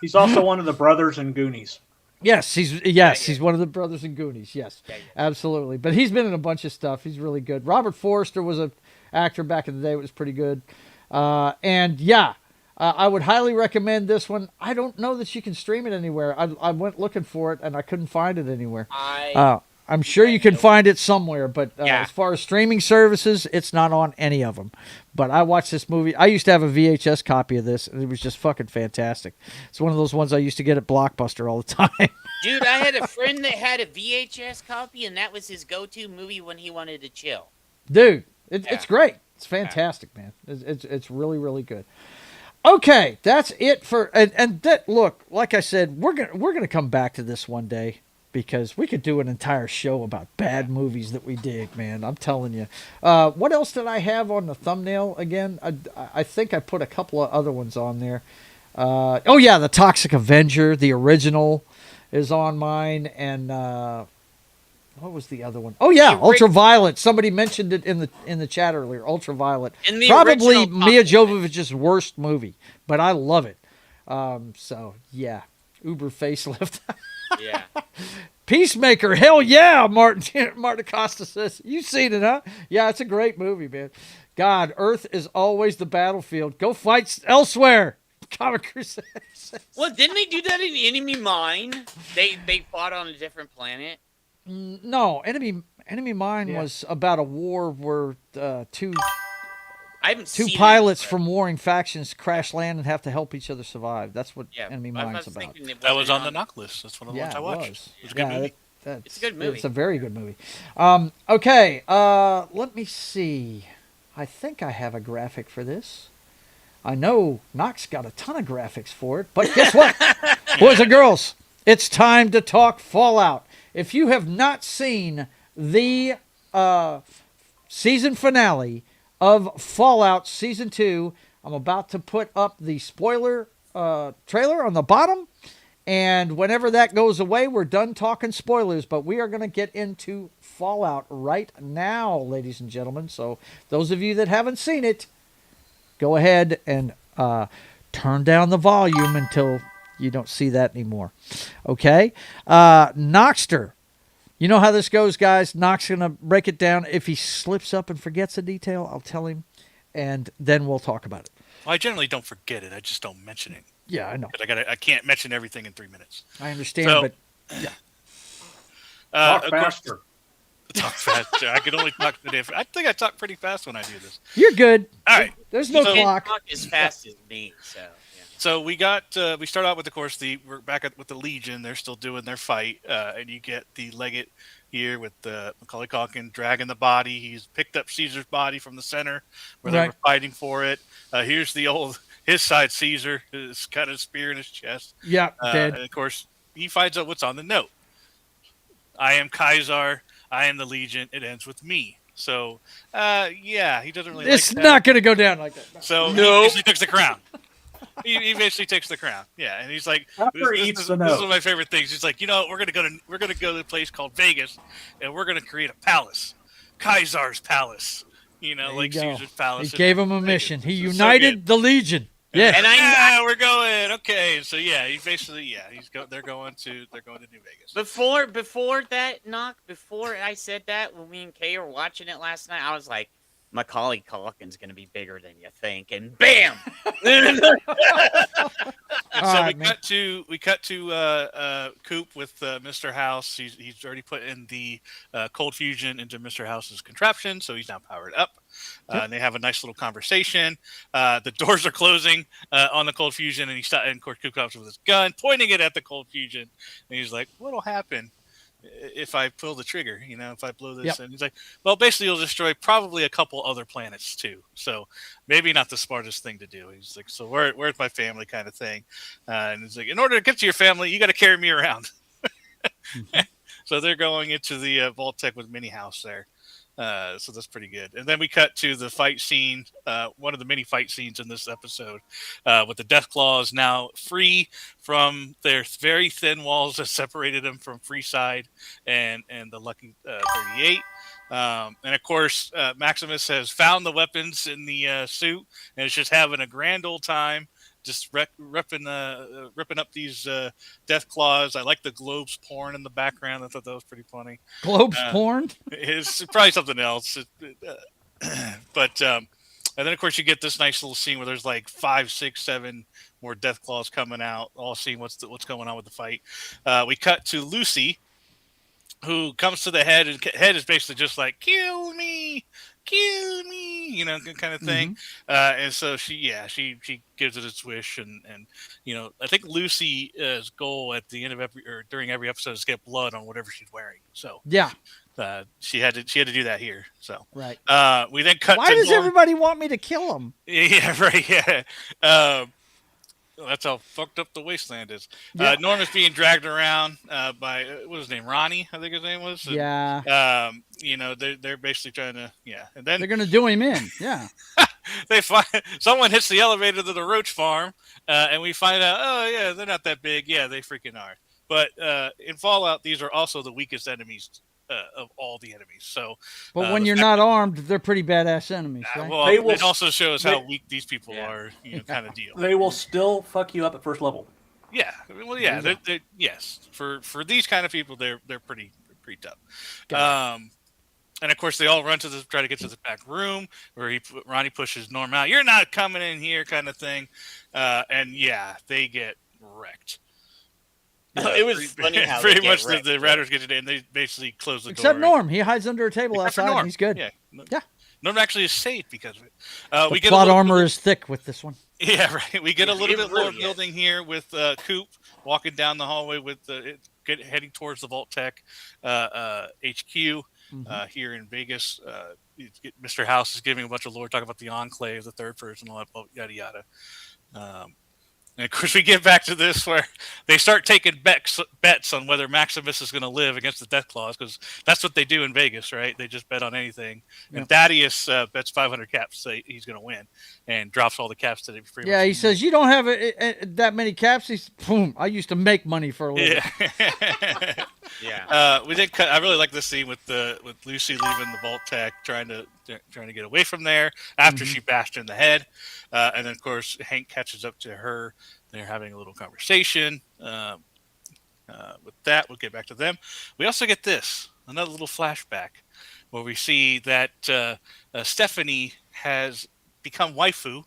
Speaker 7: He's also one of the brothers in Goonies.
Speaker 4: Yes, he's one of the brothers in Goonies. Yes, absolutely. But he's been in a bunch of stuff. He's really good. Robert Forster was an actor back in the day. It was pretty good. I would highly recommend this one. I don't know that you can stream it anywhere. I went looking for it and I couldn't find it anywhere. I'm sure you can find it somewhere, but as far as streaming services, it's not on any of them. But I watched this movie. I used to have a VHS copy of this, and it was just fucking fantastic. It's one of those ones I used to get at Blockbuster all the time.
Speaker 5: Dude, I had a friend that had a VHS copy, and that was his go-to movie when he wanted to chill.
Speaker 4: Dude, it's great. It's fantastic, man. It's really, really good. Okay, that's it for and that. Look, like I said, we're gonna come back to this one day. Because we could do an entire show about bad movies that we dig, man. I'm telling you. What else did I have on the thumbnail again? I think I put a couple of other ones on there. The Toxic Avenger, the original, is on mine. And What was the other one? Oh yeah,
Speaker 5: The ori-
Speaker 4: Ultraviolet. Somebody mentioned it in the chat earlier. Ultraviolet.
Speaker 5: In the
Speaker 4: Probably
Speaker 5: original
Speaker 4: Mia
Speaker 5: Aquaman.
Speaker 4: Jovovich's worst movie, but I love it. So yeah, Uber facelift.
Speaker 5: Yeah.
Speaker 4: Peacemaker. Hell yeah, Martin Acosta says. You've seen it, huh? Yeah, it's a great movie, man. God, Earth is always the battlefield. Go fight elsewhere. Comic Crusaders.
Speaker 5: Well, didn't they do that in Enemy Mine? They fought on a different planet.
Speaker 4: No, Enemy Mine was about a war where two
Speaker 5: I haven't
Speaker 4: two
Speaker 5: seen
Speaker 4: pilots
Speaker 5: it,
Speaker 4: from warring factions crash land and have to help each other survive. That's what
Speaker 5: Yeah,
Speaker 4: Enemy
Speaker 5: I
Speaker 4: Mine's
Speaker 5: was
Speaker 4: about.
Speaker 5: thinking it
Speaker 8: That was
Speaker 5: wasn't
Speaker 8: on the knock list. That's one of the ones I
Speaker 4: it
Speaker 8: watched.
Speaker 4: was.
Speaker 8: It was a good movie.
Speaker 5: It's a good movie.
Speaker 4: It's a very good movie. Okay, let me see. I think I have a graphic for this. I know Knox got a ton of graphics for it, but guess what? Boys and girls, it's time to talk Fallout. If you have not seen the season finale of Fallout Season 2, I'm about to put up the spoiler trailer on the bottom. And whenever that goes away, we're done talking spoilers. But we are going to get into Fallout right now, ladies and gentlemen. So those of you that haven't seen it, go ahead and turn down the volume until you don't see that anymore. Okay? Noxter. You know how this goes, guys. Nox's going to break it down. If he slips up and forgets a detail, I'll tell him, and then we'll talk about it.
Speaker 8: Well, I generally don't forget it. I just don't mention it.
Speaker 4: Yeah, I know.
Speaker 8: I can't mention everything in 3 minutes.
Speaker 4: I understand,
Speaker 8: So,
Speaker 4: but yeah.
Speaker 7: Talk
Speaker 8: of course-
Speaker 7: faster.
Speaker 8: Talk faster. I can only talk today. I think I talk pretty fast when I do this.
Speaker 4: You're good.
Speaker 8: All right.
Speaker 4: There's no
Speaker 8: So-
Speaker 4: clock.
Speaker 5: Talk as fast as me, so yeah.
Speaker 8: So we start out with, of course, we're back with the Legion. They're still doing their fight, and you get the Legate here with Macaulay Culkin dragging the body. He's picked up Caesar's body from the center where they were fighting for it. Here's his side Caesar, his kind of spear in his chest.
Speaker 4: Yeah, dead.
Speaker 8: And of course, he finds out what's on the note. I am Kaiser. I am the Legion. It ends with me. So, yeah, he doesn't really.
Speaker 4: It's
Speaker 8: like that.
Speaker 4: not going to go down like that.
Speaker 8: So he basically takes the crown. He basically takes the crown. Yeah, and he's like,
Speaker 7: After he
Speaker 8: this
Speaker 7: eats
Speaker 8: is
Speaker 7: the
Speaker 8: one of
Speaker 7: note.
Speaker 8: my favorite things. He's like, we're gonna go to a place called Vegas, and we're gonna create a palace, Kaiser's palace.
Speaker 4: There you
Speaker 8: like
Speaker 4: go.
Speaker 8: Caesar's palace.
Speaker 4: He
Speaker 8: in
Speaker 4: gave him a
Speaker 8: Vegas.
Speaker 4: mission. He
Speaker 8: It's so
Speaker 4: united
Speaker 8: good.
Speaker 4: the Legion. Yeah.
Speaker 5: And
Speaker 8: We're going. Okay, so yeah, he basically they're going to New Vegas.
Speaker 5: Before that knock, before I said that, when me and Kay were watching it last night, I was like, Macaulay Culkin's gonna be bigger than you think, and bam!
Speaker 8: And so
Speaker 4: right,
Speaker 8: we cut to Coop with Mr. House. He's already put in the cold fusion into Mr. House's contraption, so he's now powered up. And they have a nice little conversation. The doors are closing on the cold fusion, and of course Coop comes with his gun, pointing it at the cold fusion, and he's like, "What'll happen if I pull the trigger? If I blow this?"
Speaker 4: Yep.
Speaker 8: And he's like, "Well, basically, you'll destroy probably a couple other planets too. So maybe not the smartest thing to do." He's like, "So where's my family?" kind of thing. And he's like, "In order to get to your family, you got to carry me around." So they're going into the Vault Tech with Mini House there. So that's pretty good. And then we cut to the fight scene, one of the many fight scenes in this episode, with the Death Claws now free from their very thin walls that separated them from Freeside and the Lucky 38. And of course, Maximus has found the weapons in the suit and is just having a grand old time. Just ripping up these Death Claws. I like the globes porn in the background. I thought that was pretty funny.
Speaker 4: Globes porn?
Speaker 8: It's probably something else. But and then of course you get this nice little scene where there's like 5, 6, 7 more Death Claws coming out, all seeing what's going on with the fight. We cut to Lucy, who comes to the head, and head is basically just like, kill me, kind of thing. And so she gives it its wish, and I think Lucy's goal at the end of during every episode is to get blood on whatever she's wearing. So
Speaker 4: Yeah.
Speaker 8: She had to do that here. So
Speaker 4: Right.
Speaker 8: We then cut.
Speaker 4: Why
Speaker 8: to
Speaker 4: does
Speaker 8: Norm.
Speaker 4: everybody want me to kill him?
Speaker 8: Yeah, right. Yeah. That's how fucked up the wasteland is.
Speaker 4: Yeah.
Speaker 8: Norm is being dragged around by what was his name? Ronnie, I think his name was. And,
Speaker 4: Yeah.
Speaker 8: They're basically trying to and then
Speaker 4: They're going to do him in. Yeah.
Speaker 8: they find someone hits the elevator to the Roach farm, and we find out, oh yeah, they're not that big. Yeah, they freaking are. But in Fallout, these are also the weakest enemies of all the enemies. So,
Speaker 4: But when you're not armed, they're pretty badass enemies, right?
Speaker 8: well, it also shows how weak these people are, kind of deal.
Speaker 7: They will still fuck you up at first level.
Speaker 8: Yeah, well, yeah, yes. For these kind of people, they're pretty tough. And of course, they all run to try to get to the back room where Ronnie pushes Norm out. You're not coming in here, kind of thing. And yeah, they get wrecked.
Speaker 5: It was funny how
Speaker 8: pretty
Speaker 5: they
Speaker 8: much
Speaker 5: get
Speaker 8: the Ratters get today, and they basically close the door.
Speaker 4: Except Norm, he hides under a table outside. And he's good.
Speaker 8: Yeah.
Speaker 4: Yeah.
Speaker 8: Norm actually is safe because of it.
Speaker 4: The plot armor is thick with this one.
Speaker 8: Yeah, right. We get a little bit
Speaker 5: really
Speaker 8: more building here with Coop walking down the hallway with heading towards the Vault Tech HQ here in Vegas. Mr. House is giving a bunch of lore, talking about the Enclave, the third person, all that, yada yada. And of course, we get back to this where they start taking bets on whether Maximus is going to live against the Death Claws, because that's what they do in Vegas, right? They just bet on anything. Yep. And Thaddeus bets 500 caps, say he's going to win, and drops all the caps to the.
Speaker 4: Yeah, he says, "You don't have that many caps." He's, boom. I used to make money for a living.
Speaker 8: Yeah. Yeah. We did cut. I really like this scene with Lucy leaving the Vault Tech, trying to get away from there after she bashed her in the head, and then of course Hank catches up to her. They're having a little conversation. With that, we'll get back to them. We also get another little flashback where we see that Stephanie has become waifu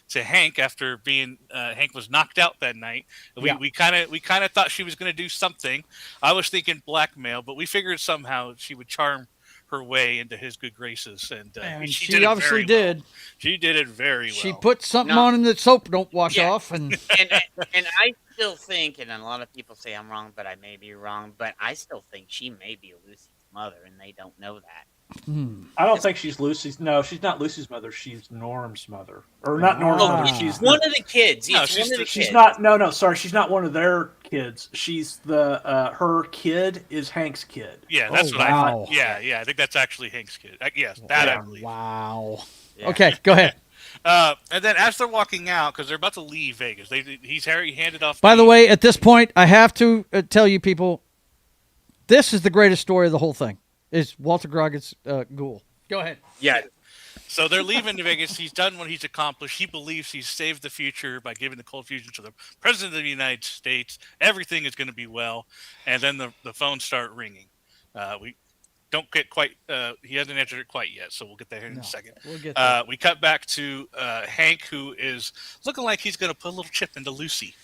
Speaker 8: to Hank after being Hank was knocked out that night. We kind of thought she was going to do something. I was thinking blackmail, but we figured somehow she would charm her way into his good graces, and she obviously did. Well. She did it very well.
Speaker 4: She put something on in the soap don't wash off, and
Speaker 5: I still think, and a lot of people say I'm wrong, but I may be wrong, but I still think she may be Lucy's mother, and they don't know that.
Speaker 7: I don't think she's Lucy's. No, she's not Lucy's mother. She's Norm's mother, or not Norm's mother. She's
Speaker 5: one of the kids.
Speaker 7: No, she's not. No, sorry, she's not one of their kids. She's her kid is Hank's kid.
Speaker 8: Yeah, that's what I thought. Yeah, I think that's actually Hank's kid. Yes, that I believe.
Speaker 4: Wow. Yeah. Okay, go ahead.
Speaker 8: And then as they're walking out, because they're about to leave Vegas, he's handed off.
Speaker 4: By the way, at this point, I have to tell you people, this is the greatest story of the whole thing. Is Walter Groggett's ghoul. Go ahead.
Speaker 8: Yeah. So they're leaving to Vegas. He's done what he's accomplished. He believes he's saved the future by giving the cold fusion to the President of the United States. Everything is going to be well. And then the phones start ringing. We don't get quite he hasn't answered it quite yet, so we'll get there in a second.
Speaker 4: We'll get there.
Speaker 8: We cut back to Hank, who is looking like he's going to put a little chip into Lucy.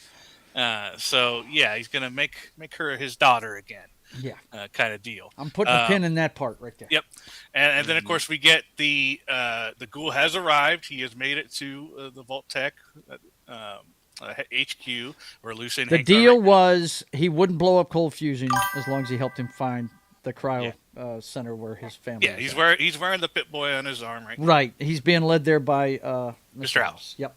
Speaker 8: So, yeah, he's going to make her his daughter again.
Speaker 4: Yeah,
Speaker 8: kind of deal.
Speaker 4: I'm putting a pin in that part right there.
Speaker 8: Yep, and then of course we get the ghoul has arrived. He has made it to the Vault Tech HQ where Lucy and
Speaker 4: the
Speaker 8: Hank
Speaker 4: deal was he wouldn't blow up cold fusion as long as he helped him find the cryo center where his family.
Speaker 8: Yeah, he's wearing the Pit Boy on his arm right now.
Speaker 4: Right, he's being led there by
Speaker 8: Mr. House.
Speaker 4: Yep.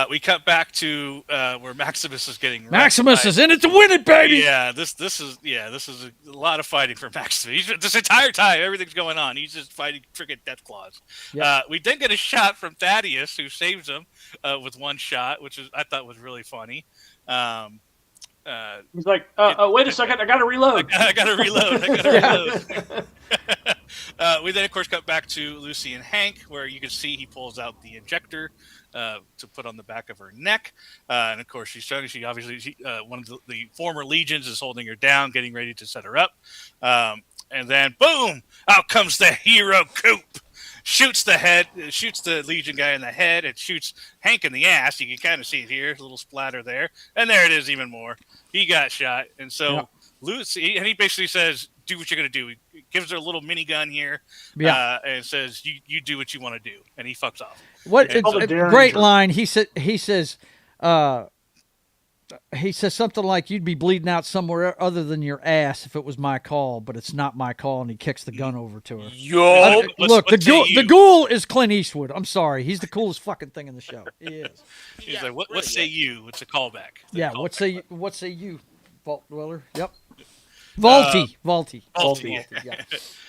Speaker 8: We cut back to where Maximus is getting.
Speaker 4: Maximus is in it to win it, baby.
Speaker 8: Yeah, this is a lot of fighting for Maximus. This entire time, everything's going on. He's just fighting freaking Death Claws. Yep. We then get a shot from Thaddeus, who saves him with one shot, which I thought was really funny.
Speaker 7: He's like, wait a second, I got to reload.
Speaker 8: I got to reload. We then, of course, cut back to Lucy and Hank, where you can see he pulls out the injector to put on the back of her neck. And, of course, she's trying. She obviously, one of the former legions is holding her down, getting ready to set her up. And then, boom, out comes the hero Coop. Shoots the Legion guy in the head. It shoots Hank in the ass. You can kind of see it here. A little splatter there. And there it is even more. He got shot. And so Lucy, and he basically says, do what you're going to do. He gives her a little minigun here and says, you do what you want to do. And he fucks off.
Speaker 4: What a great line. He says something like, you'd be bleeding out somewhere other than your ass if it was my call, but it's not my call, and he kicks the gun over to her. Look, the ghoul is Clint Eastwood. I'm sorry. He's the coolest fucking thing in the show. He is.
Speaker 8: He's like, what say you? It's a callback.
Speaker 4: What say you, Vault Dweller? Yep. Vaulty.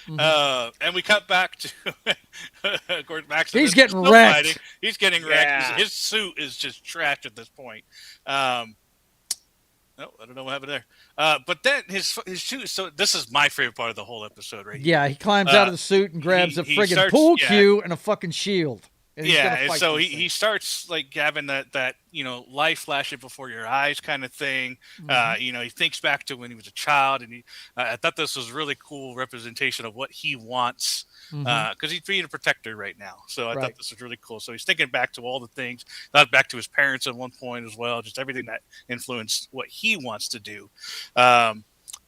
Speaker 8: Yeah. And we cut back to of course, Maximus.
Speaker 4: He's getting wrecked.
Speaker 8: He's getting wrecked. His suit is just trash at this point. No, I don't know what happened there. But then his shoes. So this is my favorite part of the whole episode, right?
Speaker 4: Yeah, he climbs out of the suit and grabs a friggin'
Speaker 8: starts-
Speaker 4: pool
Speaker 8: yeah.
Speaker 4: cue and a fucking shield. And he's
Speaker 8: Yeah,
Speaker 4: gonna
Speaker 8: and
Speaker 4: fight
Speaker 8: so
Speaker 4: this
Speaker 8: he
Speaker 4: thing.
Speaker 8: starts like having that life flashing before your eyes kind of thing. He thinks back to when he was a child, and I thought this was really cool representation of what he wants because he's being a protector right now. So I thought this was really cool. So he's thinking back to all the things, thought back to his parents at one point as well, just everything that influenced what he wants to do. And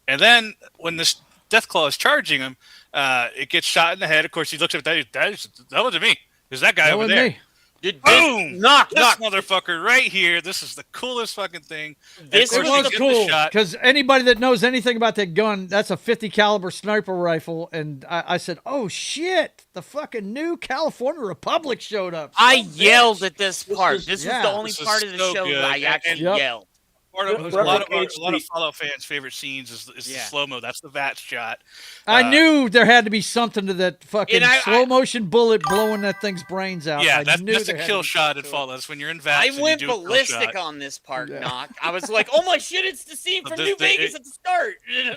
Speaker 8: then when this Deathclaw is charging him, it gets shot in the head. Of course, he looks at that wasn't me. Is that guy over there? Boom!
Speaker 5: Knock.
Speaker 8: Motherfucker right here. This is the coolest fucking thing.
Speaker 5: This
Speaker 4: It was cool because anybody that knows anything about that gun, that's a 50 caliber sniper rifle. And I said, "Oh shit! The fucking new California Republic showed up."
Speaker 5: I yelled at this part. This was
Speaker 4: yeah.
Speaker 5: the only
Speaker 8: This is
Speaker 5: part of the
Speaker 8: so
Speaker 5: show
Speaker 8: good.
Speaker 5: that I actually
Speaker 4: Yep.
Speaker 5: yelled.
Speaker 8: Part of,
Speaker 7: It
Speaker 8: a lot of
Speaker 7: replicates
Speaker 8: Fallout fans' favorite scenes is the slow mo. That's the VAT shot.
Speaker 4: I knew there had to be something to that fucking
Speaker 5: And
Speaker 4: slow motion bullet blowing that thing's brains out.
Speaker 8: Yeah,
Speaker 4: I
Speaker 8: that's
Speaker 4: knew
Speaker 8: a
Speaker 4: there had
Speaker 8: kill
Speaker 4: to be
Speaker 8: shot in
Speaker 4: something to it.
Speaker 8: Fallout. That's when you're in VAT.
Speaker 5: I went ballistic on this part, Knock. I was like, "Oh my shit! It's the scene from New Vegas at the start."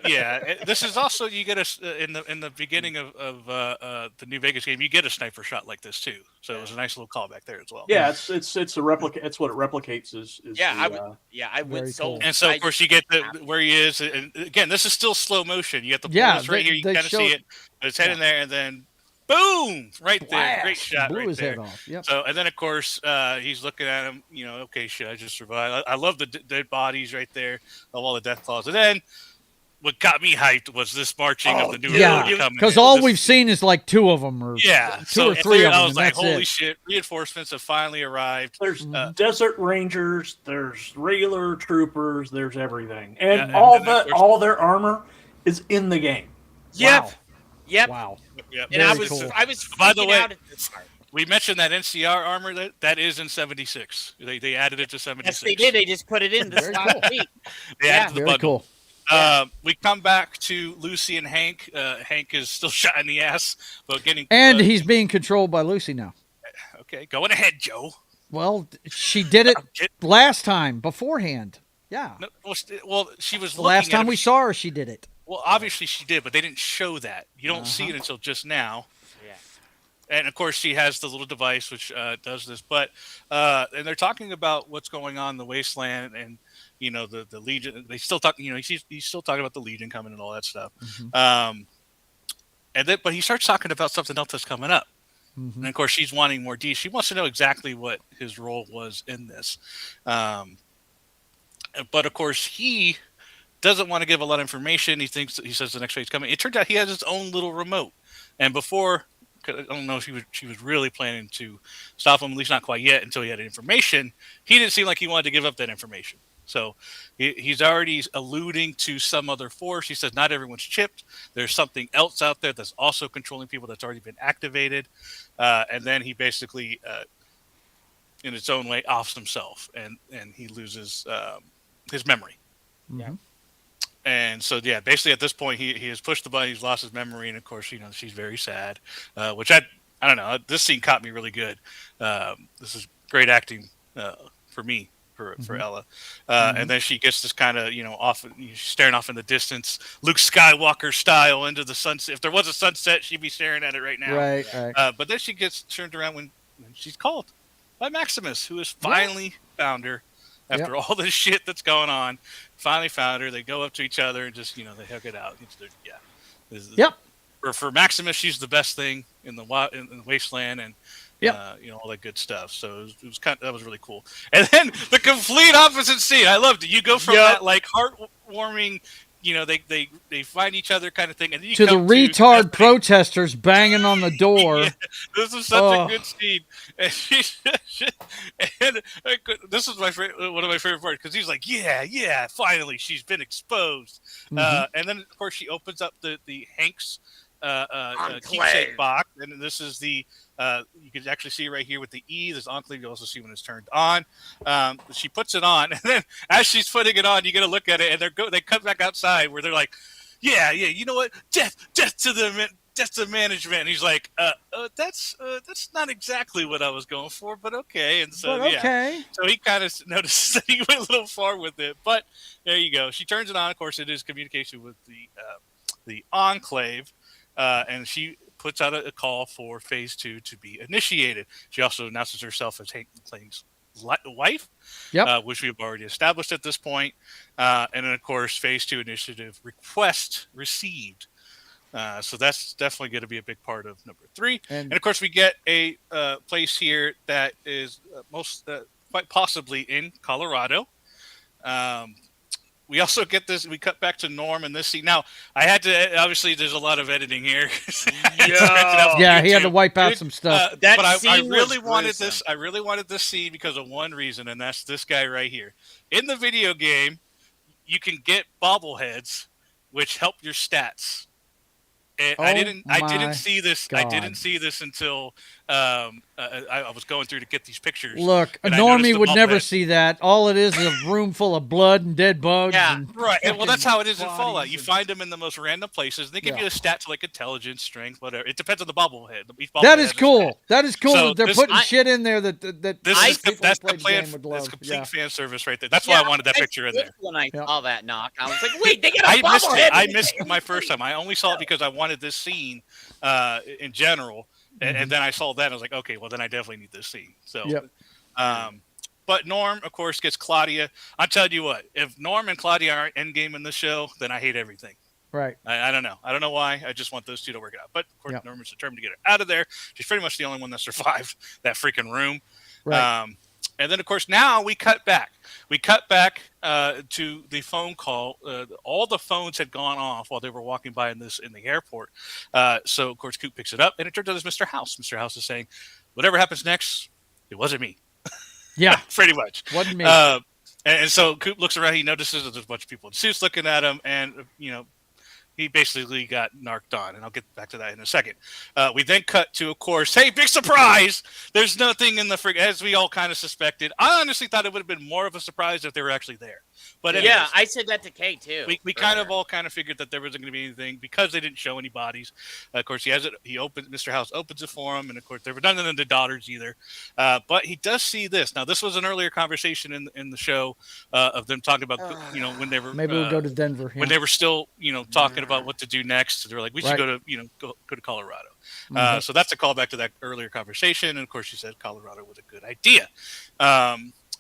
Speaker 8: Yeah, this is also you get in the beginning of the New Vegas game, you get a sniper shot like this too. So it was a nice little callback there as well.
Speaker 7: Yeah, it's a replica. It's what it replicates is
Speaker 5: I would so.
Speaker 8: And so of course you get where he is, and again this is still slow motion. You get the bullets right here. You
Speaker 4: they
Speaker 8: kind of see it. His head in there, and then boom, right there, great shot
Speaker 4: blew
Speaker 8: right
Speaker 4: his
Speaker 8: there.
Speaker 4: head off. Yep.
Speaker 8: So and then of course he's looking at him. Okay, should I just survive? I love the dead bodies right there of all the Deathclaws, and then. What got me hyped was this marching of the new recruit coming.
Speaker 4: Because
Speaker 8: in.
Speaker 4: all we've seen is like two of them, or two or three of them.
Speaker 8: I was like,
Speaker 4: and that's
Speaker 8: "Holy
Speaker 4: it.
Speaker 8: shit! Reinforcements have finally arrived."
Speaker 7: There's desert rangers, there's regular troopers, there's everything, and
Speaker 8: Yeah,
Speaker 7: all their armor is in the game.
Speaker 5: Yep.
Speaker 4: Wow.
Speaker 8: Yep.
Speaker 5: And I was
Speaker 4: cool.
Speaker 8: By the
Speaker 5: freaking
Speaker 8: way,
Speaker 5: out at this part.
Speaker 8: we mentioned that NCR armor that is in 76. They added it to 76.
Speaker 5: Yes, they did. They just put it in this last week.
Speaker 8: They added to the
Speaker 4: Very
Speaker 8: bundle.
Speaker 4: cool.
Speaker 8: We come back to Lucy and Hank. Hank is still shot in the ass, but getting
Speaker 4: And he's being controlled by Lucy now.
Speaker 8: okay. Going ahead, Joe.
Speaker 4: Well, she did it last time beforehand. Yeah.
Speaker 8: No, well, she was
Speaker 4: The last
Speaker 8: looking at
Speaker 4: time
Speaker 8: him.
Speaker 4: we saw her, she did it.
Speaker 8: Well, obviously she did, but they didn't show that. You don't see it until just now.
Speaker 5: Yeah.
Speaker 8: And of course, she has the little device which does this. But and they're talking about what's going on in the wasteland, and the Legion. They still talk. He's still talking about the Legion coming and all that stuff. And then, but he starts talking about something else that's coming up. And of course, she's wanting more D. She wants to know exactly what his role was in this. But of course, he doesn't want to give a lot of information. He says the next raid's coming. It turns out he has his own little remote. And before, I don't know if she was really planning to stop him, at least not quite yet, until he had information. He didn't seem like he wanted to give up that information. So he's already alluding to some other force. He says not everyone's chipped. There's something else out there that's also controlling people that's already been activated. And then he basically, in its own way, offs himself, and he loses his memory.
Speaker 4: Yeah.
Speaker 8: And so, yeah, basically at this point, he has pushed the button. He's lost his memory, and of course, she's very sad. Which I don't know. This scene caught me really good. This is great acting for me. For Ella, and then she gets this kind of off, staring off in the distance, Luke Skywalker style into the sunset. If there was a sunset, she'd be staring at it right now.
Speaker 4: Right.
Speaker 8: But then she gets turned around when she's called by Maximus, who has finally found her after all this shit that's going on. Finally found her. They go up to each other and just they hug it out.
Speaker 4: Yep.
Speaker 8: For Maximus, she's the best thing in the wasteland, and. All that good stuff. So it was that was really cool. And then the complete opposite scene. I loved it. You go from that like heartwarming, they find each other kind of thing, and then you
Speaker 4: To the
Speaker 8: come
Speaker 4: retard protesters banging on the door.
Speaker 8: Yeah, this is such a good scene. And this is one of my favorite parts because he's like, yeah, finally she's been exposed. And then of course she opens up the Hank's keepsake box, and this is the you can actually see right here with the E. There's Enclave. You also see when it's turned on. She puts it on, and then as she's putting it on, you get to look at it, and they come back outside where they're like, yeah, you know what? Death to them, that's the management. And he's like, that's not exactly what I was going for, but okay. And so
Speaker 4: okay.
Speaker 8: so he kind of notices that he went a little far with it, but there you go. She turns it on. Of course, it is communication with the Enclave, and she puts out a call for Phase 2 to be initiated. She also announces herself as Hank McClane's wife, which we have already established at this point. And then, of course, Phase 2 initiative request received. So that's definitely going to be a big part of number 3. And of course, we get a place here that is quite possibly in Colorado. We also get this. We cut back to Norm in this scene. Now, I had to. Obviously, there's a lot of editing here.
Speaker 4: Yeah, he had to wipe out some stuff.
Speaker 8: But I really wanted this. I really wanted this scene because of one reason, and that's this guy right here. In the video game, you can get bobbleheads, which help your stats. And I didn't see this.
Speaker 4: God.
Speaker 8: I didn't see this until I was going through to get these pictures.
Speaker 4: Look, a normie would never see that. All it is a room full of blood and dead bugs.
Speaker 8: Yeah,
Speaker 4: and
Speaker 8: right. Well, that's how it is in Fallout. You find them in the most random places. And they give you a stats like intelligence, strength, whatever. It depends on the bobblehead.
Speaker 4: That is cool. That is cool.
Speaker 8: So
Speaker 4: that they're putting shit in there that
Speaker 8: that's the plan. That's complete fan service right there. That's why I wanted that picture in there.
Speaker 5: When I saw that knock, I was like, wait, they got a bobblehead.
Speaker 8: I missed it my first time. I only saw it because I wanted this scene in general. And then I saw that and I was like, okay, well then I definitely need this scene. So, but Norm, of course, gets Claudia. I'm telling you what, if Norm and Claudia aren't endgame in the show, then I hate everything.
Speaker 4: Right.
Speaker 8: I don't know. I don't know why. I just want those two to work it out. But of course, Norm is determined to get her out of there. She's pretty much the only one that survived that freaking room.
Speaker 4: Right.
Speaker 8: And then, of course, now we cut back. We cut back to the phone call. All the phones had gone off while they were walking by in the airport. So, of course, Coop picks it up, and it turns out it's Mr. House. Mr. House is saying, whatever happens next, it wasn't me.
Speaker 4: Yeah.
Speaker 8: Pretty much.
Speaker 4: Wasn't me.
Speaker 8: And so Coop looks around. He notices that there's a bunch of people in suits looking at him, and, he basically got narked on, and I'll get back to that in a second. We then cut to, of course, hey, big surprise! There's nothing in the frig, as we all kind of suspected. I honestly thought it would have been more of a surprise if they were actually there. But anyways,
Speaker 5: yeah, I said that to Kay too.
Speaker 8: We kind of all figured that there wasn't going to be anything because they didn't show any bodies. Of course, he has it. Mr. House opens it for him, and of course, there were none of the daughters either. But he does see this. Now, this was an earlier conversation in the show of them talking about when they were
Speaker 4: maybe we'll go to Denver
Speaker 8: when they were still talking about what to do next. They were like, we should go to Colorado. So that's a callback to that earlier conversation. And of course, she said Colorado was a good idea.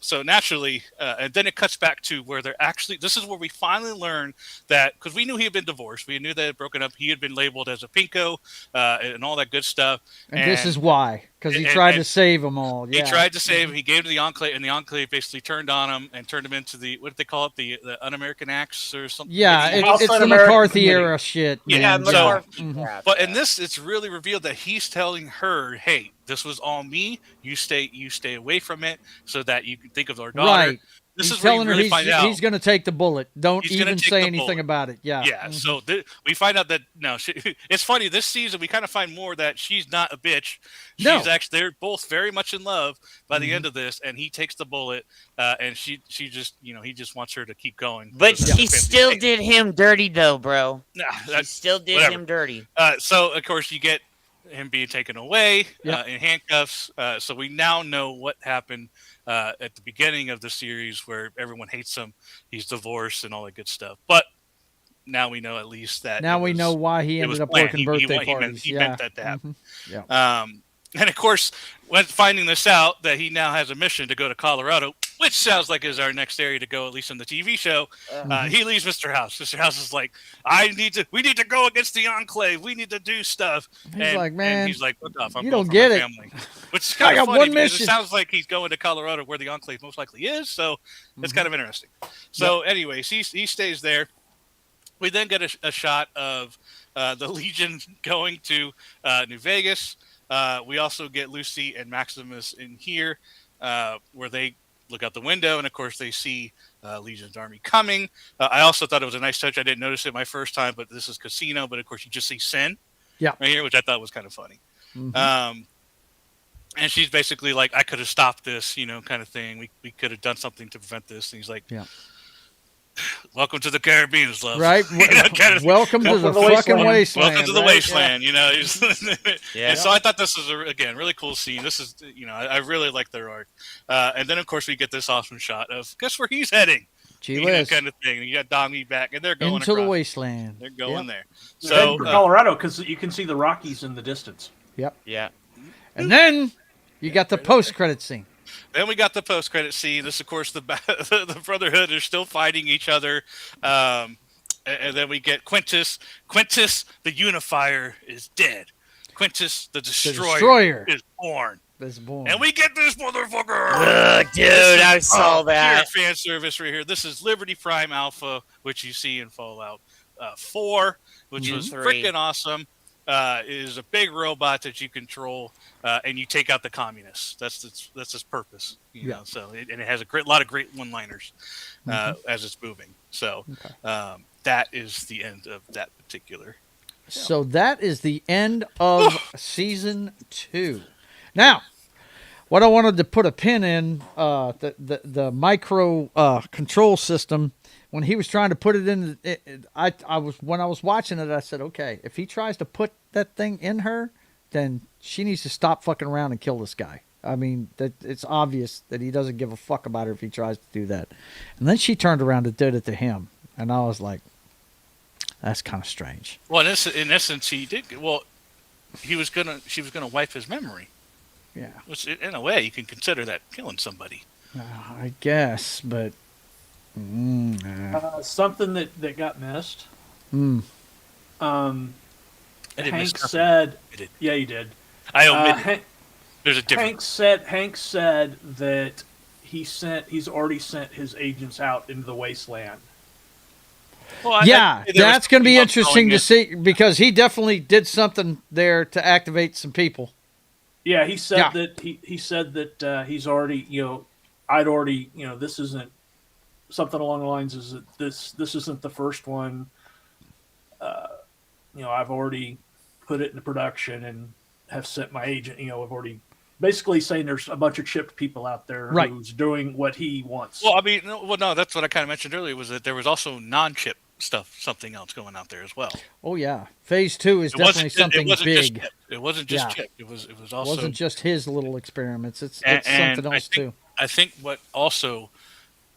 Speaker 8: So naturally, and then it cuts back to where they're actually, this is where we finally learn that, because we knew he had been divorced. We knew that had broken up. He had been labeled as a pinko and all that good stuff.
Speaker 4: And this is why, because he tried to save them all. Yeah.
Speaker 8: He tried to save him. He gave him to the Enclave, and the Enclave basically turned on him and turned him into what did they call it? The Un-American Acts or something?
Speaker 4: Yeah, it's the McCarthy era shit.
Speaker 8: Yeah,
Speaker 4: McCarthy.
Speaker 8: But in this, it's really revealed that he's telling her, hey, this was all me. You stay away from it so that you can think of our daughter.
Speaker 4: Right.
Speaker 8: This
Speaker 4: he's
Speaker 8: is where
Speaker 4: telling
Speaker 8: you really
Speaker 4: her
Speaker 8: find out.
Speaker 4: He's going to take the bullet. Don't even say anything about it. Yeah.
Speaker 8: Yeah. So we find out that it's funny. This season we kind of find more that she's not a bitch. She's actually, they're both very much in love by the end of this, and he takes the bullet, and she just he just wants her to keep going.
Speaker 5: But she still did him dirty though, bro.
Speaker 8: She
Speaker 5: still did him dirty.
Speaker 8: So of course you get him being taken away in handcuffs. So we now know what happened at the beginning of the series where everyone hates him. He's divorced and all that good stuff. But now we know at least that.
Speaker 4: Now we know why he ended up working birthday parties.
Speaker 8: He meant that to happen. And of course, when finding this out that he now has a mission to go to Colorado, which sounds like is our next area to go, at least in the TV show, he leaves Mr. House. Mr. House is like, we need to go against the Enclave. We need to do stuff.
Speaker 4: He's like, man,
Speaker 8: he's like, fuck off.
Speaker 4: You don't get it.
Speaker 8: Family. Which is kind of funny because it sounds like he's going to Colorado where the Enclave most likely is. So it's kind of interesting. So anyways, he stays there. We then get a shot of the Legion going to New Vegas. We also get Lucy and Maximus in here where they look out the window, and of course they see Legion's army coming. I also thought it was a nice touch. I didn't notice it my first time, but this is Casino, but of course you just see Sin right here, which I thought was kind of funny. And she's basically like, I could have stopped this, kind of thing. We could have done something to prevent this. And he's like, Welcome to the Caribbean, love.
Speaker 4: Right? Welcome to the fucking wasteland.
Speaker 8: Welcome to the
Speaker 4: right?
Speaker 8: wasteland. You know.
Speaker 5: Yeah.
Speaker 8: And so I thought this was again really cool scene. This is I really like their art. And then of course we get this awesome shot of guess where he's heading.
Speaker 4: Gee whiz.
Speaker 8: Kind of thing. You got Doggy back, and they're going
Speaker 4: Into the
Speaker 8: across.
Speaker 4: wasteland.
Speaker 8: They're going there.
Speaker 7: So
Speaker 8: So
Speaker 7: Colorado, because you can see the Rockies in the distance.
Speaker 4: Yep.
Speaker 5: Yeah.
Speaker 4: And then you got the post-credit scene.
Speaker 8: Then we got the post-credit scene. This, of course, the Brotherhood is still fighting each other. And then we get Quintus. Quintus, the Unifier, is dead. Quintus, the Destroyer, is born. And we get this motherfucker.
Speaker 5: Dude, I saw that.
Speaker 8: Pure fan service right here. This is Liberty Prime Alpha, which you see in Fallout 4, which was freaking awesome. Is a big robot that you control, and you take out the communists. That's its purpose, you know. So and it has a lot of great one-liners as it's moving. So that is the end of that particular.
Speaker 4: So that is the end of season 2. Now, what I wanted to put a pin in the micro control system. When he was trying to put it in, when I was watching it, I said, okay, if he tries to put that thing in her, then she needs to stop fucking around and kill this guy. I mean, it's obvious that he doesn't give a fuck about her if he tries to do that. And then she turned around and did it to him, and I was like, that's kind of strange.
Speaker 8: Well, in essence, he did. Well, she was gonna wipe his memory.
Speaker 4: Yeah.
Speaker 8: Which, in a way, you can consider that killing somebody.
Speaker 4: I guess, but.
Speaker 7: Something that got missed.
Speaker 8: I didn't
Speaker 7: Hank
Speaker 8: miss
Speaker 7: said,
Speaker 8: did.
Speaker 7: "Yeah, you did."
Speaker 8: I omitted. There's a difference.
Speaker 7: Hank said that he's already sent his agents out into the wasteland.
Speaker 8: Well,
Speaker 4: that's going to be interesting to see because he definitely did something there to activate some people.
Speaker 7: Yeah, he said that he said that he's already, I'd already, this isn't something along the lines is that this isn't the first one. I've already put it into production and have sent my agent. I've already basically saying there's a bunch of chipped people out there who's doing what he wants.
Speaker 8: Well, I mean, no, that's what I kind of mentioned earlier was that there was also non-chip stuff, something else going out there as well.
Speaker 4: Oh yeah, Phase 2 is definitely something big.
Speaker 8: It wasn't just chip. It was also.
Speaker 4: It wasn't just his little experiments. It's something else too.
Speaker 8: I think what also.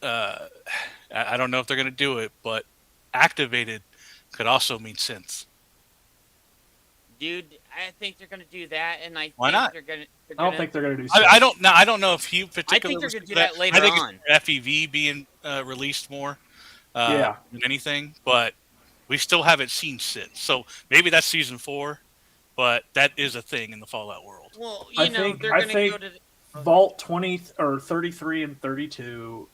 Speaker 8: I don't know if they're going to do it, but activated could also mean synths.
Speaker 5: Dude, I think they're going to do that, and
Speaker 8: Why not?
Speaker 7: I don't think they're going to do.
Speaker 8: I don't know. I don't know if he particularly.
Speaker 5: I think they're going to do that later on.
Speaker 8: It's FEV being released more
Speaker 7: than
Speaker 8: anything, but we still haven't seen synths. So maybe that's season 4, but that is a thing in the Fallout world.
Speaker 5: Well,
Speaker 7: they're going to go to Vault 20 or 33 and 32.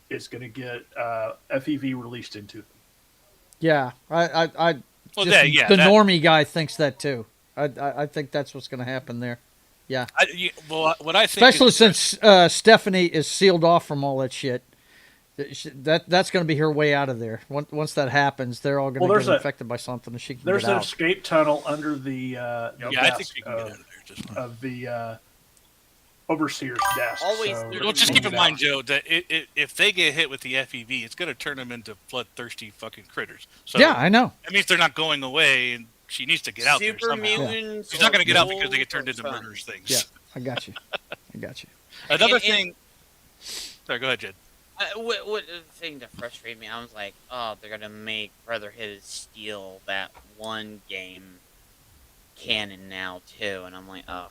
Speaker 7: Is going to get FEV released into them.
Speaker 4: Yeah, the normie guy thinks that too. I think that's what's going to happen there. Yeah.
Speaker 8: What I think,
Speaker 4: especially since Stephanie is sealed off from all that shit, that's going to be her way out of there. Once that happens, they're all going to get infected by something, and she can
Speaker 7: There's
Speaker 4: get out.
Speaker 7: an escape tunnel under the
Speaker 8: I think she can get out of there just fine.
Speaker 7: Of the Overseer's desk.
Speaker 8: Well, just keep in mind, Joe, that if they get hit with the FEV, it's going to turn them into bloodthirsty fucking critters. So
Speaker 4: yeah, I know.
Speaker 8: That means they're not going away, and she needs to get out there somehow.
Speaker 5: Mutants.
Speaker 8: She's not going to get out because they get turned into murderous things.
Speaker 4: Yeah, I got you.
Speaker 8: Another thing. Sorry, go ahead, Jed.
Speaker 5: What the thing that frustrated me, I was like, oh, they're going to make Brotherhood steal that one game canon now, too. And I'm like, oh.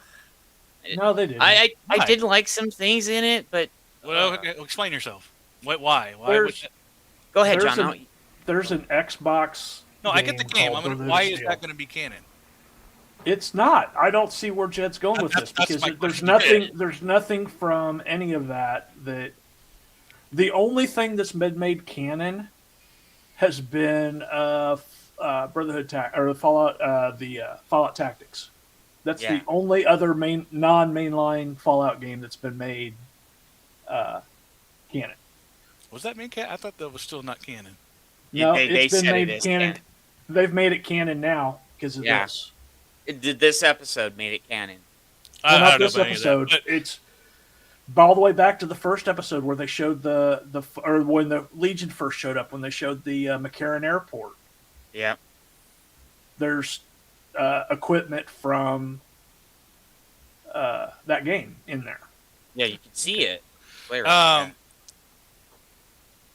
Speaker 7: No, they didn't.
Speaker 5: I did like some things in it, but
Speaker 8: well, explain yourself. Why?
Speaker 5: Go ahead, John.
Speaker 7: There's an Xbox.
Speaker 8: No, I get the game. Why is that going to be canon?
Speaker 7: It's not. I don't see where Jed's going with this because there's nothing. There's nothing from any of that. The only thing that's been made canon has been Brotherhood or Fallout. The Fallout Tactics. That's the only other non-mainline Fallout game that's been made canon.
Speaker 8: Was that main canon? I thought that was still not canon.
Speaker 7: No, it's been made canon. They've made it canon now because of this.
Speaker 5: This episode made it canon.
Speaker 7: Well, not this episode. all the way back to the first episode where they showed or when the Legion first showed up, when they showed the McCarran Airport.
Speaker 5: Yeah.
Speaker 7: There's equipment from that game in there.
Speaker 5: Yeah, you can see it. Clearly.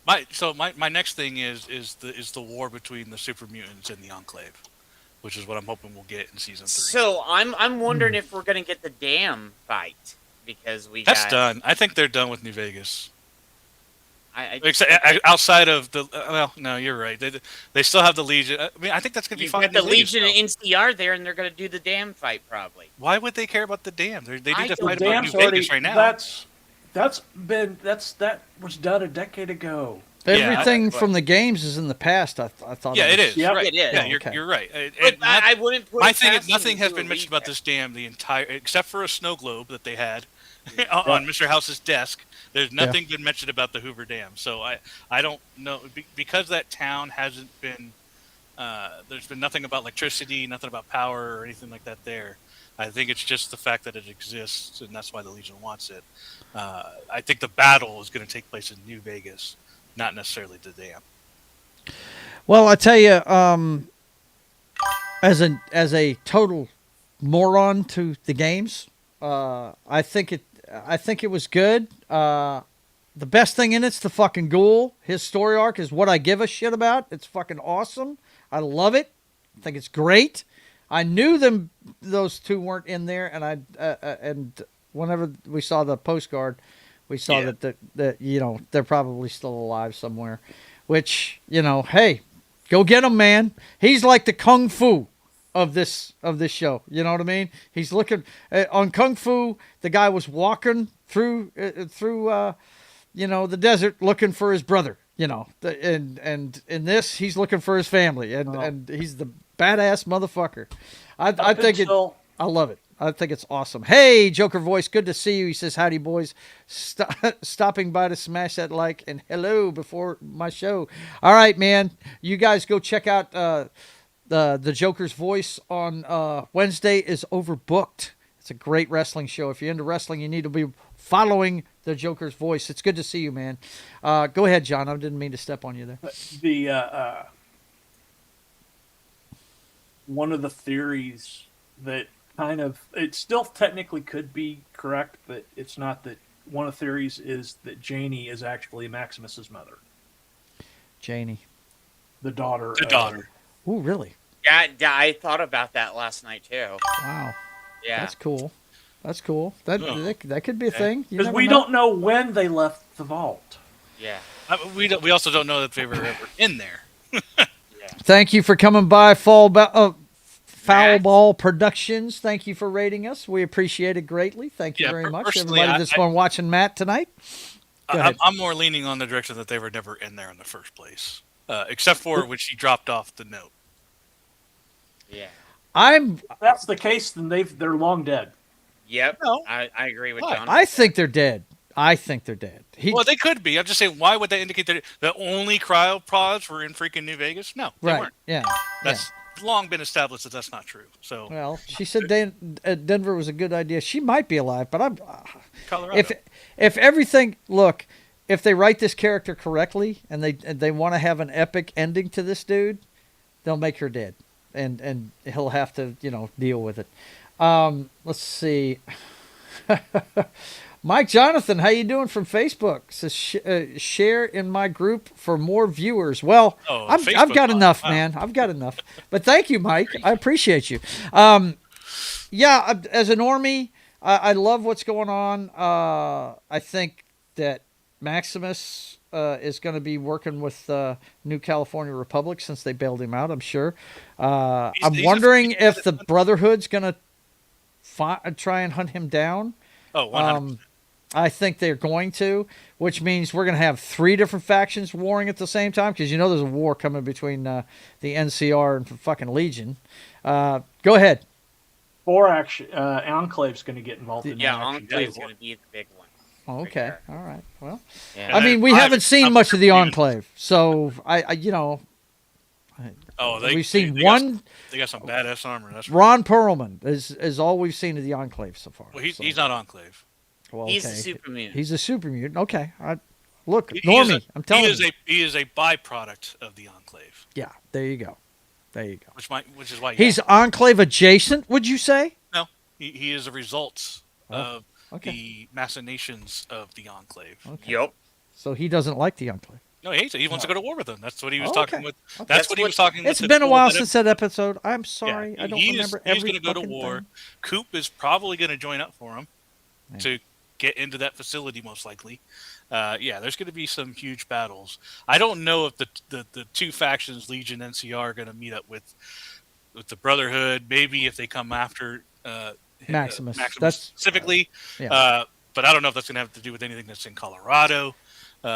Speaker 8: My next thing is the war between the super mutants and the Enclave, which is what I'm hoping we'll get in season 3.
Speaker 5: So I'm wondering if we're gonna get the dam fight because
Speaker 8: That's done. I think they're done with New Vegas.
Speaker 5: Except
Speaker 8: outside of the well, no, you're right. They still have the Legion. I mean, I think that's gonna be fine.
Speaker 5: You've got the Legion and NCR there, and they're gonna do the dam fight probably.
Speaker 8: Why would they care about the dam? They need to fight about New
Speaker 7: already,
Speaker 8: Vegas right now.
Speaker 7: That was done a decade ago.
Speaker 4: Everything from the games is in the past. I thought.
Speaker 8: Yeah, it is.
Speaker 7: Yep.
Speaker 8: Right.
Speaker 5: It is.
Speaker 8: Yeah, you're right.
Speaker 5: I wouldn't put.
Speaker 8: My thing is nothing has been mentioned about this dam the entire, except for a snow globe that they had on Mr. House's desk. There's nothing been mentioned about the Hoover Dam. So I don't know because that town hasn't been. There's been nothing about electricity, nothing about power or anything like that there. I think it's just the fact that it exists, and that's why the Legion wants it. I think the battle is going to take place in New Vegas, not necessarily the dam.
Speaker 4: Well, I tell you, as a total moron to the games, I think it was good. The best thing in it's the fucking Ghoul. His story arc is what I give a shit about. It's fucking awesome. I love it. I think it's great. I knew those two weren't in there, and and whenever we saw the postcard, we saw that they're probably still alive somewhere. Which hey, go get him, man. He's like the kung fu of this show. You know what I mean? He's looking on Kung Fu. The guy was walking through the desert looking for his brother. And in this, he's looking for his family, and he's the badass motherfucker. I think I love it. I think it's awesome. Hey, Joker Voice, good to see you. He says, howdy, boys. Stopping by to smash that like and hello before my show. All right, man. You guys go check out the Joker's Voice on Wednesday is overbooked. It's a great wrestling show. If you're into wrestling, you need to be following the Joker's Voice. It's good to see you, man. Go ahead, John. I didn't mean to step on you there.
Speaker 7: The one of the theories that it still technically could be correct, but it's not. That one of the theories is that Janie is actually Maximus's mother.
Speaker 4: Janie,
Speaker 7: the daughter.
Speaker 4: Oh, really?
Speaker 5: Yeah, I thought about that last night too.
Speaker 4: Wow.
Speaker 5: Yeah,
Speaker 4: that's cool. That's cool. That could be a thing.
Speaker 7: Because we don't know when they left the vault.
Speaker 5: Yeah.
Speaker 8: We also don't know that they were ever in there.
Speaker 4: Thank you for coming by, Foul Ball Productions. Thank you for rating us. We appreciate it greatly. Thank you very much, everybody that's been watching Matt tonight.
Speaker 8: I'm more leaning on the direction that they were never in there in the first place, except for when she dropped off the note.
Speaker 5: Yeah.
Speaker 7: If that's the case, then they're long dead.
Speaker 5: Yep.
Speaker 8: No.
Speaker 5: I agree with John.
Speaker 4: I think they're dead.
Speaker 8: Well, they could be. I'm just saying, why would that indicate that the only cryopods were in freaking New Vegas? No, they weren't.
Speaker 4: Yeah.
Speaker 8: That's long been established that that's not true. So.
Speaker 4: Well, she said Denver was a good idea. She might be alive, but I'm.
Speaker 8: Colorado.
Speaker 4: If everything, look, if they write this character correctly and they want to have an epic ending to this dude, they'll make her dead, and he'll have to deal with it. Let's see. Mike Jonathan, how you doing from Facebook? Says share in my group for more viewers. Well, I've got enough, man. I've got enough. But thank you, Mike. I appreciate you. Yeah, as a normie, I love what's going on. I think that Maximus is going to be working with New California Republic since they bailed him out, I'm sure. I'm wondering if the Brotherhood's going to try and hunt him down.
Speaker 8: Oh, 100%.
Speaker 4: I think they're going to, which means we're going to have 3 different factions warring at the same time, because there's a war coming between the NCR and fucking Legion. Go ahead.
Speaker 7: Enclave's going to get involved in that.
Speaker 5: Yeah, Enclave's going to be the big one.
Speaker 4: Oh, okay. All right. Well,
Speaker 5: yeah.
Speaker 4: I mean, we haven't seen much of the Enclave, so we've seen one.
Speaker 8: They got some badass armor. That's
Speaker 4: Ron Perlman is all we've seen of the Enclave so far.
Speaker 8: Well, he's not Enclave.
Speaker 4: Well,
Speaker 5: He's
Speaker 4: okay.
Speaker 5: a super mutant.
Speaker 4: He's a super mutant. Okay. Look,
Speaker 8: He
Speaker 4: Normie, I'm telling you.
Speaker 8: He is a byproduct of the Enclave.
Speaker 4: Yeah, there you go.
Speaker 8: Which is why
Speaker 4: he's Enclave adjacent, would you say?
Speaker 8: No, he is a result of the machinations of the Enclave.
Speaker 4: Okay.
Speaker 5: Yep.
Speaker 4: So he doesn't like the Enclave.
Speaker 8: No, he hates it. He wants to go to war with them. That's what he was
Speaker 4: Okay.
Speaker 8: talking with.
Speaker 4: Okay.
Speaker 8: That's what he was talking with.
Speaker 4: It's been a while since that episode. I'm sorry.
Speaker 8: Yeah,
Speaker 4: I don't
Speaker 8: he's
Speaker 4: remember
Speaker 8: going
Speaker 4: every
Speaker 8: to go to
Speaker 4: fucking
Speaker 8: war.
Speaker 4: thing.
Speaker 8: Coop is probably going to join up for him to get into that facility, most likely. There's going to be some huge battles. I don't know if the two factions, Legion and NCR, are going to meet up with the Brotherhood. Maybe if they come after
Speaker 4: Maximus.
Speaker 8: Specifically. But I don't know if that's going to have to do with anything that's in Colorado.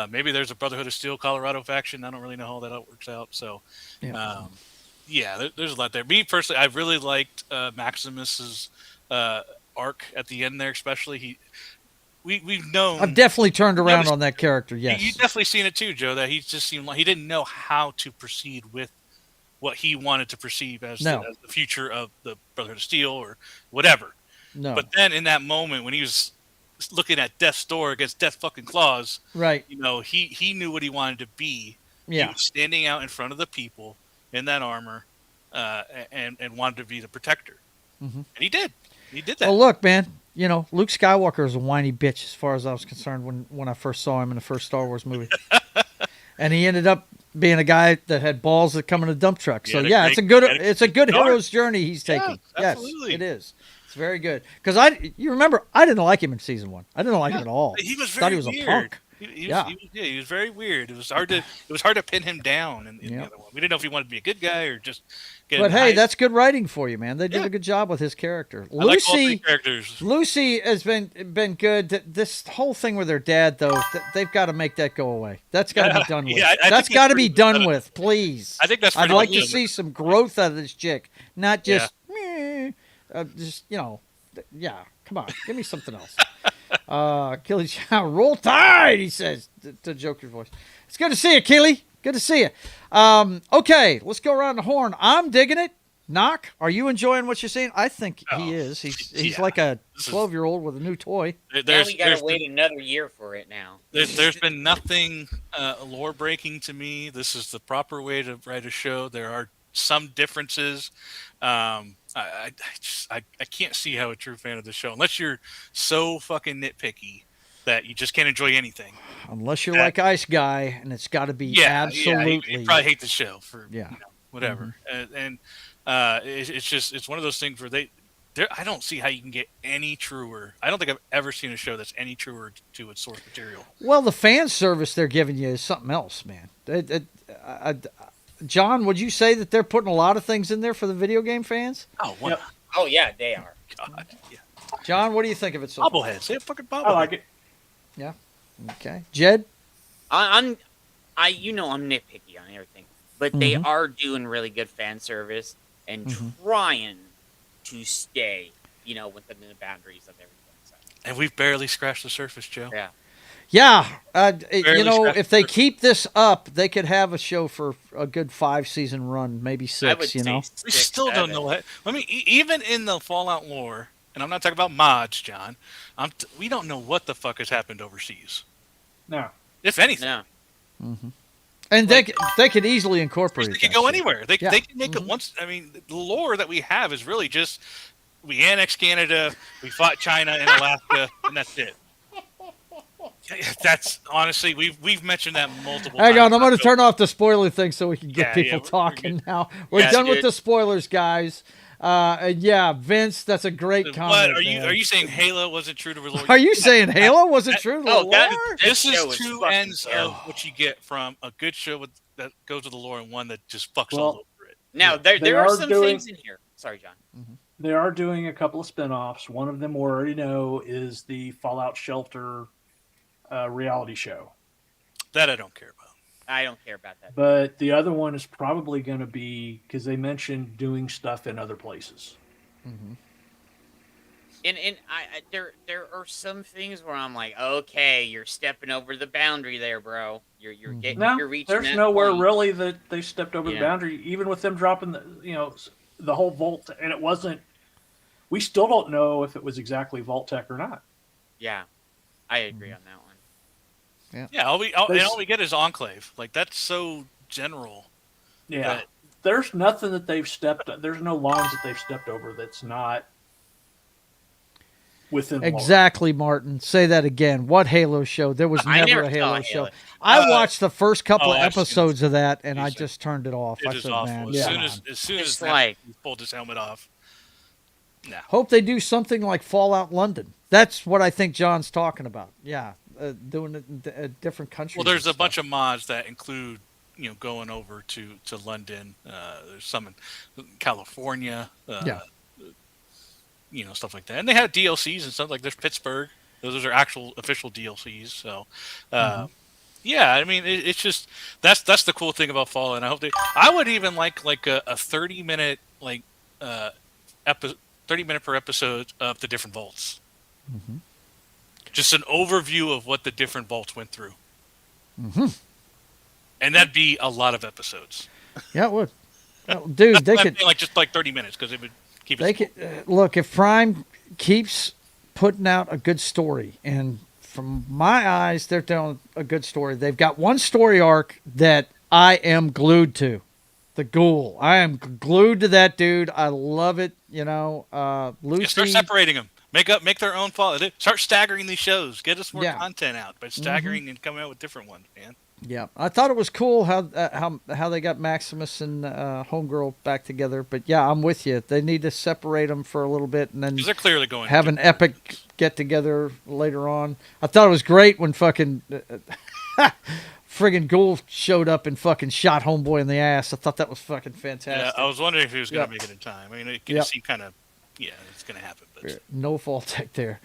Speaker 8: Maybe there's a Brotherhood of Steel Colorado faction. I don't really know how that works out. So, there's a lot there. Me personally, I really liked Maximus's arc at the end there, especially we've known.
Speaker 4: I've definitely turned around on that character. Yes,
Speaker 8: you've definitely seen it too, Joe. That he just seemed like he didn't know how to proceed with what he wanted to perceive as the future of the Brotherhood of Steel or whatever.
Speaker 4: No.
Speaker 8: But then in that moment when he was looking at Death's door against Death fucking Claws,
Speaker 4: right?
Speaker 8: He knew what he wanted to be.
Speaker 4: Yeah.
Speaker 8: He was standing out in front of the people in that armor, and wanted to be the protector.
Speaker 4: Mm-hmm.
Speaker 8: And he did. He did that.
Speaker 4: Well, look, man. Luke Skywalker is a whiny bitch as far as I was concerned when I first saw him in the first Star Wars movie. And he ended up being a guy that had balls that come in a dump truck. So it's a good hero's journey he's taking. Yes, it is. It's very good. Because you remember, I didn't like him in season 1. I didn't like him at all.
Speaker 8: He was
Speaker 4: thought he was
Speaker 8: weird.
Speaker 4: a punk.
Speaker 8: He was very weird. It was hard to pin him down in the other one. We didn't know if he wanted to be a good guy or just get.
Speaker 4: But hey, that's good writing for you, man. They did a good job with his character.
Speaker 8: I like all three characters.
Speaker 4: Lucy has been good. This whole thing with her dad, though, they've got to make that go away. That's got to be done with. That's got to be done with, please.
Speaker 8: I think that's.
Speaker 4: I'd like to see some growth out of this chick, not just come on, give me something else. Killy, roll tide, he says to Joker's voice. It's good to see you, Killy. Good to see you. Okay, let's go around the horn. I'm digging it. Knock, are you enjoying what you're seeing? I think he is. He's like a 12-year-old with a new toy.
Speaker 5: Now we gotta wait another year for it now.
Speaker 8: There's been nothing lore breaking to me. This is the proper way to write a show. There are some differences. I can't see how a true fan of the show, unless you're so fucking nitpicky that you just can't enjoy anything.
Speaker 4: Unless you're like Ice Guy, and it's got to be absolutely.
Speaker 8: You probably hate the show for whatever.
Speaker 4: Mm-hmm.
Speaker 8: It's one of those things where I don't see how you can get any truer. I don't think I've ever seen a show that's any truer to its source material.
Speaker 4: Well, the fan service they're giving you is something else, man. John, would you say that they're putting a lot of things in there for the video game fans?
Speaker 5: Oh yeah, they are.
Speaker 8: God, yeah.
Speaker 4: John, what do you think of it so far?
Speaker 8: Bobblehead. Say a fucking bobblehead.
Speaker 7: I like it.
Speaker 4: Yeah. Okay. Jed?
Speaker 5: I'm nitpicky on everything, but they are doing really good fan service and trying to stay, within the boundaries of everything. So.
Speaker 8: And we've barely scratched the surface, Joe.
Speaker 5: Yeah.
Speaker 4: Yeah, if they keep this up, they could have a show for a good 5-season run, maybe 6.
Speaker 8: We still don't know what. Even in the Fallout lore, and I'm not talking about mods, John. We don't know what the fuck has happened overseas.
Speaker 7: No,
Speaker 8: if anything.
Speaker 5: No.
Speaker 4: Mm-hmm. And they could easily incorporate.
Speaker 8: They could go anywhere. They can make it once. I mean, the lore that we have is really just we annexed Canada, we fought China and Alaska, and that's it. That's honestly, we've mentioned that multiple times.
Speaker 4: Hang on, I'm going to turn off the spoiler thing so we can get people talking now. We're done with the spoilers, guys. Vince, that's a great comment.
Speaker 8: What are you saying? Halo wasn't true to the lore?
Speaker 4: Are you saying Halo wasn't true to the lore?
Speaker 8: This is two ends of what you get from a good show that goes with the lore and one that just fucks all over it.
Speaker 5: Now there are some things in here. Sorry, John.
Speaker 4: Mm-hmm.
Speaker 7: They are doing a couple of spinoffs. One of them we already know is the Fallout Shelter reality show.
Speaker 8: That I don't care about.
Speaker 5: I don't care about that.
Speaker 7: But the other one is probably going to be, because they mentioned doing stuff in other places.
Speaker 4: Mm-hmm.
Speaker 5: And there are some things where I'm like, okay, you're stepping over the boundary there, bro. You're reaching.
Speaker 7: There's nowhere really that they stepped over the boundary, even with them dropping the whole Vault, and it wasn't. We still don't know if it was exactly Vault Tech or not.
Speaker 5: Yeah. I agree on that one.
Speaker 8: Yeah, all we get is Enclave. Like, that's so general.
Speaker 7: Yeah.
Speaker 8: that-
Speaker 7: There's nothing that they've there's no lines that they've stepped over that's not within lore.
Speaker 4: Exactly, Martin. Say that again. What Halo show? There was
Speaker 5: I
Speaker 4: never
Speaker 5: never
Speaker 4: a Halo
Speaker 5: saw
Speaker 4: show.
Speaker 5: Halo.
Speaker 4: I watched the first couple of
Speaker 8: I've seen
Speaker 4: episodes of that, and I just turned it off.
Speaker 8: It
Speaker 4: I
Speaker 8: is
Speaker 4: said,
Speaker 8: awful.
Speaker 4: man,
Speaker 8: As
Speaker 4: come
Speaker 8: soon
Speaker 4: on.
Speaker 8: as soon as
Speaker 5: It's
Speaker 8: Matt
Speaker 5: like-
Speaker 8: pulled his helmet off. No.
Speaker 4: Hope they do something like Fallout London. That's what I think John's talking about. Yeah, doing it in different countries.
Speaker 8: Well, there's
Speaker 4: and
Speaker 8: a bunch of mods that include, going over to London. There's some in California.
Speaker 4: Yeah.
Speaker 8: Stuff like that. And they have DLCs and stuff like there's Pittsburgh. Those are actual official DLCs. So, yeah, I mean, it's just that's the cool thing about Fallout. And I hope I would even like a 30-minute 30-minute per episode of the different vaults.
Speaker 4: Mm-hmm.
Speaker 8: Just an overview of what the different vaults went through.
Speaker 4: Mm-hmm.
Speaker 8: And that'd be a lot of episodes.
Speaker 4: Yeah, it would. Well, dude, they
Speaker 8: I'm
Speaker 4: could.
Speaker 8: saying, just 30 minutes because it would keep it.
Speaker 4: They could look if Prime keeps putting out a good story, and from my eyes, they're telling a good story. They've got one story arc that I am glued to. The Ghoul. I am glued to that dude. I love it. Lucy.
Speaker 8: Start separating them. Make their own Fallout. Start staggering these shows. Get us more content out by staggering and coming out with different ones, man.
Speaker 4: Yeah, I thought it was cool how they got Maximus and Homegirl back together. But yeah, I'm with you. They need to separate them for a little bit and then
Speaker 8: 'Cause they're clearly going
Speaker 4: have an epic get together later on. I thought it was great when fucking friggin' Ghoul showed up and fucking shot Homeboy in the ass. I thought that was fucking fantastic.
Speaker 8: Yeah, I was wondering if he was going to make it in time. I mean, it can seem kind of, it's going to happen. But
Speaker 4: No fault tech there.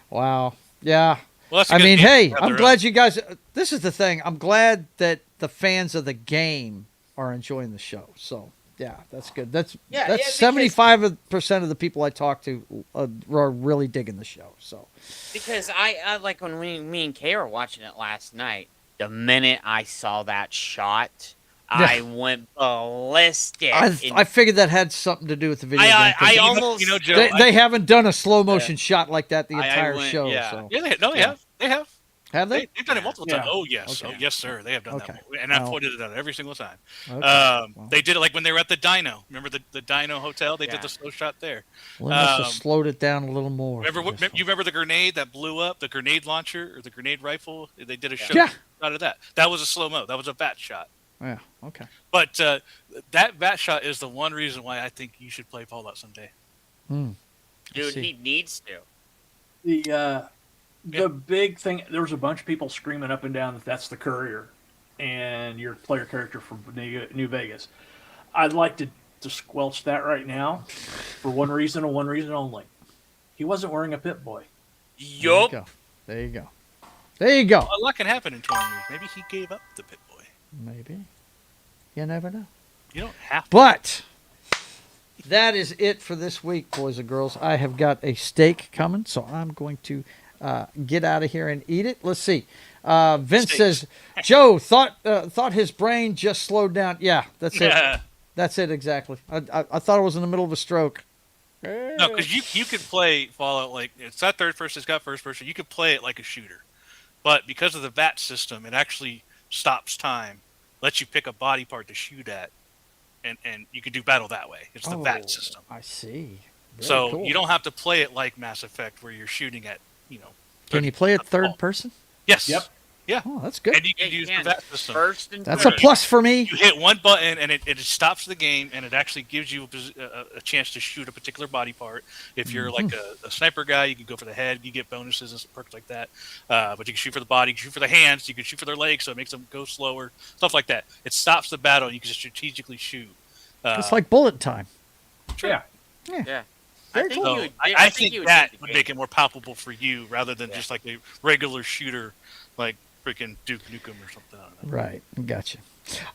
Speaker 4: Wow. Yeah.
Speaker 8: Well, that's a
Speaker 4: I
Speaker 8: good
Speaker 4: mean,
Speaker 8: game.
Speaker 4: hey,
Speaker 8: Have
Speaker 4: I'm
Speaker 8: their
Speaker 4: glad
Speaker 8: own.
Speaker 4: you guys. This is the thing. I'm glad that the fans of the game are enjoying the show. So yeah, that's good. That's
Speaker 5: because-
Speaker 4: 75% of the people I talk to are really digging the show. So
Speaker 5: Because I like when me and Kay were watching it last night. The minute I saw that shot, I went ballistic.
Speaker 4: I figured that had something to do with the video game. 'Cause
Speaker 5: I almost,
Speaker 8: Joe,
Speaker 4: they haven't done a slow motion shot like that the entire show.
Speaker 5: yeah.
Speaker 4: So.
Speaker 8: Yeah, they have. They have.
Speaker 4: Have they?
Speaker 8: They've done it multiple times.
Speaker 7: Yeah.
Speaker 8: Oh yes,
Speaker 4: Okay.
Speaker 8: oh yes, sir. They have done
Speaker 4: Okay.
Speaker 8: that, and I've
Speaker 4: Well-
Speaker 8: pointed it out every single time.
Speaker 4: Okay. Well.
Speaker 8: They did it like when they were at the Dino. Remember the Dino Hotel? They
Speaker 5: Yeah.
Speaker 8: did the slow shot there.
Speaker 4: Well, they must have slowed it down a little more.
Speaker 8: You remember the grenade that blew up, the grenade launcher or the grenade rifle? They did a show out of that. That was a slow mo. That was a bat shot.
Speaker 4: Yeah. Okay.
Speaker 8: But that bat shot is the one reason why I think you should play Fallout someday.
Speaker 4: I
Speaker 5: dude,
Speaker 4: see.
Speaker 5: he needs to.
Speaker 7: The big thing, there was a bunch of people screaming up and down that that's the courier and your player character from New Vegas. I'd like to squelch that right now for one reason and one reason only. He wasn't wearing a Pit Boy.
Speaker 5: Yup.
Speaker 4: There you go. There you go.
Speaker 8: A lot can happen in 20 years. Maybe he gave up the Pit Boy.
Speaker 4: Maybe. You never know.
Speaker 8: You don't have to.
Speaker 4: But that is it for this week, boys and girls. I have got a steak coming, so I'm going to get out of here and eat it. Let's see. Vince says, Joe thought his brain just slowed down. Yeah, that's it. That's it exactly. I thought I was in the middle of a stroke.
Speaker 8: No, because you could play Fallout like it's not third person, it's got first person. You could play it like a shooter, but because of the VAT system, it actually stops time, lets you pick a body part to shoot at, and you can do battle that way. It's the VAT system.
Speaker 4: I see. Very
Speaker 8: So
Speaker 4: cool.
Speaker 8: you don't have to play it like Mass Effect, where you're shooting at
Speaker 4: Can you play it third person?
Speaker 8: Yes.
Speaker 7: Yep.
Speaker 8: Yeah.
Speaker 4: Oh, that's good.
Speaker 8: And you can use the VAT system.
Speaker 5: First and
Speaker 4: That's a
Speaker 5: third.
Speaker 4: plus for me.
Speaker 8: You hit one button and it stops the game, and it actually gives you a chance to shoot a particular body part. If you're like a sniper guy, you can go for the head. You get bonuses and perks like that. But you can shoot for the body, you can shoot for the hands, you can shoot for their legs, so it makes them go slower. Stuff like that. It stops the battle, and you can just strategically shoot.
Speaker 4: It's like bullet time.
Speaker 7: Yeah.
Speaker 5: Yeah.
Speaker 4: Very
Speaker 5: I think
Speaker 4: cool.
Speaker 5: you would.
Speaker 8: I
Speaker 5: think
Speaker 8: think that
Speaker 5: dig the
Speaker 8: would
Speaker 5: game.
Speaker 8: make it more palpable for you rather than just like a regular shooter like freaking Duke Nukem or something. I don't know.
Speaker 4: Right. Gotcha.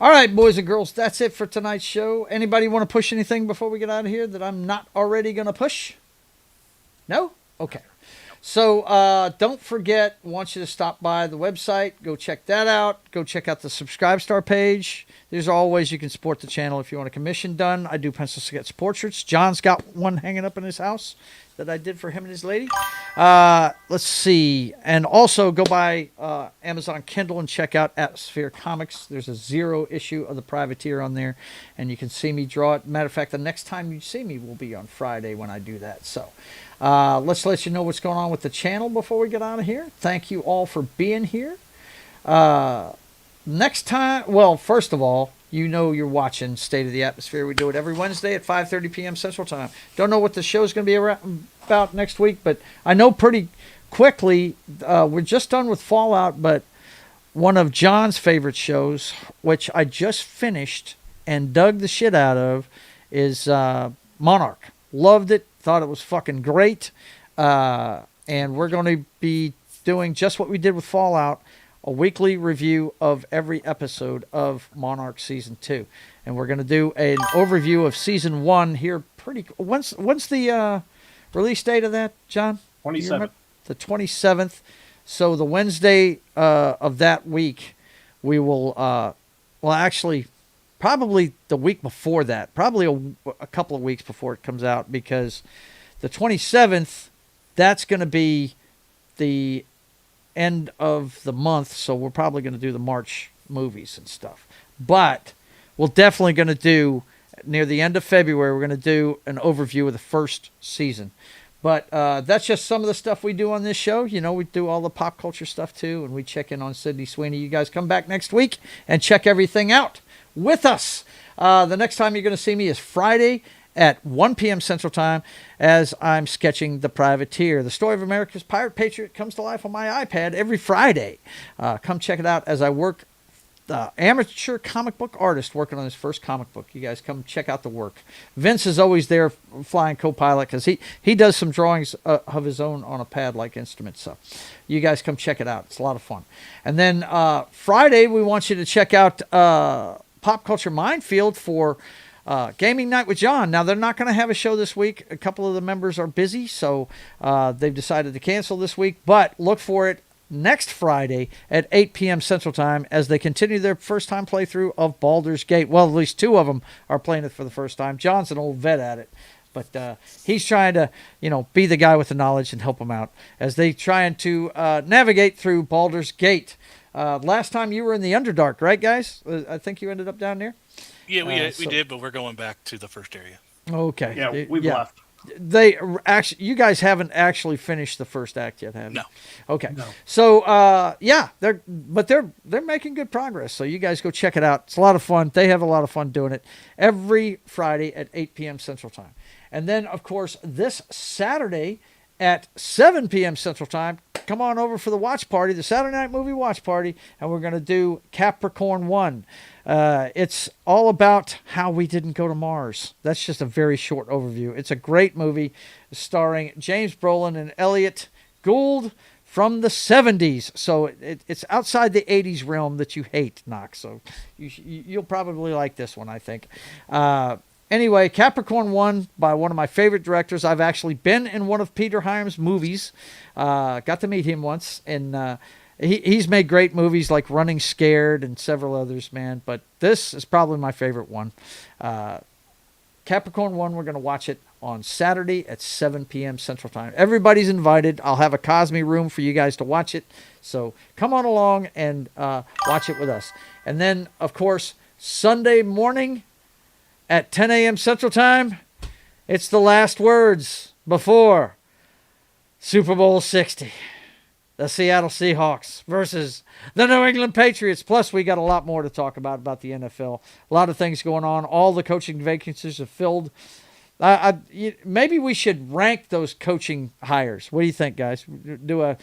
Speaker 4: All right, boys and girls, that's it for tonight's show. Anybody want to push anything before we get out of here that I'm not already going to push? No? Okay. So don't forget, I want you to stop by the website. Go check that out. Go check out the Subscribe Star page. These are all ways you can support the channel. If you want a commission done, I do pencil sketch portraits. John's got one hanging up in his house that I did for him and his lady. Let's see. And also go by Amazon Kindle and check out Atmosfere Comics. There's a 0 issue of The Privateer on there, and you can see me draw it. Matter of fact, the next time you see me will be on Friday when I do that. So let's let you know what's going on with the channel before we get out of here. Thank you all for being here. Next time, well, first of all, you know you're watching State of the Atmosphere. We do it every Wednesday at 5:30 p.m. Central Time. Don't know what the show's going to be about next week, but I know pretty quickly we're just done with Fallout, but one of John's favorite shows, which I just finished and dug the shit out of, is Monarch. Loved it. Thought it was fucking great. And we're going to be doing just what we did with Fallout, a weekly review of every episode of Monarch Season 2. And we're going to do an overview of Season 1 here pretty... When's the release date of that, John?
Speaker 7: 27th.
Speaker 4: The 27th. So the Wednesday of that week, we will... well, actually, probably the week before that. Probably a couple of weeks before it comes out, because the 27th, that's going to be the end of the month, so we're probably going to do the March movies and stuff. But we're definitely going to do, near the end of February, we're going to do an overview of the first season. But that's just some of the stuff we do on this show. You know, we do all the pop culture stuff too, and we check in on Sydney Sweeney. You guys come back next week and check everything out with us. The next time you're going to see me is Friday at 1 p.m. Central Time, as I'm sketching The Privateer. The story of America's pirate patriot comes to life on my iPad every Friday. Come check it out as I work. Amateur comic book artist working on his first comic book. You guys come check out the work. Vince is always there flying co-pilot, because he does some drawings of his own on a pad-like instrument. So you guys come check it out. It's a lot of fun. And then Friday, we want you to check out Pop Culture Minefield for Gaming Night with John. Now, they're not going to have a show this week. A couple of the members are busy, so they've decided to cancel this week. But look for it next Friday at 8 p.m. Central Time as they continue their first-time playthrough of Baldur's Gate. Well, at least 2 of them are playing it for the first time. John's an old vet at it, but he's trying to, be the guy with the knowledge and help them out as they trying to navigate through Baldur's Gate. Last time you were in the Underdark, right, guys? I think you ended up down there.
Speaker 8: Yeah, we did, but we're going back to the first area.
Speaker 4: Okay.
Speaker 7: Yeah, we've left.
Speaker 4: They actually, you guys haven't actually finished the first act yet, have you?
Speaker 8: No.
Speaker 4: Okay.
Speaker 7: No.
Speaker 4: So they're making good progress. So you guys go check it out. It's a lot of fun. They have a lot of fun doing it every Friday at 8 p.m. Central Time. And then, of course, this Saturday at 7 p.m. Central Time, come on over for the watch party, the Saturday Night Movie Watch Party, and we're going to do Capricorn 1. It's all about how we didn't go to Mars. That's just a very short overview. It's a great movie starring James Brolin and Elliot Gould from the 70s. So it's outside the 80s realm that you hate, Knox. So you'll probably like this one, I think. Anyway, Capricorn 1 by one of my favorite directors. I've actually been in one of Peter Hyams' movies. Got to meet him once, and he's made great movies like Running Scared and several others, man. But this is probably my favorite one. Capricorn 1, we're going to watch it on Saturday at 7 p.m. Central Time. Everybody's invited. I'll have a Cosme room for you guys to watch it. So come on along and watch it with us. And then, of course, Sunday morning at 10 a.m. Central Time, it's the last words before Super Bowl 60. The Seattle Seahawks versus the New England Patriots. Plus, we got a lot more to talk about the NFL. A lot of things going on. All the coaching vacancies are filled. Maybe we should rank those coaching hires. What do you think, guys? Do a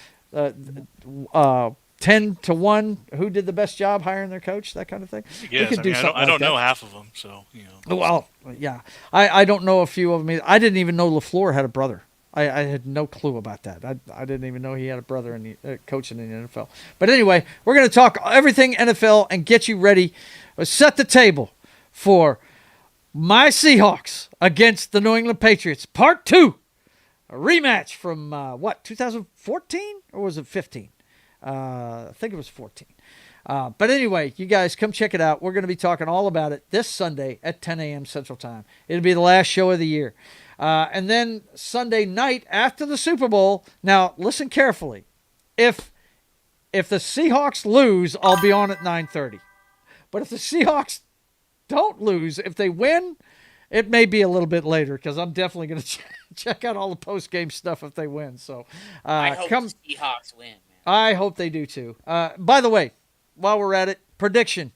Speaker 4: 10 to 1, who did the best job hiring their coach, that kind of thing.
Speaker 8: Yes, I don't know half of them, so
Speaker 4: Well, yeah, I don't know a few of them. I didn't even know LaFleur had a brother. I had no clue about that. I didn't even know he had a brother in the coaching in the NFL. But anyway, we're going to talk everything NFL and get you ready. Set the table for my Seahawks against the New England Patriots, Part 2, a rematch from 2014 or was it 15? I think it was 14. But anyway, you guys come check it out. We're going to be talking all about it this Sunday at 10 a.m. Central Time. It'll be the last show of the year. And then Sunday night after the Super Bowl. Now, listen carefully. If the Seahawks lose, I'll be on at 9:30. But if the Seahawks don't lose, if they win, it may be a little bit later because I'm definitely going to check out all the post-game stuff if they win. So
Speaker 5: I hope the Seahawks win, man.
Speaker 4: I hope they do too. By the way, while we're at it, prediction.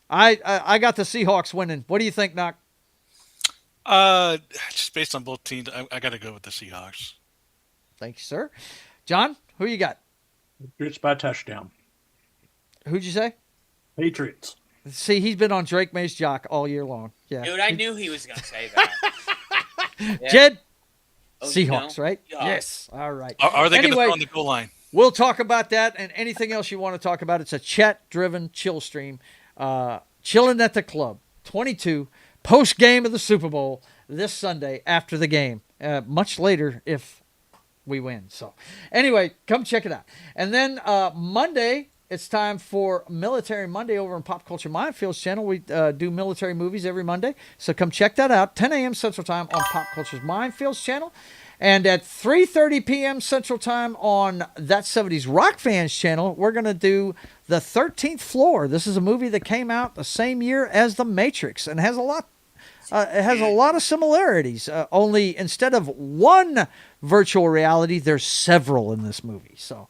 Speaker 4: I got the Seahawks winning. What do you think, Knock?
Speaker 8: Just based on both teams, I got to go with the Seahawks.
Speaker 4: Thank you, sir. John, who you got?
Speaker 7: Patriots by touchdown.
Speaker 4: Who'd you say?
Speaker 7: Patriots.
Speaker 4: See, he's been on Drake May's jock all year long. Yeah,
Speaker 5: Dude, I knew he was going to say that. Yeah.
Speaker 4: Jed?
Speaker 5: Oh,
Speaker 4: Seahawks,
Speaker 5: you know?
Speaker 4: right?
Speaker 5: Yeah.
Speaker 4: Yes. All right.
Speaker 8: Are they going to
Speaker 4: Anyway,
Speaker 8: throw on the goal line?
Speaker 4: We'll talk about that and anything else you want to talk about. It's a chat-driven chill stream. Chilling at the Club, 22, post-game of the Super Bowl this Sunday after the game. Much later if we win. So anyway, come check it out. And then Monday, it's time for Military Monday over on Pop Culture Minefields channel. We do military movies every Monday. So come check that out. 10 a.m. Central Time on Pop Culture's Minefields channel. And at 3:30 p.m. Central Time on That 70s Rock Fans channel, we're going to do The 13th Floor. This is a movie that came out the same year as The Matrix and has a lot of similarities. Only instead of one virtual reality, there's several in this movie. So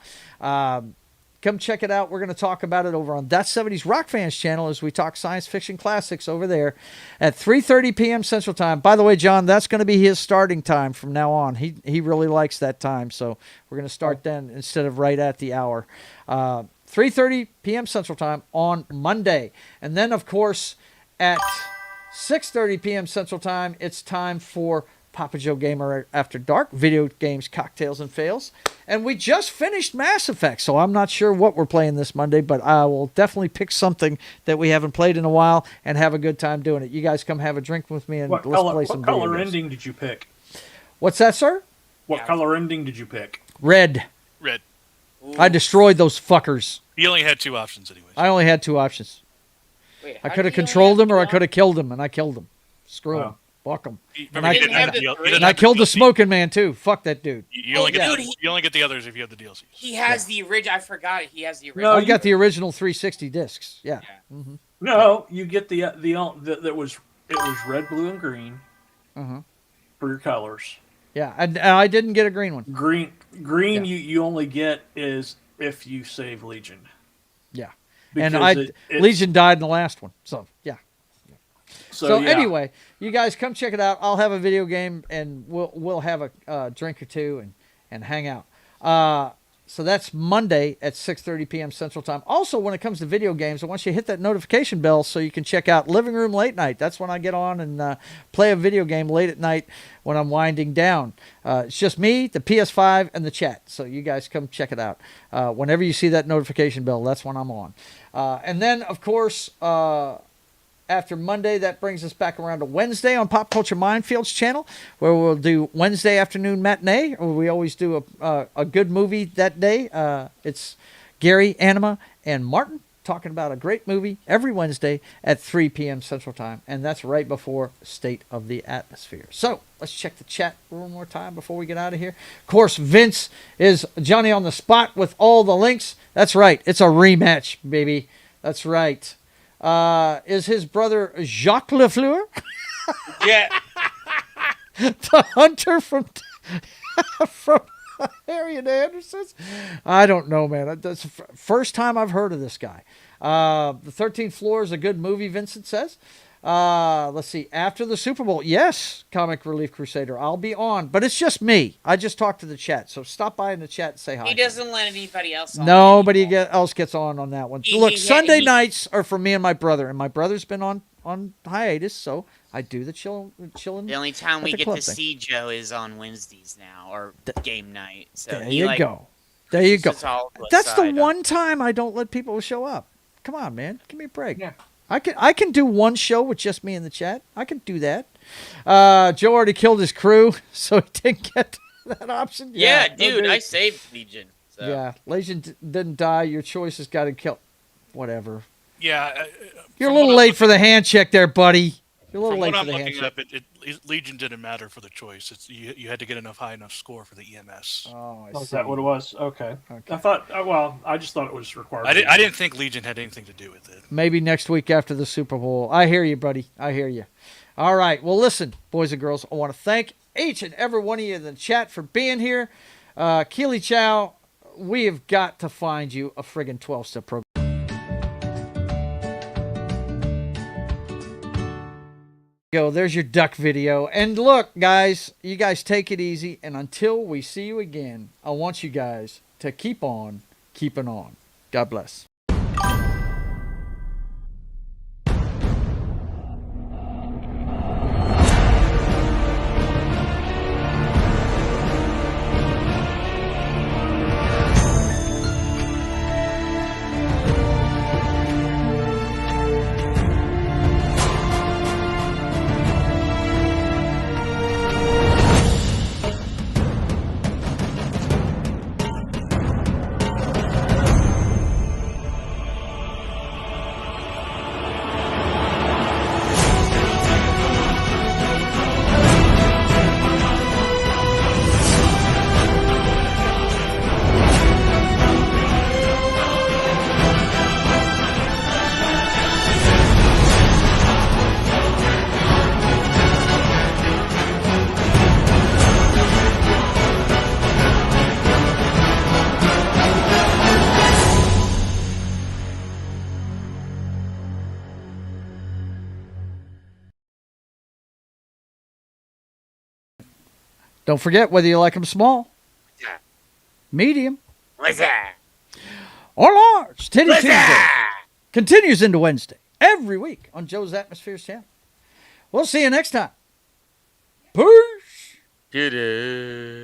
Speaker 4: come check it out. We're going to talk about it over on That 70s Rock Fans channel as we talk science fiction classics over there at 3:30 p.m. Central Time. By the way, John, that's going to be his starting time from now on. He really likes that time, so we're going to start then instead of right at the hour. 3:30 p.m. Central Time on Monday. And then, of course, at 6:30 p.m. Central Time, it's time for Papa Joe Gamer After Dark, video games, cocktails, and fails. And we just finished Mass Effect, so I'm not sure what we're playing this Monday, but I will definitely pick something that we haven't played in a while and have a good time doing it. You guys come have a drink with me and let's play some video
Speaker 7: What color
Speaker 4: games.
Speaker 7: ending did you pick?
Speaker 4: What's that, sir?
Speaker 7: What color ending did you pick?
Speaker 4: Red.
Speaker 8: Red.
Speaker 4: I destroyed those fuckers.
Speaker 8: He only had two options anyways.
Speaker 4: I only had two options.
Speaker 5: Wait,
Speaker 4: I
Speaker 5: how
Speaker 4: could
Speaker 5: did
Speaker 4: have
Speaker 5: he only
Speaker 4: controlled
Speaker 5: have
Speaker 4: him or
Speaker 5: two
Speaker 4: I could have killed him, and I killed him. Screw him. Fuck him. And I,
Speaker 8: Remember, he didn't have the
Speaker 4: and I killed the smoking man, too. Fuck that dude.
Speaker 8: You only get the others if you have the DLC.
Speaker 5: He has the original. I forgot it. He has the original.
Speaker 4: I got the original 360 discs. Yeah. Mm-hmm.
Speaker 7: No, you get it was red, blue, and green for your colors.
Speaker 4: Yeah, I didn't get a green one.
Speaker 7: Green yeah. you only get is if you save Legion.
Speaker 4: Yeah.
Speaker 7: Because
Speaker 4: and Legion died in the last one. So, yeah. So
Speaker 7: yeah.
Speaker 4: Anyway, you guys come check it out. I'll have a video game and we'll have a drink or two and hang out. So that's Monday at 6:30 p.m. Central Time. Also, when it comes to video games, I want you to hit that notification bell so you can check out Living Room Late Night. That's when I get on and play a video game late at night when I'm winding down. It's just me, the PS5, and the chat. So you guys come check it out. Whenever you see that notification bell, that's when I'm on. And then, of course, after Monday, that brings us back around to Wednesday on Pop Culture Minefields channel, where we'll do Wednesday afternoon matinee. Or we always do a good movie that day. It's Gary, Anima, and Martin talking about a great movie every Wednesday at 3 p.m. Central Time. And that's right before State of the Atmosphere. So let's check the chat one more time before we get out of here. Of course, Vince is Johnny on the spot with all the links. That's right. It's a rematch, baby. That's right. Is his brother Jacques Lafleur?
Speaker 5: Yeah.
Speaker 4: The hunter from Harriet Anderson's? I don't know, man. That's the first time I've heard of this guy. The 13th Floor is a good movie, Vincent says. Let's see. After the Super Bowl, yes, Comic Relief Crusader, I'll be on. But it's just me. I just talk to the chat. So stop by in the chat and say hi.
Speaker 5: He doesn't let anybody else on.
Speaker 4: Nobody else gets on that one. Look, Sunday nights are for me and my brother. And my brother's been on hiatus, so I do the chilling.
Speaker 5: The only time we get to see Joe is on Wednesdays now, or game night. So there you go.
Speaker 4: There you go. That's the one time I don't let people show up. Come on, man. Give me a break.
Speaker 7: Yeah.
Speaker 4: I can do one show with just me in the chat. I can do that. Joe already killed his crew, so he didn't get that option.
Speaker 5: Yeah, dude, I saved Legion. So.
Speaker 4: Yeah, Legion didn't die. Your choice has got to kill. whatever.
Speaker 8: Yeah.
Speaker 4: You're a little late for the hand check there, buddy. You're a little
Speaker 8: From
Speaker 4: late
Speaker 8: what
Speaker 4: for
Speaker 8: I'm
Speaker 4: the hand
Speaker 8: looking
Speaker 4: check.
Speaker 8: up, Legion didn't matter for the choice. You had to get high enough score for the EMS.
Speaker 4: Oh, I
Speaker 7: Oh,
Speaker 4: see.
Speaker 7: is that what it was? Okay. I thought. Well, I just thought it was required.
Speaker 8: I didn't think Legion had anything to do with it.
Speaker 4: Maybe next week after the Super Bowl. I hear you, buddy. I hear you. All right. Well, listen, boys and girls, I want to thank each and every one of you in the chat for being here. Keely Chow, we have got to find you a friggin' 12-step program. Go. There's your duck video. And look, guys, you guys take it easy. And until we see you again, I want you guys to keep on keeping on. God bless. Don't forget whether you like them small, medium, or large. Titty Tuesday continues into Wednesday every week on Joe's Atmosfere's channel. We'll see you next time. Peace.
Speaker 5: Doo-doo.